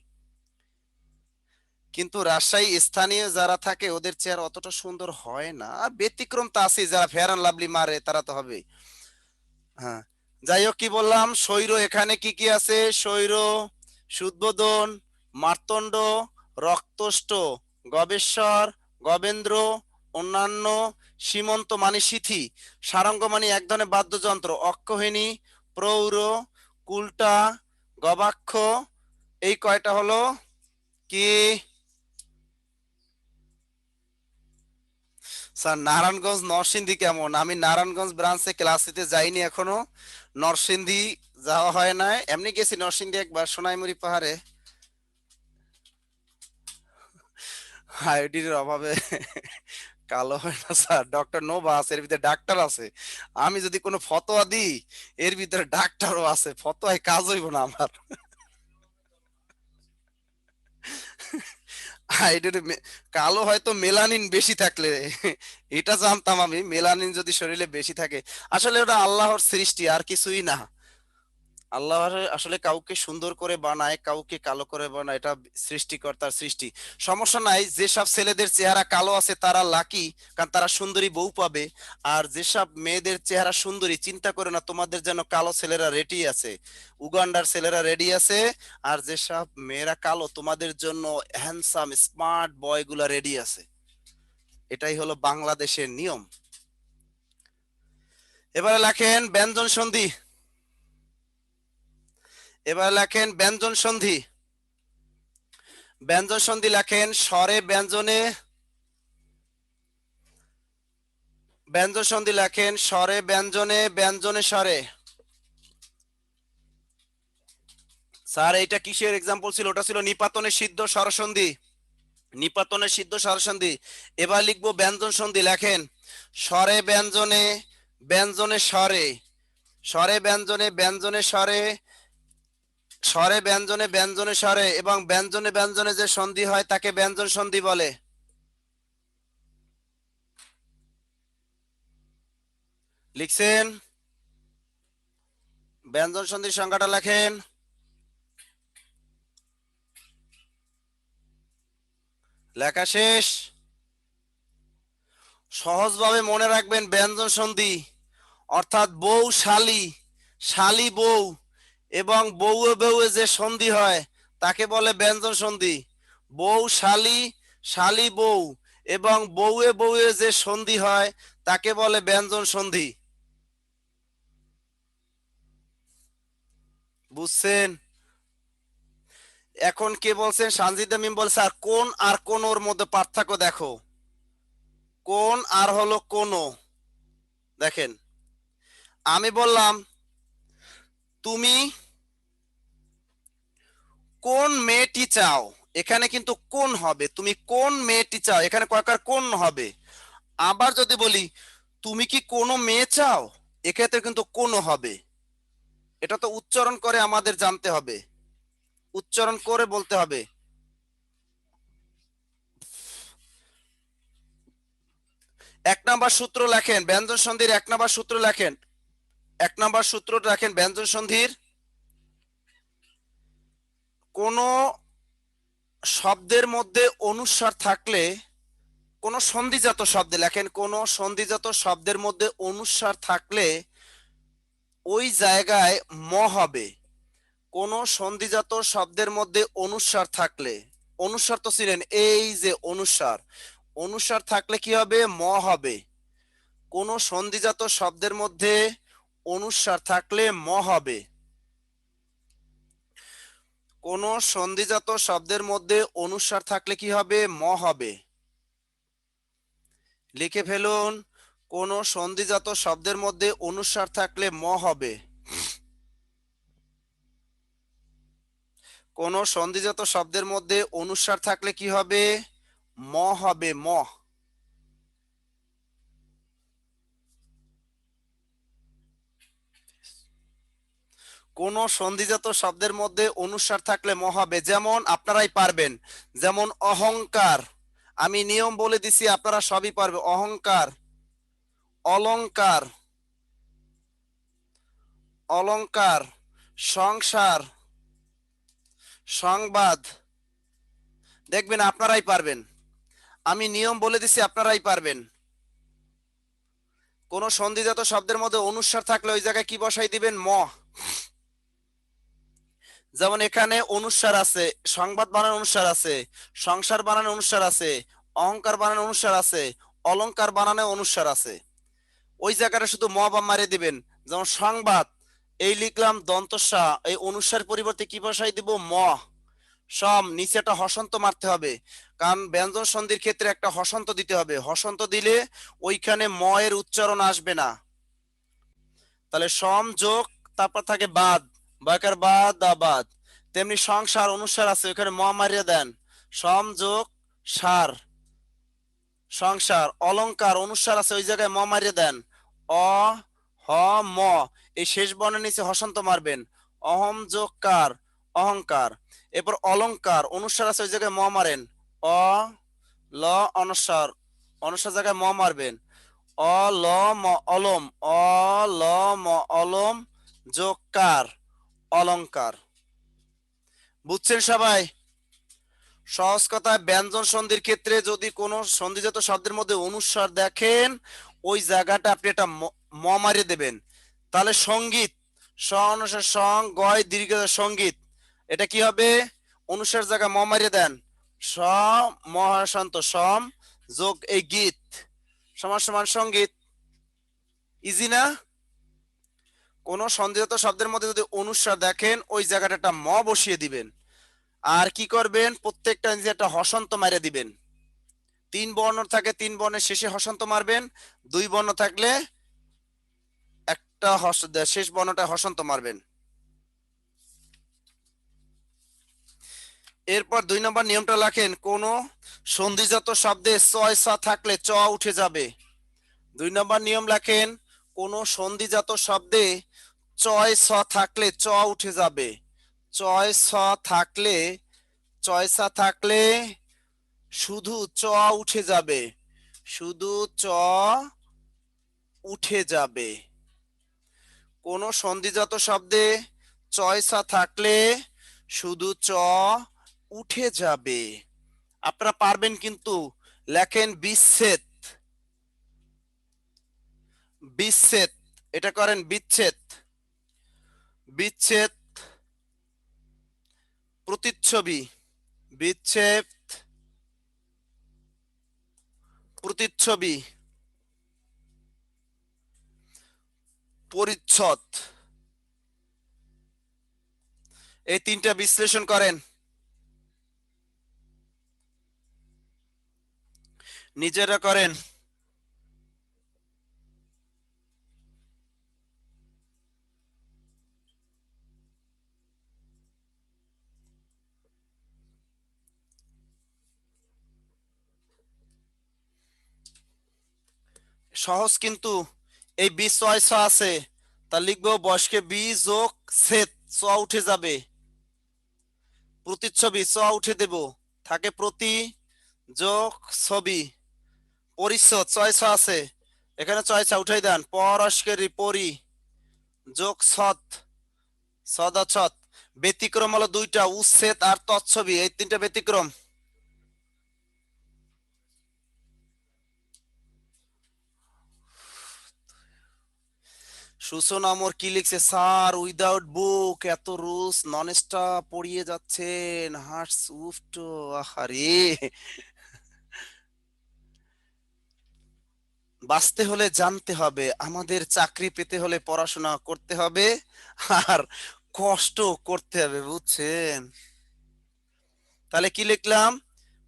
কিন্তু রাজশাহী স্থানীয় যারা থাকে ওদের চেহারা অতটা সুন্দর হয় না, আর ব্যতিক্রম তো আছে, যারা ফেয়ার অ্যান্ড লাভলি মারে তারা তো হবে। হ্যাঁ, যাই হোক, কি বললাম, স্বৈর এখানে কি কি আছে? স্বৈর, সুদবোধন, মার্তণ্ড, রক্তষ্ট, গবেশ্বর, গবেন্দ্র, অন্যান্য, সীমন্ত মানে সিথি, সারঙ্গ মানে এক ধরনের বাদ্যযন্ত্র, অক্ষহিনী, প্রৌঢ়, কুলটা, গবাক্ষ, এই কয়টা হলো কি? স্যার নারায়ণগঞ্জ নরসিংদী কেমন? আমি নারায়ণগঞ্জ ব্রাঞ্চে ক্লাস নিতে যাইনি এখনো, নরসিংদী যাওয়া হয় না, এমনি গেছি নরসিংদী একবার সোনাইমুড়ি পাহাড়ে, আয়োডিনের অভাবে কালো হয় না স্যার। ডক্টর নোভা আছে, এর ভিতরে ডাক্তার আছে, আমি যদি কোনো ফতোয়া দিই এর ভিতরে ডাক্তারও আছে, ফতোয়ায় কাজ হইব না আমার। আয়োডিনে কালো হয়তো মেলানিন বেশি থাকলে, এটা জানতাম আমি, মেলানিন যদি শরীরে বেশি থাকে, আসলে ওটা আল্লাহর সৃষ্টি আর কিছুই না। আল্লাহ আসলে কাউকে সুন্দর করে বানায়, কাউকে কালো করে বানায়, এটা সৃষ্টিকর্তার সৃষ্টি। সমস্যা নাই, যেসব ছেলেদের চেহারা কালো আছে তারা লাকি, কারণ তারা সুন্দরী বউ পাবে। আর যেসব মেয়েদের চেহারা সুন্দরী, চিন্তা করে না, তোমাদের যেন কালো ছেলেরা রেডি আছে, উগান্ডার ছেলেরা রেডি আছে। আর যেসব মেয়েরা কালো তোমাদের জন্য হ্যান্ডসাম স্মার্ট বয় গুলা রেডি আছে। এটাই হলো বাংলাদেশের নিয়ম। এবারে লেখেন ব্যঞ্জন সন্ধি, এবারে লেখেন ব্যঞ্জন সন্ধি। ব্যঞ্জন সন্ধি লেখেন স্বরে ব্যঞ্জনে ব্যঞ্জন সন্ধি লেখেন স্বরে ব্যঞ্জনে, ব্যঞ্জনে স্বরে। স্যার এইটা কিসের এক্সাম্পল ছিল? ওটা ছিল নিপাতনের সিদ্ধ স্বরসন্ধি, নিপাতনের সিদ্ধ স্বরসন্ধি। এবার লিখবো ব্যঞ্জন সন্ধি, লেখেন স্বরে ব্যঞ্জনে, ব্যঞ্জনে স্বরে, স্বরে ব্যঞ্জনে, ব্যঞ্জনে স্বরে, স্বরে ব্যঞ্জনে, ব্যঞ্জনে স্বরে এবং ব্যঞ্জনে ব্যঞ্জনে যে সন্ধি হয় তাকে ব্যঞ্জন সন্ধি বলে। লিখছেন? ব্যঞ্জন সন্ধির সংখ্যাটা লেখেন। লেখা শেষ। সহজভাবে মনে রাখবেন ব্যঞ্জন সন্ধি অর্থাৎ বউ শালী, শালী বউ এবং বউয়ে বউয়ে যে সন্ধি হয় তাকে বলে ব্যঞ্জন সন্ধি। বউ শালী, শালী বউ এবং বউয়ে বউয়ে যে সন্ধি হয় তাকে বলে ব্যঞ্জন সন্ধি। বুঝছেন? এখন কে বলছেন? সানজিদা মিম বলছে আর কোন আর কোনোর মধ্যে পার্থক্য দেখো। কোন আর হলো কোনো। দেখেন আমি বললাম তুমি কোন মেয়েটি চাও, এখানে কিন্তু কোন হবে, তুমি কোন মেয়েটি চাও, এখানে কয়কার কোন হবে। আবার যদি বলি তুমি কি কোনো মেয়ে চাও, এক্ষেত্রে কিন্তু কোনো হবে। এটা তো উচ্চারণ করে আমাদের জানতে হবে, উচ্চারণ করে বলতে হবে। এক নাম্বার সূত্র লেখেন ব্যঞ্জন সন্ধির, এক নাম্বার সূত্র লেখেন, এক নাম্বার সূত্র রাখেন ব্যঞ্জন সন্ধির। কোন শব্দের মধ্যে অনুস্বার থাকলে, কোন সন্ধিজাত শব্দে লেখেন, কোন সন্ধিজাত শব্দের মধ্যে অনুস্বার থাকলে ওই জায়গায় ম হবে। কোন সন্ধিজাত শব্দের মধ্যে অনুস্বার থাকলে, অনুস্বার তো ছিলেন এই যে অনুস্বার, অনুস্বার থাকলে কি হবে? ম হবে। কোন সন্ধিজাত শব্দের মধ্যে অনুস্বার থাকলে ম হবে। কোন সন্ধিজাত শব্দের মধ্যে অনুস্বার থাকলে কি হবে? ম হবে। লিখে ফেলুন, কোন সন্ধিজাত শব্দের মধ্যে অনুস্বার থাকলে ম হবে। কোন সন্ধিজাত শব্দের মধ্যে অনুস্বার থাকলে কি হবে? ম হবে, ম। কোন সন্ধিজাত শব্দের মধ্যে অনুস্বার থাকলে ম হবে। যেমন আপনারাই পারবেন, যেমন অহংকার, আমি নিয়ম বলে দিছি আপনারা সবই পারবে। অহংকার, অলংকার, অলংকার, সংসার, সংবাদ, দেখবেন আপনারাই পারবেন। আমি নিয়ম বলে দিছি আপনারাই পারবেন। কোন সন্ধিজাত শব্দের মধ্যে অনুস্বার থাকলে ওই জায়গায় কি বসাই দিবেন? ম। যেমন এখানে অনুস্বার আছে, সংবাদ বানান অনুস্বার আছে, সংসার বানান অনুস্বার আছে, অহংকার বানান অনুস্বার আছে, অলংকার বানানে অনুস্বার আছে। ওই জায়গাটা শুধু ম বা মারে দিবেন। যেমন সংবাদ, এই লিখলাম দন্তস্বা, এই অনুস্বার পরিবর্তে কি বসাই দিব? ম। সম, নিচে একটা হসন্ত মারতে হবে, কারণ ব্যঞ্জন সন্ধির ক্ষেত্রে একটা হসন্ত দিতে হবে। হসন্ত দিলে ওইখানে ম এর উচ্চারণ আসবে না। তাহলে সম যোগ তারপর থাকে বাদ, বাকার বাদ দা বাদ। তেমনি সংসার অনুসার আছে, ওখানে ম মারিয়ে দেন, সম যোগ সার, সংসার। অলংকার অনুসার আছে, ওই জায়গায় ম মারিয়ে দেন, অ হ ম। এই শেষ বর্ণের নিচে হসন্ত মারবেন, অহম যোগ কার, অহংকার। এরপর অলংকার অনুসার আছে, ওই জায়গায় ম মারেন, অ ল অনুসার, অনুসার জায়গায় ম মারবেন, অ ল ম অলম, অ ল ম অলম যোগ কার, অলংকার। বুঝছেন সবাই? সহজ কথায় ব্যঞ্জন সন্ধির ক্ষেত্রে যদি কোনো সন্ধিজাত শব্দের মধ্যে অনুস্বার দেখেন ওই জায়গাটা আপনি একটা ম মারিয়ে দেবেন। তাহলে সঙ্গীত, স অনুসার সং গয় দীর্ঘ সঙ্গীত, এটা কি হবে? অনুসার জায়গায় ম মারিয়ে দেন, স মহাশান্ত, সম যোগ এই গীত সমান সমান সঙ্গীত। ইজি না? কোন সন্ধিজাত শব্দের মধ্যে যদি অনুস্বার দেখেন ওই জায়গাটা একটা ম বসিয়ে দিবেন। আর কি করবেন? প্রত্যেকটা নিচে একটা হসন্ত মারিয়ে দিবেন। তিন বর্ণ থাকে, তিন বর্ণের শেষে হসন্ত মারবেন, দুই বর্ণ থাকলে একটা শেষ বর্ণটা হসন্ত মারবেন। এরপর 2 নম্বর নিয়মটা লেখেন, কোন সন্ধিজাত শব্দে চয় ছ থাকলে চ উঠে যাবে। 2 নম্বর নিয়ম লেখেন, কোন সন্ধিজাত শব্দে চয় ছ থাকলে চ উঠে যাবে। চয় ছ থাকলে, চয় ছ থাকলে শুধু চ উঠে যাবে, শুধু চ উঠে যাবে। কোন সন্ধিজাত শব্দে চয় ছ থাকলে শুধু চ উঠে যাবে। আপনারা পারবেন কিন্তু, লেখেন বিচ্ছেদ, বিচ্ছেদ, এটা করেন বিচ্ছেদ, বিচ্ছেদ, প্রতিচ্ছবি, বিচ্ছেদ, প্রতিচ্ছবি, পরিচ্ছদ, এই তিনটা বিশ্লেষণ করেন, নিজেরা করেন। সহজ কিন্তু, এই বি ছয় ছ আছে, তা লিখবো বয়সকে বি যোগ ছেদ, চ উঠে যাবে। প্রতিচ্ছবি চ উঠে দেব, থাকে প্রতি যোগ ছবি। পরিচ্ছদ ছয় ছ আছে, এখানে ছয় ছ উঠাই দেন, পরস্কের পরি যোগ ছদ, ছদ ছদ। ব্যতিক্রম হলো দুইটা, উচ্ছেদ আর তৎছবি, এই তিনটা ব্যতিক্রম। সুসন আমর কি লিখছে, স্যার উইদাউট বুক এত রুলস নন স্টপ পড়িয়ে যাচ্ছেন, হার্টস উফট। আহারে, বাঁচতে হলে জানতে হবে, আমাদের চাকরি পেতে হলে পড়াশোনা করতে হবে, আর কষ্ট করতে হবে, বুঝছেন? তাহলে কি লিখলাম,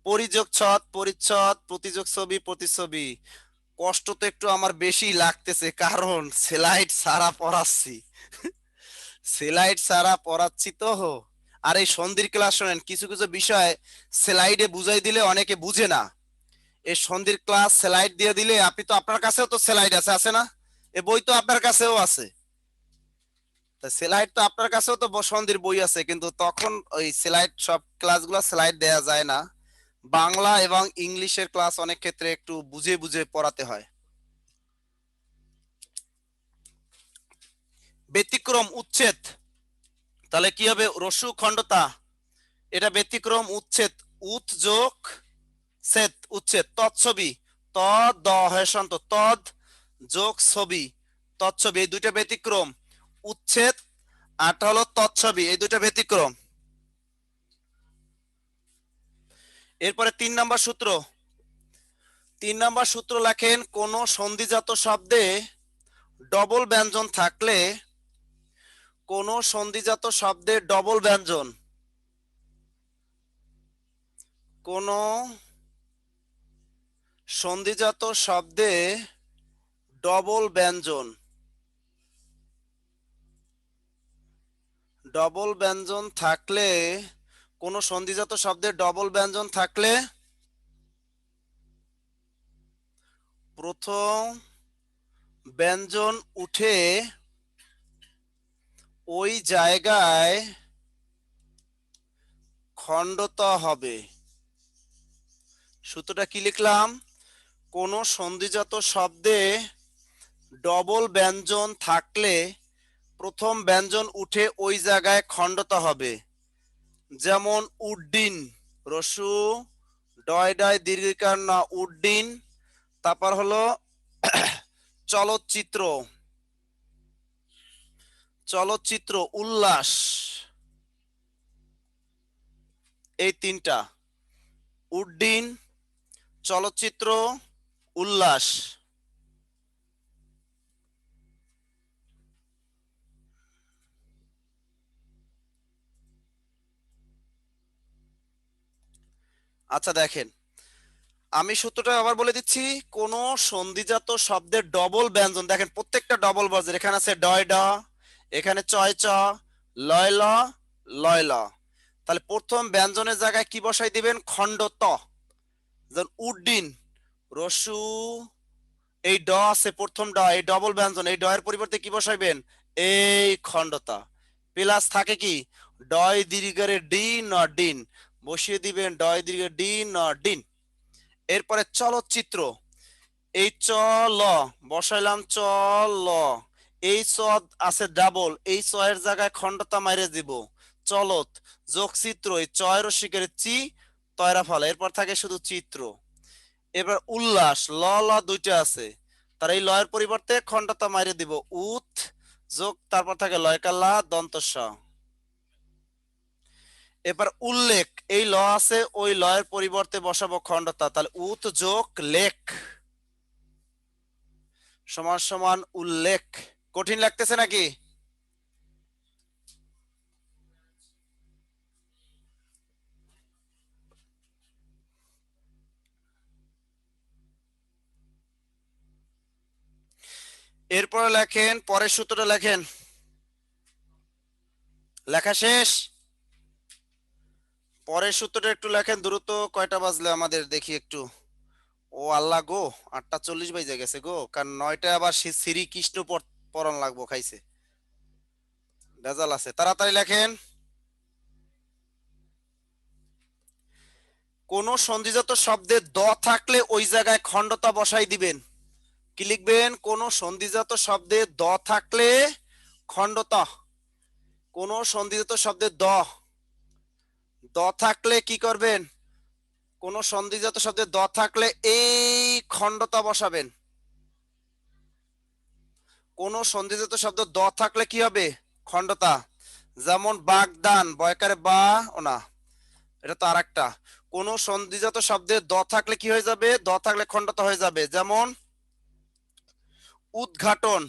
পরিযোগ ছদ পরিচ্ছদ, প্রতিযোগ ছবি প্রতিছবি। কষ্ট তো একটু আমার বেশি লাগতেছে, কারণ স্লাইড সারা পড়াচ্ছি, স্লাইড সারা পড়াচ্ছি তো। আর এই সন্ধির ক্লাস শোনেন, কিছু কিছু বিষয় স্লাইডে বুঝাই দিলে অনেকে বুঝে না। এই সন্ধির ক্লাস স্লাইড দিয়ে দিলে, আপনি তো, আপনার কাছেও তো স্লাইড আছে, আছে না? এ বই তো আপনার কাছেও আছে, তা স্লাইড তো আপনার কাছেও তো সন্ধির বই আছে, কিন্তু তখন ওই স্লাইড, সব ক্লাসগুলো স্লাইড দেয়া যায় না। বাংলা এবং ইংলিশের ক্লাস অনেক ক্ষেত্রে একটু বুঝে বুঝে পড়াতে হয়। ব্যতিক্রম উচ্ছেদ, তাহলে কি হবে, রস্যু খণ্ডতা, এটা ব্যতিক্রম উচ্ছেদ, উৎ যোগ ছেদ, উচ্ছেদ। তৎছবি, ত দ হ্যাসন্ত, তদ যোগ ছবি, তৎছবি, এই দুইটা ব্যতিক্রম। উচ্ছেদ আরটা হলো তৎছবি, এই দুইটা ব্যতিক্রম। এরপরে 3 নম্বর সূত্র, 3 নম্বর সূত্র লেখেন, কোন সন্ধিজাত শব্দে ডবল ব্যঞ্জন থাকলে, কোন সন্ধিজাত শব্দে ডবল ব্যঞ্জন, কোন সন্ধিজাত শব্দে ডবল ব্যঞ্জন, ডবল ব্যঞ্জন থাকলে, কোন সন্ধিজাত শব্দে ডবল ব্যঞ্জন থাকলে প্রথম ব্যঞ্জন উঠে ওই জায়গায় খণ্ডত হবে। সূত্রটা কি লিখলাম, কোন সন্ধিজাত শব্দে ডবল ব্যঞ্জন থাকলে প্রথম ব্যঞ্জন উঠে ওই জায়গায় খণ্ডত হবে। যেমন উড্ডিন, রসু ডয় ডয় দীর্ঘিকার না, উড্ডিন। তারপর হলো চলচ্চিত্র, চলচ্চিত্র, উল্লাস, এই তিনটা, উড্ডিন, চলচ্চিত্র, উল্লাস। আচ্ছা দেখেন, আমি সূত্রটা আবার বলে দিচ্ছি, কোন সন্ধিজাত শব্দের ডবল ব্যঞ্জন, দেখেন প্রত্যেকটা ডবল বর্জ্যের, এখানে আছে ডয় ড, এখানে চয় চ, লয় ল, লয় ল। তাহলে প্রথম ব্যঞ্জনের জায়গায় কি বসাই দিবেন? খণ্ড ত। যেমন উড্ডিন, রসু, এই ড আছে প্রথম ড, এই ডবল ব্যঞ্জন, এই ড এর পরিবর্তে কি বসাইবেন? এই খণ্ডতা। প্লাস থাকে কি? ডয় দীর্ঘের ডি ন ডিন, বসিয়ে দিবেন ডয় দীর্ঘের ডি ন ডিন। এরপরে চলচ্চিত্র, এই চ ল বসাইলাম চ ল, এই চ আছে ডাবল, এই চ এর জায়গায় খণ্ডতা মাইরে দিব চলত, যোগ চিত্র, এই চয়ের শিখের চি, তয়রা ফল, এরপর থাকে শুধু চিত্র। এবার উল্লাস, ল ল দুইটা আছে, তার এই লয়ের পরিবর্তে খণ্ডতা মাইরে দিব উত, যোগ তারপর থাকে লয়কাল্লা দন্ত স। এবার উল্লেখ, এই ল আছে, ওই লয়ের পরিবর্তে বসাবো খণ্ডতা, তাহলে উত যোগ লেখ সমান সমান উল্লেখ। কঠিন লাগতেছে নাকি? এরপরে লেখেন, পরের সূত্রটা লেখেন। লেখা শেষ? পরের সূত্রটা একটু লেখেন দ্রুত। কয়টা বাজলে আমাদের দেখি একটু। ও আল্লাহ গো, 8:40 বাজে গেছে গো, কারণ 9টা আবার শ্রী কৃষ্ণ পড়ন লাগবো, খাইছে ভেজাল আছে। তাড়াতাড়ি লেখেন। কোন সন্ধিজাত শব্দে দ থাকলে ওই জায়গায় খণ্ডতা বসাই দিবেন। কি লিখবেন? কোন সন্ধিজাত শব্দে দ থাকলে খণ্ডতা। কোন সন্ধিজাত শব্দে দ দ থাকলে কি করবেন? কোন সন্ধিজাত শব্দে দ থাকলে এই খণ্ডতা বসাবেন। কোন সন্ধিজাত শব্দ দ থাকলে কি হবে? খণ্ডতা। যেমন বাগদান, বয়কারে বা ও না, এটা তো আরেকটা। কোন সন্ধিজাত শব্দে দ থাকলে কি হয়ে যাবে? দ থাকলে খণ্ডতা হয়ে যাবে। যেমন উদ্ঘাটন,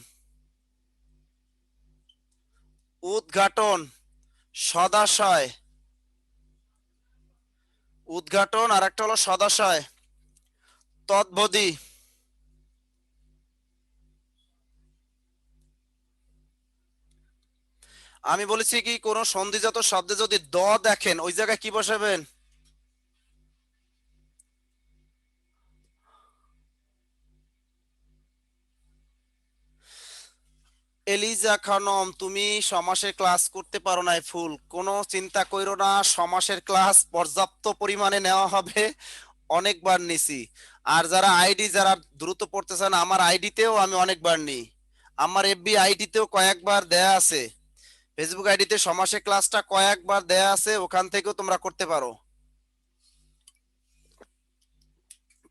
উদ্ঘাটন, সদাশয়, উদ্ঘাটন আর একটা হলো সদাশয়, তদ্বদি। আমি বলেছি কি, কোন সন্ধিজাত শব্দে যদি দ দেখেন ওই জায়গায় কি বসাবেন? এলিজা খানম, তুমি সমাসের ক্লাস করতে পারো নাই ফুল, কোনো চিন্তা কইরো না, সমাসের ক্লাস পর্যাপ্ত পরিমাণে নেওয়া হবে, অনেকবার নিছি। আর যারা আইডি, যারা দ্রুত পড়তেছেন, আমার আইডিতেও আমি অনেকবার নিই, আমার এফবি আইডিতেও কয়েকবার দেয়া আছে, ফেসবুক আইডিতে সমাসের ক্লাসটা কয়েকবার দেয়া আছে, ওখান থেকেও তোমরা করতে পারো।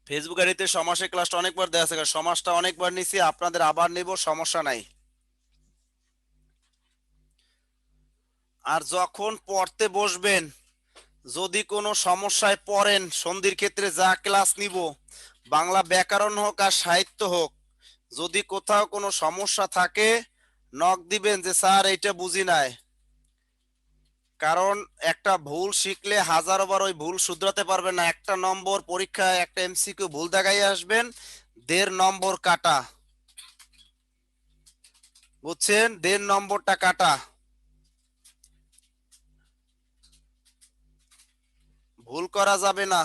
ফেসবুক আইডিতে সমাসের ক্লাসটা অনেকবার দেয়া আছে, সমাসটা অনেকবার নিছি, আপনাদের আবার নেব, সমস্যা নাই। আর যখন পড়তে বসবেন, যদি কোনো সমস্যায় পড়েন, সন্ধির ক্ষেত্রে যা ক্লাস নিব, বাংলা ব্যাকরণ হোক আর সাহিত্য হোক, যদি কোথাও কোনো সমস্যা থাকে নক দিবেন যে স্যার এইটা বুঝি নাই। কারণ একটা ভুল শিখলে হাজারো বার ওই ভুল শুধরাতে পারবেন না। একটা নম্বর পরীক্ষায় একটা এমসিকিউ ভুল দেখাই আসবেন, 1.5 নম্বর কাটা। বুঝছেন? 1.5 নম্বরটা কাটা, ভুল করা যাবে না।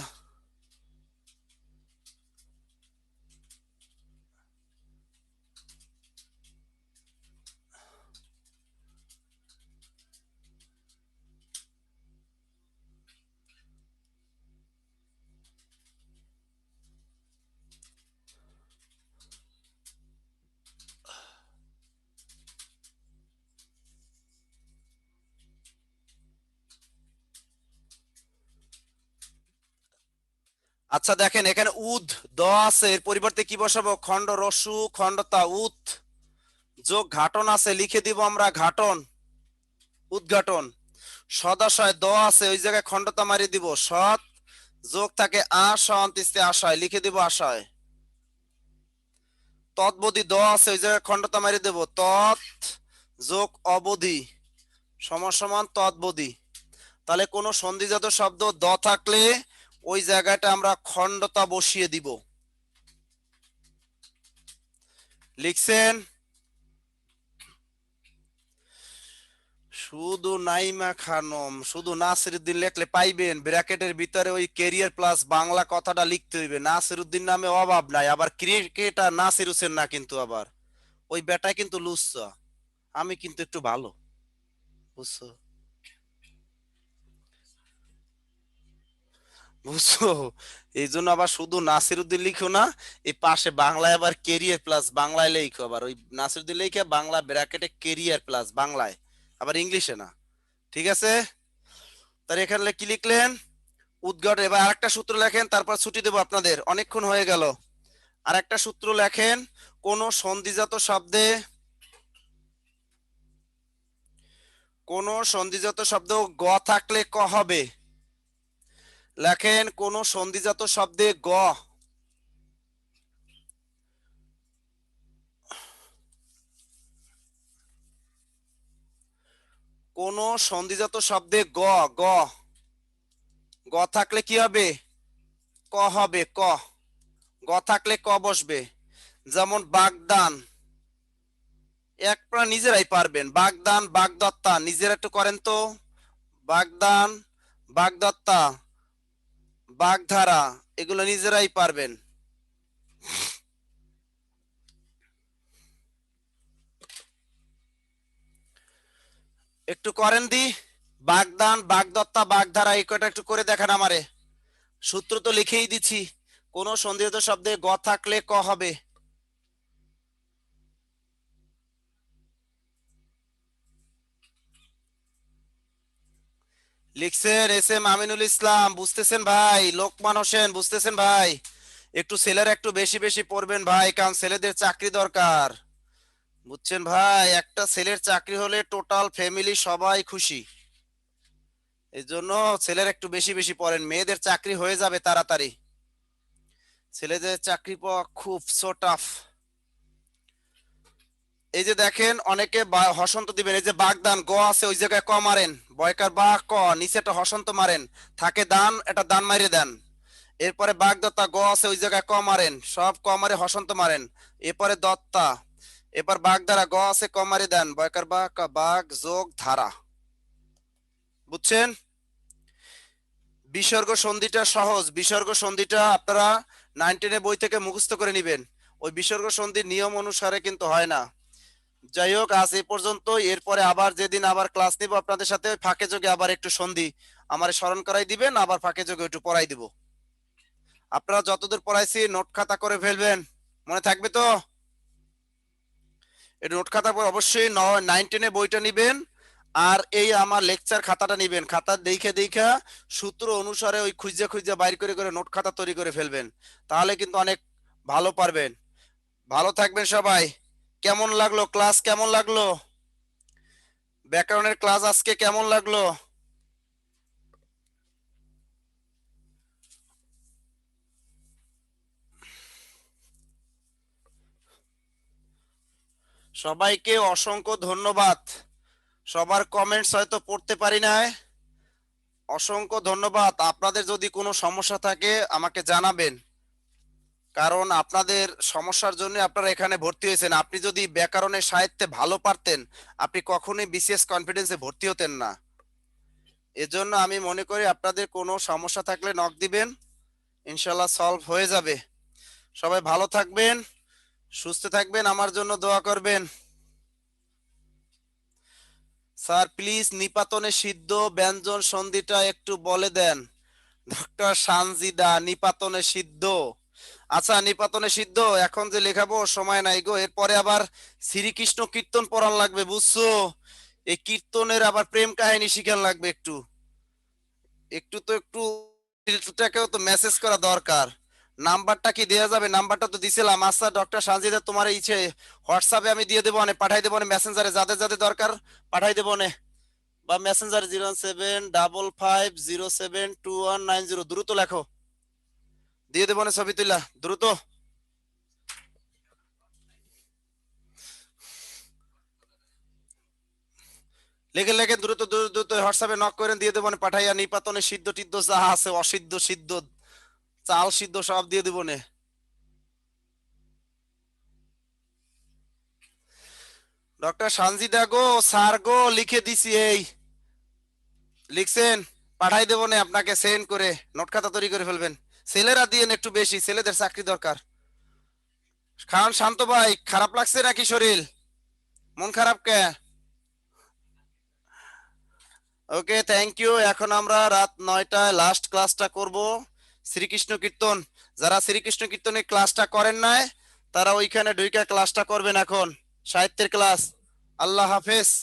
আচ্ছা দেখেন, এখানে উদ দ আছে, এর পরিবর্তে কি বসাবো? খণ্ড রসু, খণ্ডতা উত, যোগ ঘাটন আছে, লিখে দিব আমরা ঘাটন, উদ্ঘাটন। সদাশয় দ আছে, ওই জায়গায় খণ্ডতা মারি দিব সৎ, যোগ থাকে আসন্তিস্তে আশয়, লিখে দিব আশয়। তৎবধি দ আছে, ওই জায়গায় খণ্ডতা মারি দেব তৎ, যোগ অবধি সমান সমান তৎবধি। তাহলে কোন সন্ধিজাত শব্দ দ থাকলে ওই জায়গাটা আমরা খণ্ডতা বসিয়ে দিব। লিখছেন? শুধু নাইমা খানম, শুধু নাসিরউদ্দিন লেখলে পাইবেন? ব্র্যাকেটের ভিতরে ওই ক্যারিয়ার প্লাস বাংলা কথাটা লিখতে হইবে। নাসিরউদ্দিন নামে অভাব নাই, আবার ক্রিকেটার নাসির হোসেন না কিন্তু, আবার ওই বেটায় কিন্তু লুচ্ছা, আমি কিন্তু একটু ভালো, বুঝছো? বুঝছো? এই জন্য আবার শুধু নাসিরউদ্দিন লিখো না, এই পাশে বাংলায় আবার কেরিয়ার প্লাস বাংলায় লিখো, আবার ওই নাসিরউদ্দিন লিখে বাংলা ব্র্যাকেটে কেরিয়ার প্লাস বাংলায়, আবার ইংলিশে না। ঠিক আছে? তাহলে এখানে কি লিখলেন? উদ্ঘাটন। এবার আরেকটা সূত্র লেখেন, তারপর ছুটি দেবো আপনাদের, অনেকক্ষণ হয়ে গেল। আরেকটা সূত্র লেখেন, কোন সন্ধিজাত শব্দে, কোন সন্ধিজাত শব্দ গ থাকলে ক হবে। লেখেন, কোন সন্ধিজাত শব্দে গ, কোন সন্ধিজাত শব্দে গ, গ, গ থাকলে কি হবে? ক হবে, ক। গ থাকলে ক বসবে। যেমন বাগদান, আপনারা নিজেরাই পারবেন। বাগদান, বাগদত্তা, নিজেরা একটু করেন তো। বাগদান, বাগদত্তা, বাগধারা, এগুলো নিজেরাই পারবেন। একটু করেন দি। বাগদান, বাগদত্তা, বাগধারা, এই কয়টা একটু করে দেখান আমারে। সূত্র তো লিখেই দিচ্ছি, কোন সন্ধিজাত শব্দে গ থাকলে ক হবে। লিখছেন এস এম আমিনুল ইসলাম, বুঝতেছেন ভাই? লোকমান হোসেন, বুঝতেছেন ভাই? একটু ছেলেরা একটু বেশি বেশি পড়বেন ভাই, কারণ ছেলেদের চাকরি দরকার, বুঝছেন ভাই? একটা ছেলের চাকরি হলে টোটাল ফ্যামিলি সবাই খুশি। এই জন্য ছেলেরা একটু বেশি বেশি পড়েন, মেয়েদের চাকরি হয়ে যাবে তাড়াতাড়ি, ছেলেদের চাকরি পাওয়া খুব সো টাফ। এই যে দেখেন, অনেকে হসন্ত দিবেন, এই যে বাগদান, গ আছে ওই জায়গায় ক মারেন, বয়কার বা ক, নিচে একটা হসন্ত মারেন, থাকে দান, এটা দান মারিয়ে দেন। এরপরে বাগদত্তা, গ আছে ওই জায়গায় ক মারেন, সব ক মারে হসন্ত মারেন। এরপরে দত্তা, এবার বাগধারা, গ আছে ক মারি দেন, বয়কার বা বাঘ যোগ ধারা, বুঝছেন? বিসর্গ সন্ধিটা সহজ, বিসর্গ সন্ধিটা আপনারা 9-10 বই থেকে মুখস্থ করে নেবেন। ওই বিসর্গ সন্ধির নিয়ম অনুসারে কিন্তু হয় না। যাই হোক, আজ এই পর্যন্ত। এরপরে আবার যেদিন আবার ক্লাস নিব আপনাদের সাথে, ফাঁকে যোগে আবার একটু সন্ধি আমার স্মরণ করাই দিবেন, আবার ফাঁকে যোগে একটু পড়াই দিব। আপনারা যতদূর পড়াইছি নোট খাতা করে ফেলবেন, মনে থাকবে তো? এই নোট খাতা পর অবশ্যই 9-10 বইটা নিবেন, আর এই আমার লেকচার খাতাটা নিবেন। খাতা দেখে দেখা সূত্র অনুসারে ওই খুঁজে খুঁজে বাইর করে করে নোট খাতা তৈরি করে ফেলবেন, তাহলে কিন্তু অনেক ভালো পারবেন। ভালো থাকবেন সবাই। কেমন লাগলো ক্লাস, কেমন লাগলো ব্যাকরণের ক্লাস আজকে, কেমন লাগলো? সবাইকে অসংখ্য ধন্যবাদ। সবার কমেন্টস হয়তো পড়তে পারি না, অসংখ্য ধন্যবাদ। আপনাদের যদি কোনো সমস্যা থাকে আমাকে জানাবেন, কারণ আপনাদের সমস্যার জন্য আপনারা এখানে ভর্তি হয়েছেন। আপনি যদি ব্যাকরণের সাহিত্যে ভালো পারতেন, আপনি কখনোই বিসিএস কনফিডেন্সে ভর্তি হতেন না। এজন্য আমি মনে করি আপনাদের কোনো সমস্যা থাকলে নক দিবেন, ইনশাল্লাহ সলভ হয়ে যাবে। সবাই ভালো থাকবেন, সুস্থ থাকবেন, আমার জন্য দোয়া করবেন। স্যার প্লিজ নিপাতনে সিদ্ধ ব্যঞ্জন সন্ধিটা একটু বলে দেন। ডক্টর সানজিদা, নিপাতনে সিদ্ধ, আচ্ছা নিপাতনে সিদ্ধ এখন যে লেখাবো সময় নাই গো, এরপরে আবার শ্রীকৃষ্ণ কীর্তন পড়ান লাগবে, বুঝছো? এই কীর্তনের আবার প্রেম কাহিনী শিখান লাগবে, একটু একটু তো একটু টাকেও তো মেসেজ করা দরকার। নাম্বারটা কি দেওয়া যাবে? নাম্বারটা তো দিছিলাম। আচ্ছা ডক্টর সানজিদা, তোমার ইচ্ছে হোয়াটসঅ্যাপে আমি দিয়ে দেবো, পাঠাই দেবো, মেসেঞ্জারে যাদের যাদের দরকার পাঠাই দেবো, বা মেসেঞ্জার 0755072190, দ্রুত লেখো, দিয়ে দেবো ছবি তুলা, দ্রুত লেখে লেখে দ্রুত দ্রুত দ্রুত হোয়াটসঅ্যাপে নক করেন, দিয়ে দেবো নে পাঠাইয়া, নিপাতনে সিদ্ধ টিদ্ধ যা আছে, অসিদ্ধ সিদ্ধ চাল সিদ্ধ সব দিয়ে দেবো নে। ডক্টর সানজিদা গো, স্যার গো, লিখে দিছি, এই লিখছেন, পাঠাই দেবো নে আপনাকে সেন্ড করে, নোট খাতা তৈরি করে ফেলবেন। ছেলেরা দিয়ে একটু বেশি, ছেলেদের চাকরি দরকার। খান শান্ত ভাই, খারাপ লাগছে নাকি শরীর? মন খারাপ কে? ওকে, থ্যাংক ইউ। এখন আমরা রাত 9টায় লাস্ট ক্লাসটা করব, শ্রীকৃষ্ণ কীর্তন। যারা শ্রীকৃষ্ণ কীর্তনের ক্লাসটা করেন নাই, তারা ওইখানে ঢুইকা ক্লাসটা করবেন এখন, সাহিত্যের ক্লাস। আল্লাহ হাফেজ।